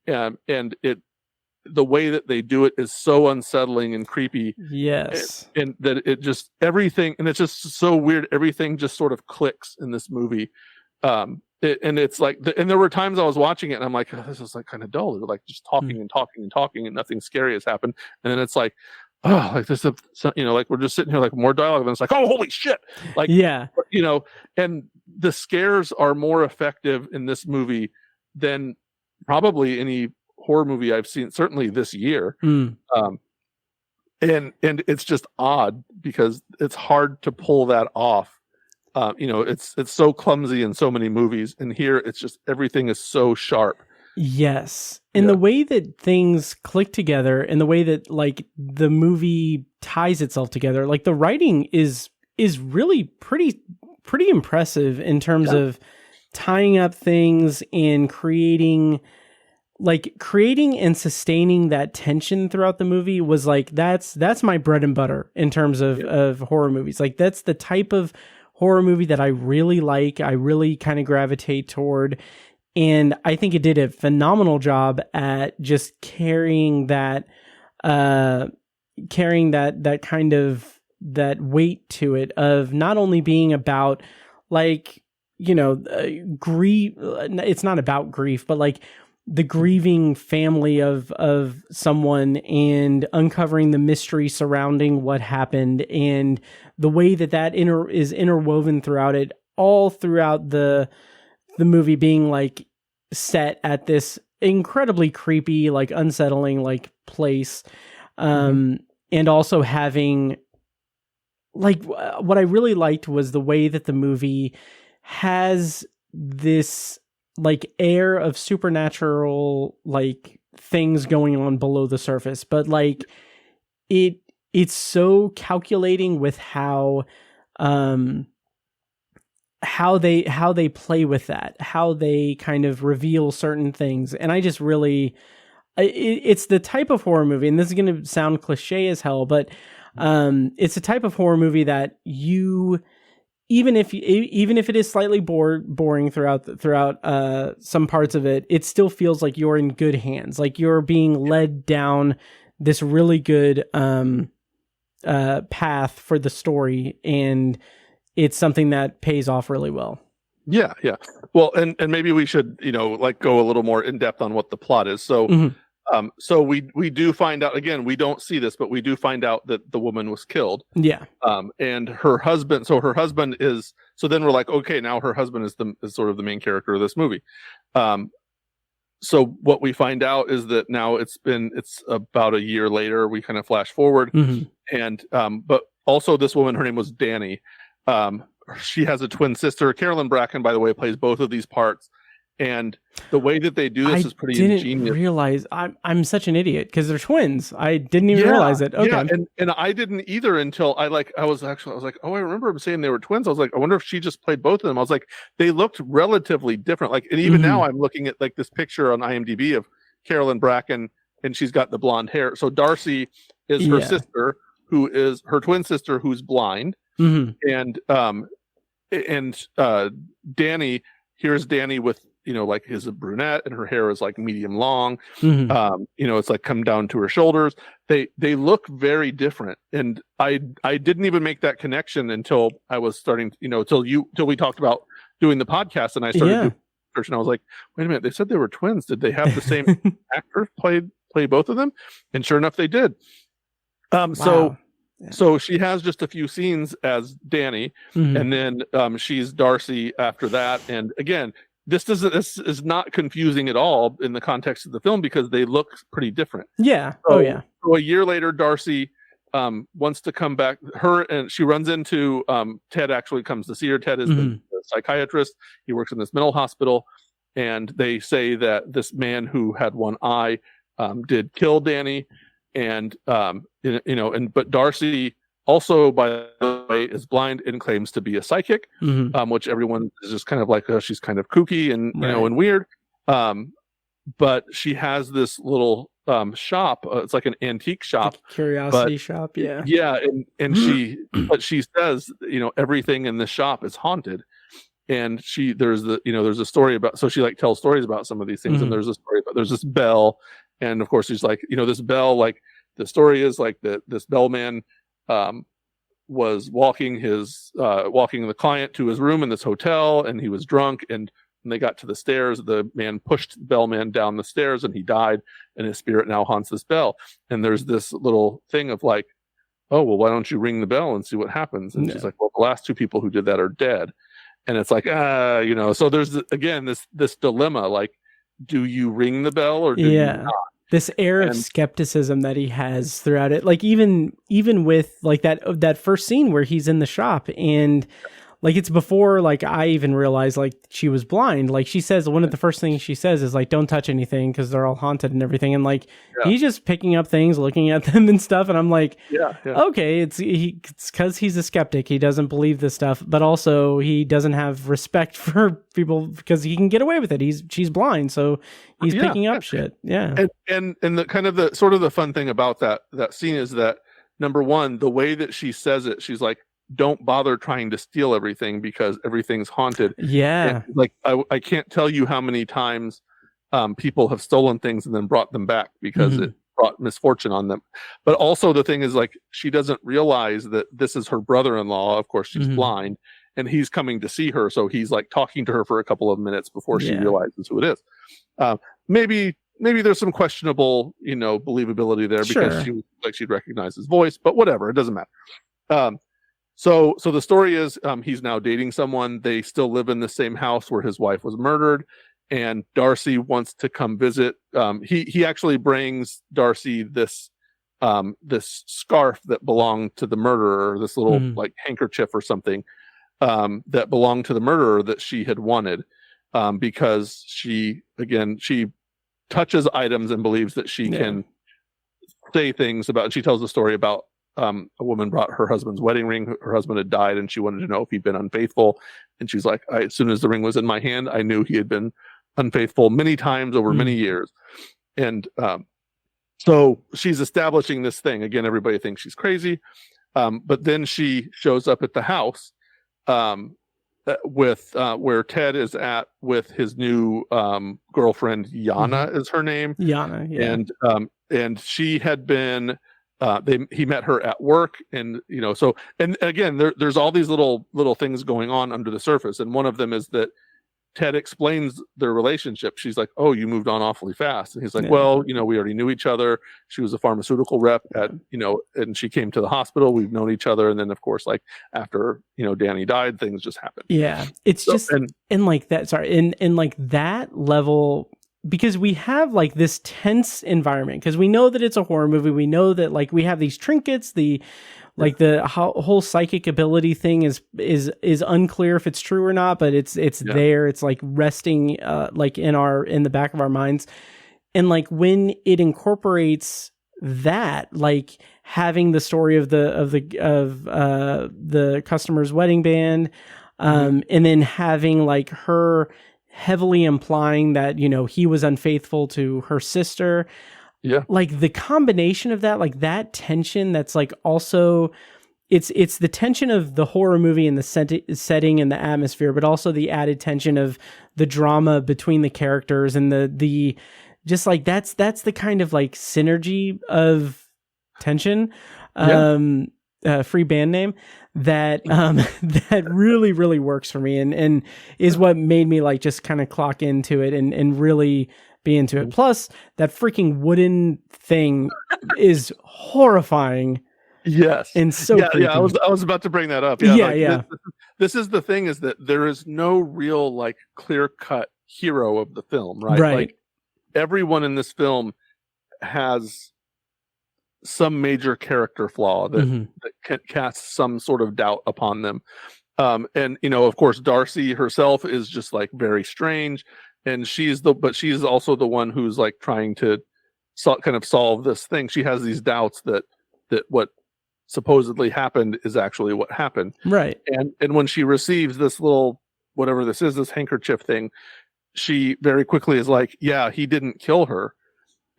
And the way that they do it is so unsettling and creepy. Yes. And that it just, everything, and it's just so weird. Everything just sort of clicks in this movie. And it's like, and there were times I was watching it and I'm like, "Oh, this is like kind of dull." They're like just talking and talking and talking, and nothing scary has happened. And then it's like, oh, like this, like we're just sitting here, like more dialogue, and it's like, oh, holy shit. Like, and the scares are more effective in this movie than probably any horror movie I've seen, certainly this year. And it's just odd, because it's hard to pull that off. It's so clumsy in so many movies, and here it's just, everything is so sharp. Yes. And the way that things click together, and the way that like the movie ties itself together, like the writing is really pretty impressive in terms of tying up things and creating and sustaining that tension throughout the movie. Was like, that's my bread and butter in terms of horror movies. Like, that's the type of horror movie that I really like. I really kind of gravitate toward. And I think it did a phenomenal job at just carrying that kind of that weight to it, of not only being about like, grief. It's not about grief, but like the grieving family of someone, and uncovering the mystery surrounding what happened, and the way that is interwoven throughout it, all throughout the movie, being like set at this incredibly creepy, like unsettling, like place. And also having, like, what I really liked was the way that the movie has this like air of supernatural like things going on below the surface, but like it's so calculating with how they play with that, how they kind of reveal certain things. And I just really, it's the type of horror movie, and this is going to sound cliche as hell, but it's a type of horror movie that you, even if it is slightly boring throughout some parts of it, it still feels like you're in good hands, like you're being led down this really good path for the story, and it's something that pays off really well. Yeah. Well, and maybe we should, like go a little more in depth on what the plot is. So, so we do find out, again, we don't see this, but we do find out that the woman was killed. Yeah. And her husband. So her husband is. So then we're like, okay, now her husband is sort of the main character of this movie. So what we find out is that now it's about a year later. We kind of flash forward, and but also this woman, her name was Danny. She has a twin sister. Carolyn Bracken, by the way, plays both of these parts. And the way that they do this is pretty ingenious. I didn't realize I'm such an idiot because they're twins. I didn't even realize it. Okay. Yeah, and I didn't either until I was like, oh, I remember him saying they were twins. I was like, I wonder if she just played both of them. I was like, they looked relatively different. Like, and even now I'm looking at like this picture on IMDb of Carolyn Bracken, and she's got the blonde hair. So Darcy is her sister, who is her twin sister, who's blind. And Danny, here's Danny with, like his brunette, and her hair is like medium long. It's like come down to her shoulders. They look very different. And I didn't even make that connection until I was starting, till we talked about doing the podcast, and I started doing research, and I was like, wait a minute, they said they were twins. Did they have the same actor play both of them? And sure enough, they did. Wow. So she has just a few scenes as Danny, and then she's Darcy after that. And again, this is not confusing at all in the context of the film because they look pretty different. Yeah. So a year later, Darcy wants to come back. And she runs into Ted. Actually, comes to see her. Ted is the psychiatrist. He works in this mental hospital, and they say that this man who had one eye did kill Danny. And but Darcy also, by the way, is blind and claims to be a psychic, which everyone is just kind of like, she's kind of kooky and and weird. But she has this little shop. It's like an antique shop, like curiosity shop. Yeah, and she says, everything in this shop is haunted. And there's a story about. So she like tells stories about some of these things, and there's a story about there's this bell. And of course, she's like, this bell, like the story is like that this bellman was walking the client to his room in this hotel, and he was drunk. And when they got to the stairs, the man pushed the bellman down the stairs, and he died. And his spirit now haunts this bell. And there's this little thing of like, oh, well, why don't you ring the bell and see what happens? And she's like, well, the last two people who did that are dead. And it's like, So there's again this dilemma, like, do you ring the bell or do you not? This air of skepticism that he has throughout it, like even with like that first scene where he's in the shop, and like it's before like I even realized like she was blind. Like she says, one of the first things she says is like, don't touch anything because they're all haunted and everything. And like he's just picking up things, looking at them and stuff. And I'm like, okay, it's because he's a skeptic. He doesn't believe this stuff, but also he doesn't have respect for people because he can get away with it. She's blind, so he's picking up shit. Yeah. And the kind of the sort of the fun thing about that scene is that, number one, the way that she says it, she's like, don't bother trying to steal everything because everything's haunted. Yeah. And like I can't tell you how many times people have stolen things and then brought them back because it brought misfortune on them. But also the thing is, like, she doesn't realize that this is her brother-in-law. Of course, she's blind, and he's coming to see her. So he's like talking to her for a couple of minutes before she realizes who it is. Maybe there's some questionable, believability there because she'd recognize his voice, but whatever, it doesn't matter. So the story is, he's now dating someone. They still live in the same house where his wife was murdered, and Darcy wants to come visit. He actually brings Darcy this scarf that belonged to the murderer, this little like handkerchief or something that belonged to the murderer that she had wanted. because she touches items and believes that she can say things about. She tells a story about a woman brought her husband's wedding ring. Her husband had died, and she wanted to know if he'd been unfaithful. And she's like, as soon as the ring was in my hand, I knew he had been unfaithful many times over many years. And so she's establishing this thing. Again, everybody thinks she's crazy. But then she shows up at the house with where Ted is at with his new girlfriend. Yana is her name. Yana, yeah. And she had been he met her at work, and so, and again, there's all these little things going on under the surface, and one of them is that Ted explains their relationship. She's like, "Oh, you moved on awfully fast," and he's like, "Well, we already knew each other. She was a pharmaceutical rep at and she came to the hospital. We've known each other, and then of course, like after Danny died, things just happened." Yeah, it's so, just in like that. Sorry, in like that level. Because we have like this tense environment, because we know that it's a horror movie. We know that like we have these trinkets, the whole psychic ability thing is unclear if it's true or not, but it's there. It's like resting like in the back of our minds. And like when it incorporates that, like having the story of the customer's wedding band, and then having like her heavily implying that he was unfaithful to her sister, like the combination of that, like that tension, that's like also it's the tension of the horror movie and the setting and the atmosphere, but also the added tension of the drama between the characters and the just like that's the kind of like synergy of tension. Free band name that that really, really works for me and is what made me like just kind of clock into it and really be into it. Plus that freaking wooden thing is horrifying. Yes. And so creepy. I was about to bring that up. This is the thing, is that there is no real like clear-cut hero of the film, right? Like everyone in this film has some major character flaw that can cast some sort of doubt upon them. And of course, Darcy herself is just like very strange, and she's also the one who's like trying to kind of solve this thing. She has these doubts that what supposedly happened is actually what happened. Right. And when she receives this little, whatever this is, this handkerchief thing, she very quickly is like, yeah, he didn't kill her.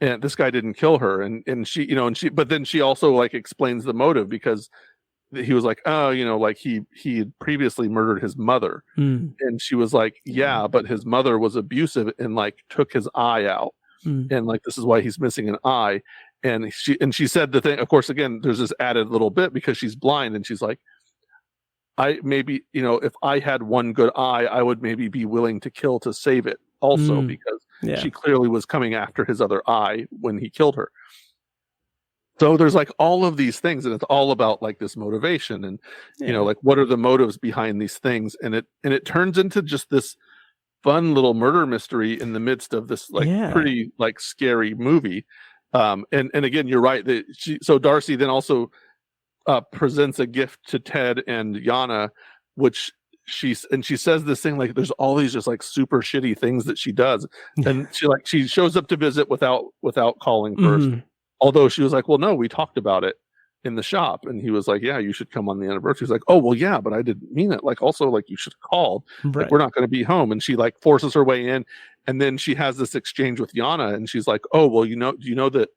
And this guy didn't kill her, and she, but then she also like explains the motive, because he was like, oh, like he had previously murdered his mother, and she was like, yeah, but his mother was abusive and like took his eye out, and like this is why he's missing an eye, and she said the thing. Of course, again, there's this added little bit because she's blind, and she's like, I maybe if I had one good eye, I would maybe be willing to kill to save it also, because she clearly was coming after his other eye when he killed her. So there's like all of these things, and it's all about like this motivation, and like what are the motives behind these things, and it turns into just this fun little murder mystery in the midst of this like pretty like scary movie. And again, you're right that so Darcy then also presents a gift to Ted and Yana, which she says this thing like there's all these just like super shitty things that she does, and she shows up to visit without calling first, although she was like, well, no, we talked about it in the shop, and he was like, yeah, you should come on the anniversary. He's like, oh, well, yeah, but I didn't mean it, like also like you should have called, like we're not going to be home. And she like forces her way in, and then she has this exchange with Yana, and she's like, oh, well, do you know that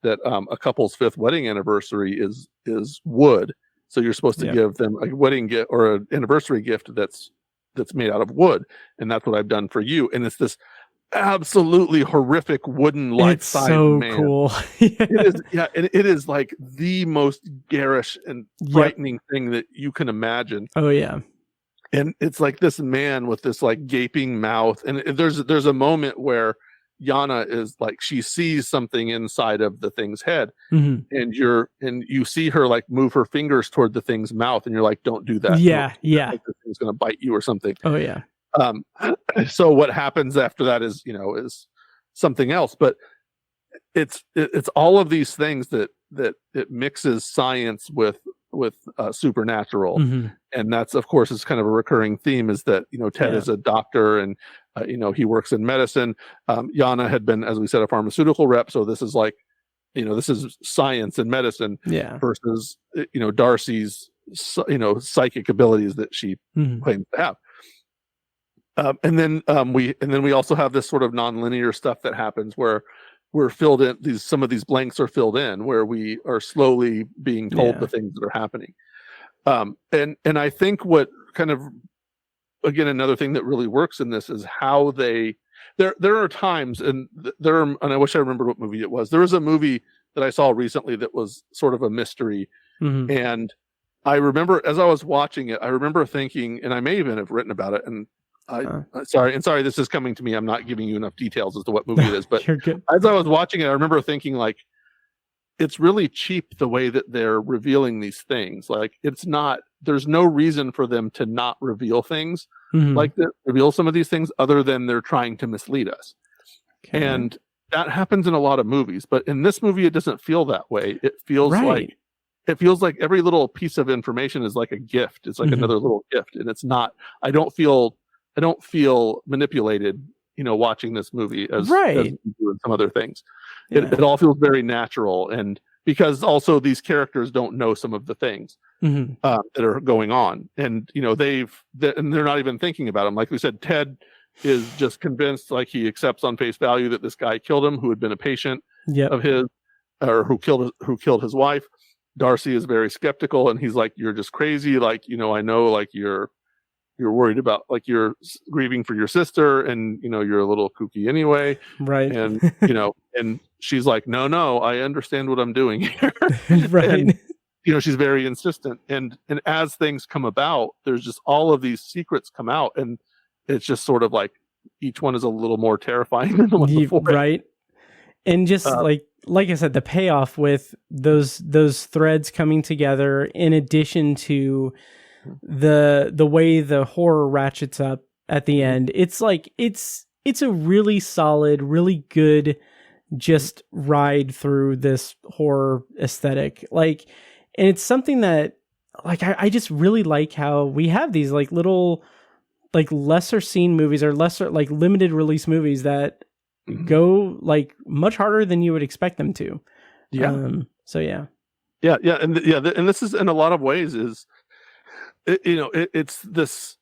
a couple's 5th wedding anniversary is wood, so you're supposed to give them a wedding gift or an anniversary gift that's made out of wood, and that's what I've done for you. And it's this absolutely horrific wooden life-size man. Cool. It is like the most garish and frightening thing that you can imagine. Oh yeah. And it's like this man with this like gaping mouth, and there's a moment where Yana is like, she sees something inside of the thing's head, and you see her like move her fingers toward the thing's mouth, and you're like, don't do that. Like the thing's gonna bite you or something. Oh yeah. So what happens after that is something else, but it's all of these things that it mixes science with supernatural, and that's of course is kind of a recurring theme, is that Ted is a doctor, and He works in medicine. Yana had been, as we said, a pharmaceutical rep. So this is like, this is science and medicine versus, Darcy's, psychic abilities that she claims to have. And then we also have this sort of nonlinear stuff that happens where we're filled in. Some of these blanks are filled in where we are slowly being told the things that are happening. And I think what kind of, again, another thing that really works in this is how there are times, and I wish I remembered what movie it was. There was a movie that I saw recently that was sort of a mystery, and I remember as I was watching it, I remember thinking, and I may even have written about it, and sorry, this is coming to me. I'm not giving you enough details as to what movie it is, but as I was watching it, I remember thinking, like, it's really cheap the way that they're revealing these things. Like, there's no reason for them to not reveal things like that, reveal some of these things other than they're trying to mislead us. Okay. And that happens in a lot of movies, but in this movie, it doesn't feel that way. It feels like every little piece of information is like a gift. It's like another little gift. And it's not, I don't feel manipulated, watching this movie as we do in some other things. It all feels very natural, and because also these characters don't know some of the things that are going on, and and they're not even thinking about them. Like we said, Ted is just convinced, like he accepts on face value that this guy killed him, who had been a patient of his, or who killed his wife. Darcy is very skeptical, and he's like, "You're just crazy. Like, I know, like you're worried about, like, you're grieving for your sister, and you're a little kooky anyway." Right. And and she's like, no, I understand what I'm doing here. Right. And, she's very insistent, and as things come about, there's just all of these secrets come out, and it's just sort of like each one is a little more terrifying than the one before. Right. And just like I said, the payoff with those threads coming together, in addition to the way the horror ratchets up at the end, it's like it's a really solid, really good just ride through this horror aesthetic. Like, and it's something that, like, I just really like how we have these like little, like, lesser seen movies, or lesser, like, limited release movies that go like much harder than you would expect them to. And this is, in a lot of ways, is it's this.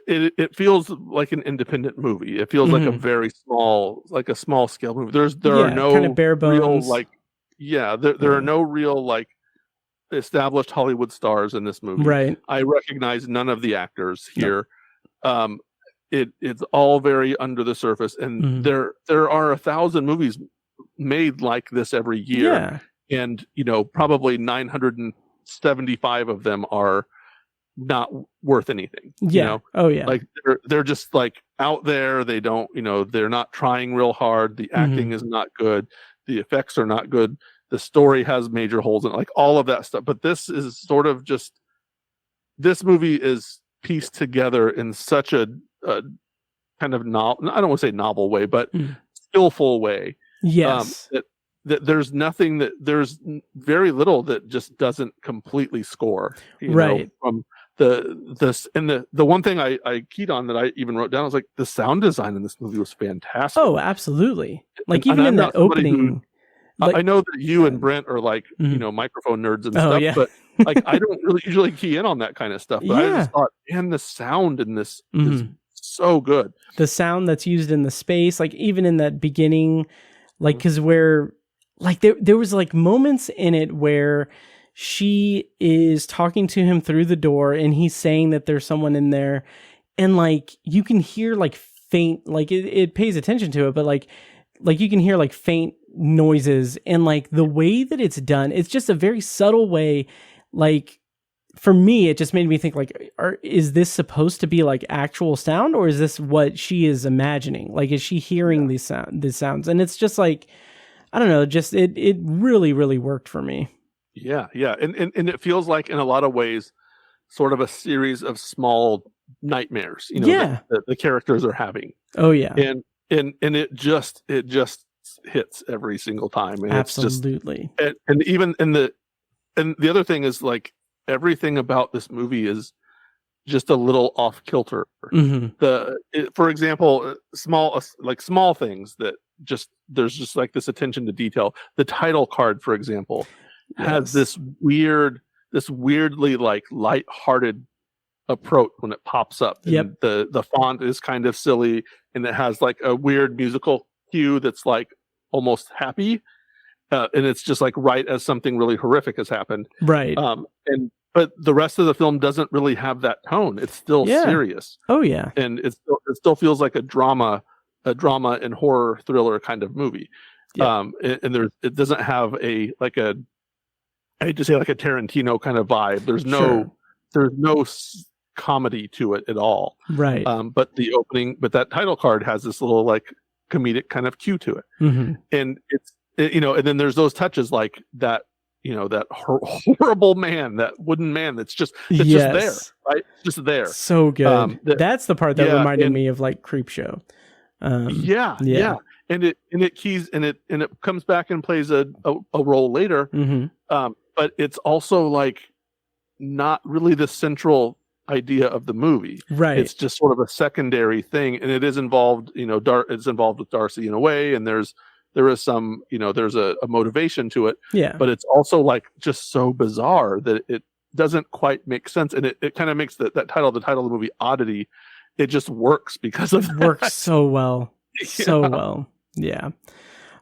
It feels like an independent movie. It feels like a very small, like a small scale movie. There are no kind of bare bones. Real, there are no real, like, established Hollywood stars in this movie. Right. I recognize none of the actors here. No. It's all very under the surface, and there are 1,000 movies made like this every year, and probably 975 of them are not worth anything. Like they're just like out there. They don't, they're not trying real hard. The acting is not good. The effects are not good. The story has major holes in it, like all of that stuff. But this is sort of just, this movie is pieced together in such a kind of novel, I don't want to say novel way, but skillful way. Yes. That there's nothing, that there's very little that just doesn't completely score. From the one thing I keyed on that I even wrote down, I was like, the sound design in this movie was fantastic. Oh, absolutely. Like, even in that opening, I know that you and Brent are like, microphone nerds and stuff, but like, I don't really usually key in on that kind of stuff. But I just thought, man, the sound in this is so good. The sound that's used in the space, like even in that beginning, like, because where, like, there was like moments in it where she is talking to him through the door, and he's saying that there's someone in there, and like you can hear like faint, like it pays attention to it, but like you can hear like faint noises, and like the way that it's done, it's just a very subtle way. Like, for me, it just made me think, like, is this supposed to be like actual sound, or is this what she is imagining? Like, is she hearing these sounds? And it's just like, I don't know, just it really, really worked for me. Yeah. And it feels like, in a lot of ways, sort of a series of small nightmares, that the characters are having. Oh yeah. And it just hits every single time. And absolutely. It's just, and the other thing is, like, everything about this movie is just a little off kilter. For example, small things that there's just like this attention to detail. The title card, for example, has this weirdly like lighthearted approach when it pops up. And the font is kind of silly, and it has like a weird musical cue that's like almost happy, and it's just like right as something really horrific has happened. Right. But the rest of the film doesn't really have that tone. It's still serious. Oh yeah. And it still feels like a drama and horror thriller kind of movie. And it doesn't have I hate to say like a Tarantino kind of vibe. There's no comedy to it at all. Right. But that title card has this little like comedic kind of cue to it. And it's and then there's those touches like that. That horrible man, that wooden man that's just there, right? Just there. So good. That's the part that reminded me of like Creepshow. And it comes back and plays a role later. But it's also like not really the central idea of the movie. Right. It's just sort of a secondary thing, and it is involved, it's involved with Darcy in a way, and there is some, there's a motivation to it. Yeah. But it's also like just so bizarre that it doesn't quite make sense. And it kind of makes the title of the movie Oddity. It just works because of that. Works so well. So well. Yeah.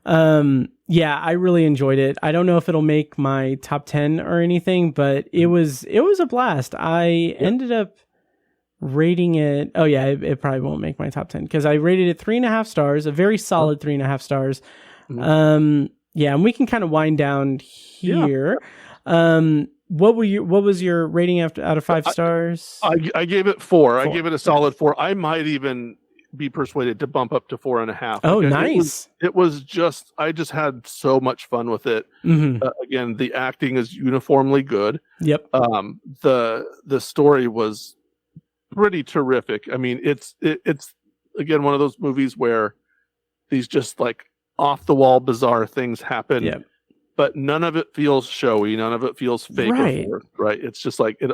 I really enjoyed it. I don't know if it'll make my top 10 or anything, but it was a blast. I ended up rating it. Oh yeah, it probably won't make my top 10 because I rated it 3.5 stars, a very solid 3.5 stars. And we can kind of wind down here. What was your rating out of 5 stars? I gave it 4. I gave it a solid 4. I might even be persuaded to bump up to 4.5. Oh, nice. It was just, I just had so much fun with it. Again, the acting is uniformly good. Yep. The story was pretty terrific. I mean, it's again one of those movies where these just like off the wall bizarre things happen, but none of it feels showy, none of it feels fake or forced, right? It's just like it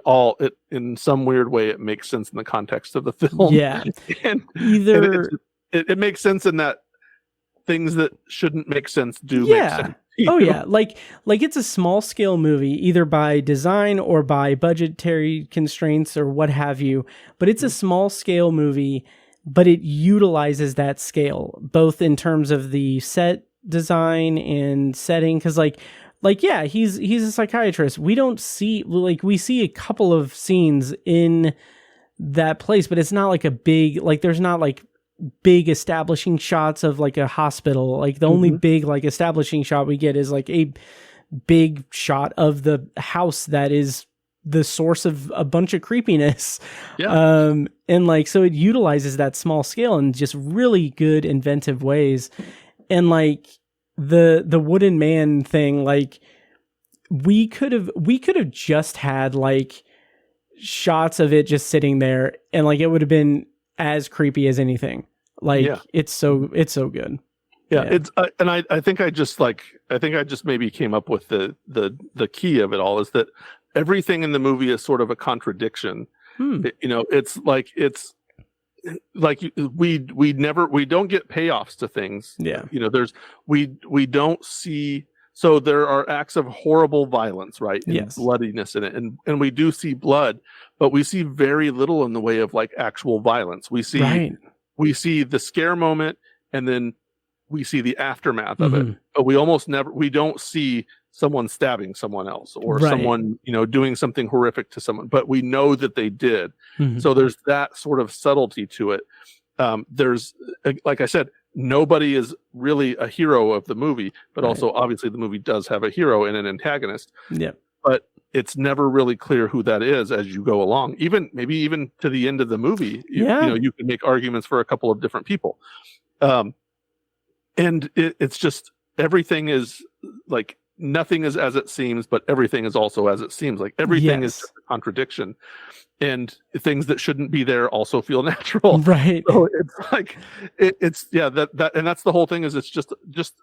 in some weird way it makes sense in the context of the film. and it makes sense in that things that shouldn't make sense do make sense. Like it's a small scale movie, either by design or by budgetary constraints or what have you, but it's a small scale movie, but it utilizes that scale both in terms of the set design and setting, because he's a psychiatrist. We don't see, we see a couple of scenes in that place, but it's not like a big, there's not like big establishing shots of like a hospital. Like the only big like establishing shot we get is like a big shot of the house that is the source of a bunch of creepiness. And so it utilizes that small scale in just really good inventive ways. And like the wooden man thing, like we could have just had like shots of it just sitting there, and like it would have been as creepy as anything. It's so good. It's and I think I just maybe came up with the key of it all is that everything in the movie is sort of a contradiction. It's like we don't get payoffs to things. We don't see. So there are acts of horrible violence, right? And bloodiness in it. And we do see blood, but we see very little in the way of like actual violence. We see the scare moment, and then we see the aftermath of it. But we don't see someone stabbing someone else or someone, doing something horrific to someone, but we know that they did. So there's that sort of subtlety to it. There's, like I said, nobody is really a hero of the movie, but also obviously the movie does have a hero and an antagonist. But it's never really clear who that is as you go along. Maybe even to the end of the movie, you can make arguments for a couple of different people. And it's just, everything is like, nothing is as it seems, but everything is also as it seems. Like everything is just a contradiction, and things that shouldn't be there also feel natural. Right. So it's like, that and that's the whole thing, is it's just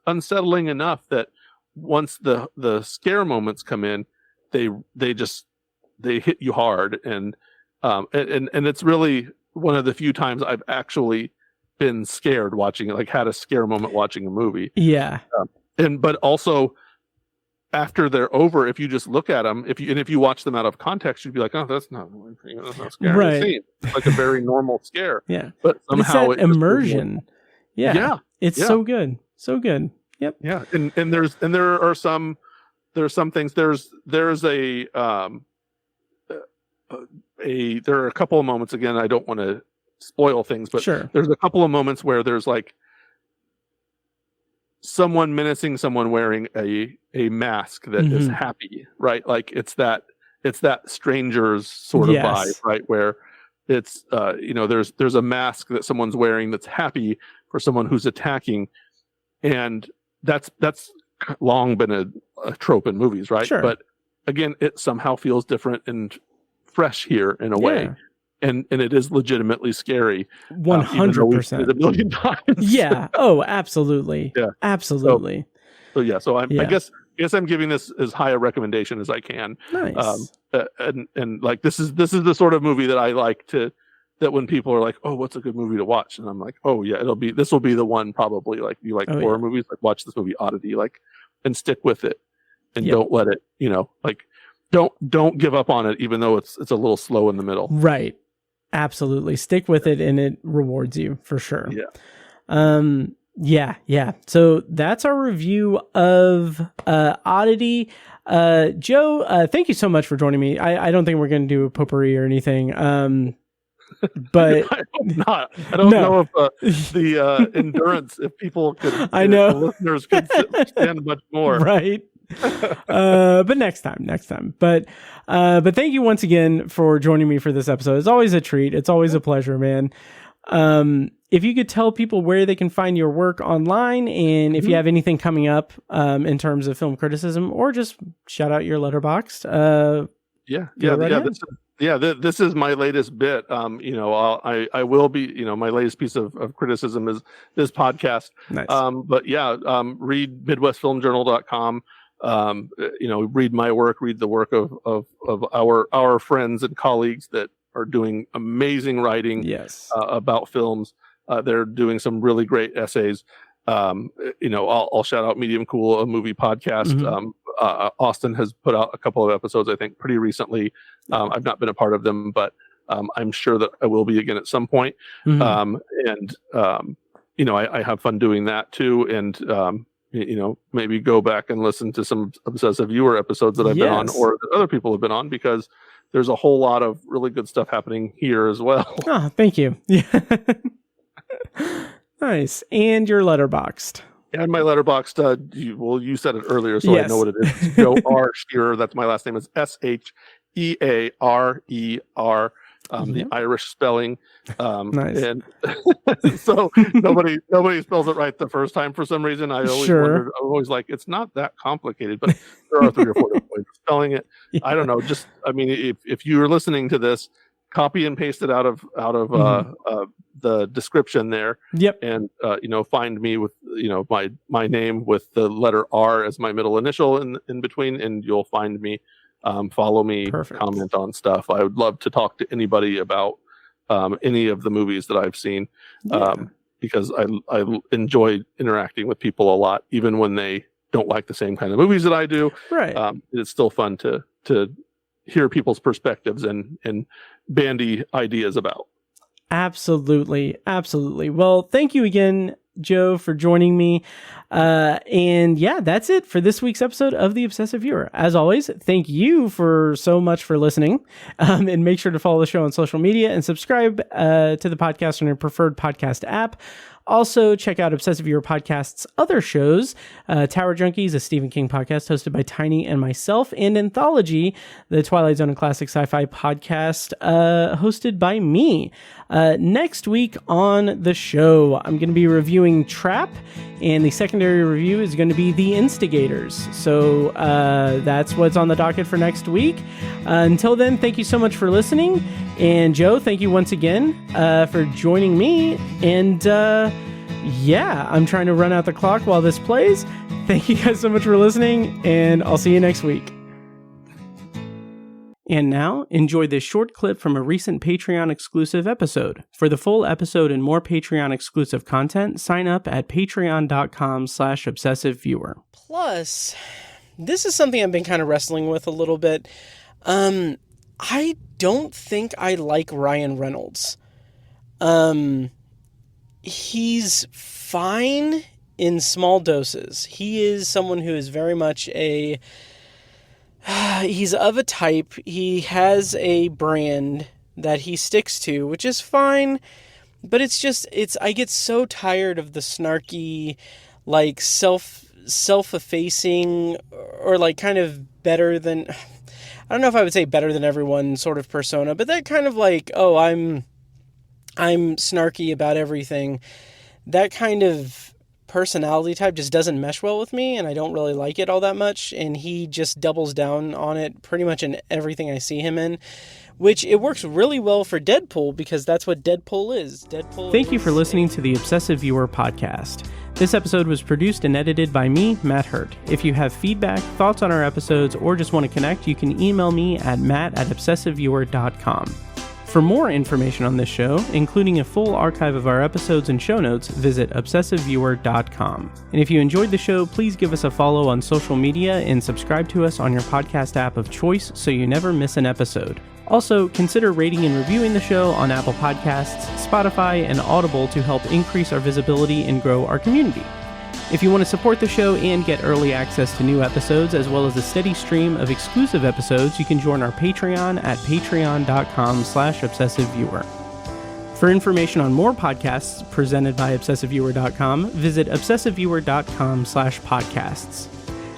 unsettling enough that once the scare moments come in, they hit you hard, and And it's really one of the few times I've actually been scared watching it, like had a scare moment watching a movie. Yeah. But also after they're over, if you just look at them, if you watch them out of context, you'd be like, oh, that's not scary. Right. It's like a very normal scare. Yeah. But somehow it's that immersion. Yeah. It's yeah. so good. So good. Yep. Yeah. And there are some things. There are a couple of moments, again, I don't want to spoil things, but sure. There's a couple of moments where there's like someone menacing someone wearing a mask that is happy, right? Like it's that stranger's sort of vibe, right? Where it's there's a mask that someone's wearing that's happy for someone who's attacking, and that's long been a trope in movies, right? Sure. But again, it somehow feels different and fresh here in a way. And it is legitimately scary. 100%. A million times. Yeah. Oh, absolutely. Yeah. Absolutely. So I guess I'm giving this as high a recommendation as I can. Nice. And like this is the sort of movie that I like that when people are like, oh, what's a good movie to watch? And I'm like, oh yeah, this will be the one probably. Like you like horror movies, like watch this movie Oddity, like, and stick with it, and don't let it, like don't give up on it, even though it's a little slow in the middle. Right. Absolutely. Stick with it and it rewards you for sure. Yeah. Yeah. So that's our review of Oddity. Joe, thank you so much for joining me. I don't think we're going to do a potpourri or anything. But I hope not. I don't know if the endurance, if people could, I know the listeners could stand much more. Right. But next time. But thank you once again for joining me for this episode. It's always a treat. It's always a pleasure, man. If you could tell people where they can find your work online, and if you have anything coming up in terms of film criticism, or just shout out your Letterboxd. This is my latest bit. I will be, my latest piece of criticism is this podcast. Nice. Read MidwestFilmJournal.com. Read my work, read the work of our friends and colleagues that are doing amazing writing about films. They're doing some really great essays. I'll shout out Medium Cool, a movie podcast. Austin has put out a couple of episodes, I think, pretty recently. I've not been a part of them, but I'm sure that I will be again at some point. I have fun doing that too. And, maybe go back and listen to some Obsessive Viewer episodes that I've been on, or that other people have been on, because there's a whole lot of really good stuff happening here as well. Oh, thank you. Yeah. Nice. And your Letterboxd. And my Letterboxd, you said it earlier, so I know what it is. Joe R. Shearer. That's my last name. Is Shearer. The Irish spelling. Nice. And so nobody spells it right the first time for some reason. I always wondered. I was always like, it's not that complicated, but there are 3 or 4 different ways of spelling it. Yeah. I don't know. Just, if you're listening to this, copy and paste it out of the description there. Yep. And find me with my name with the letter R as my middle initial in between, and you'll find me. Follow me. Perfect. Comment on stuff. I would love to talk to anybody about any of the movies that I've seen, because I enjoy interacting with people a lot, even when they don't like the same kind of movies that I do. Right. It's still fun to hear people's perspectives and bandy ideas about. Absolutely. Well, thank you again, Joe, for joining me. And that's it for this week's episode of The Obsessive Viewer. As always, thank you so much for listening. And make sure to follow the show on social media and subscribe to the podcast on your preferred podcast app. Also, check out Obsessive Viewer Podcast's other shows, Tower Junkies, a Stephen King podcast hosted by Tiny and myself, and Anthology, the Twilight Zone and Classic Sci-Fi podcast hosted by me. Next week on the show, I'm going to be reviewing Trap, and the secondary review is going to be The Instigators. So that's what's on the docket for next week. Until then, thank you so much for listening. And Joe, thank you once again for joining me. And I'm trying to run out the clock while this plays. Thank you guys so much for listening, and I'll see you next week. And now, enjoy this short clip from a recent Patreon exclusive episode. For the full episode and more Patreon exclusive content, sign up at patreon.com/obsessiveviewer. Plus, this is something I've been kind of wrestling with a little bit. I don't think I like Ryan Reynolds. He's fine in small doses. He is someone who is very much he's of a type. He has a brand that he sticks to, which is fine, but I get so tired of the snarky, like self-effacing, or like kind of better than, I don't know if I would say better than everyone sort of persona, but that kind of like, oh, I'm snarky about everything. That kind of personality type just doesn't mesh well with me, and I don't really like it all that much, and he just doubles down on it pretty much in everything I see him in, which it works really well for Deadpool, because that's what Deadpool is. Thank you for listening to the Obsessive Viewer podcast. This episode was produced and edited by me, Matt Hurt. If you have feedback, thoughts on our episodes, or just want to connect, you can email me at matt@obsessiveviewer.com. For more information on this show, including a full archive of our episodes and show notes, visit obsessiveviewer.com. And if you enjoyed the show, please give us a follow on social media and subscribe to us on your podcast app of choice so you never miss an episode. Also, consider rating and reviewing the show on Apple Podcasts, Spotify, and Audible to help increase our visibility and grow our community. If you want to support the show and get early access to new episodes, as well as a steady stream of exclusive episodes, you can join our Patreon at patreon.com/obsessiveviewer. For information on more podcasts presented by obsessiveviewer.com, visit obsessiveviewer.com/podcasts.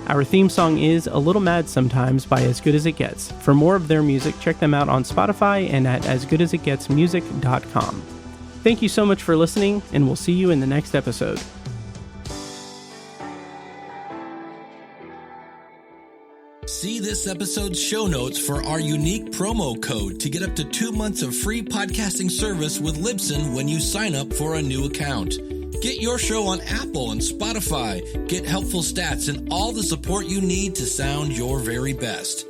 Our theme song is A Little Mad Sometimes by As Good As It Gets. For more of their music, check them out on Spotify and at asgoodasitgetsmusic.com. Thank you so much for listening, and we'll see you in the next episode. See this episode's show notes for our unique promo code to get up to 2 months of free podcasting service with Libsyn when you sign up for a new account. Get your show on Apple and Spotify, get helpful stats, and all the support you need to sound your very best.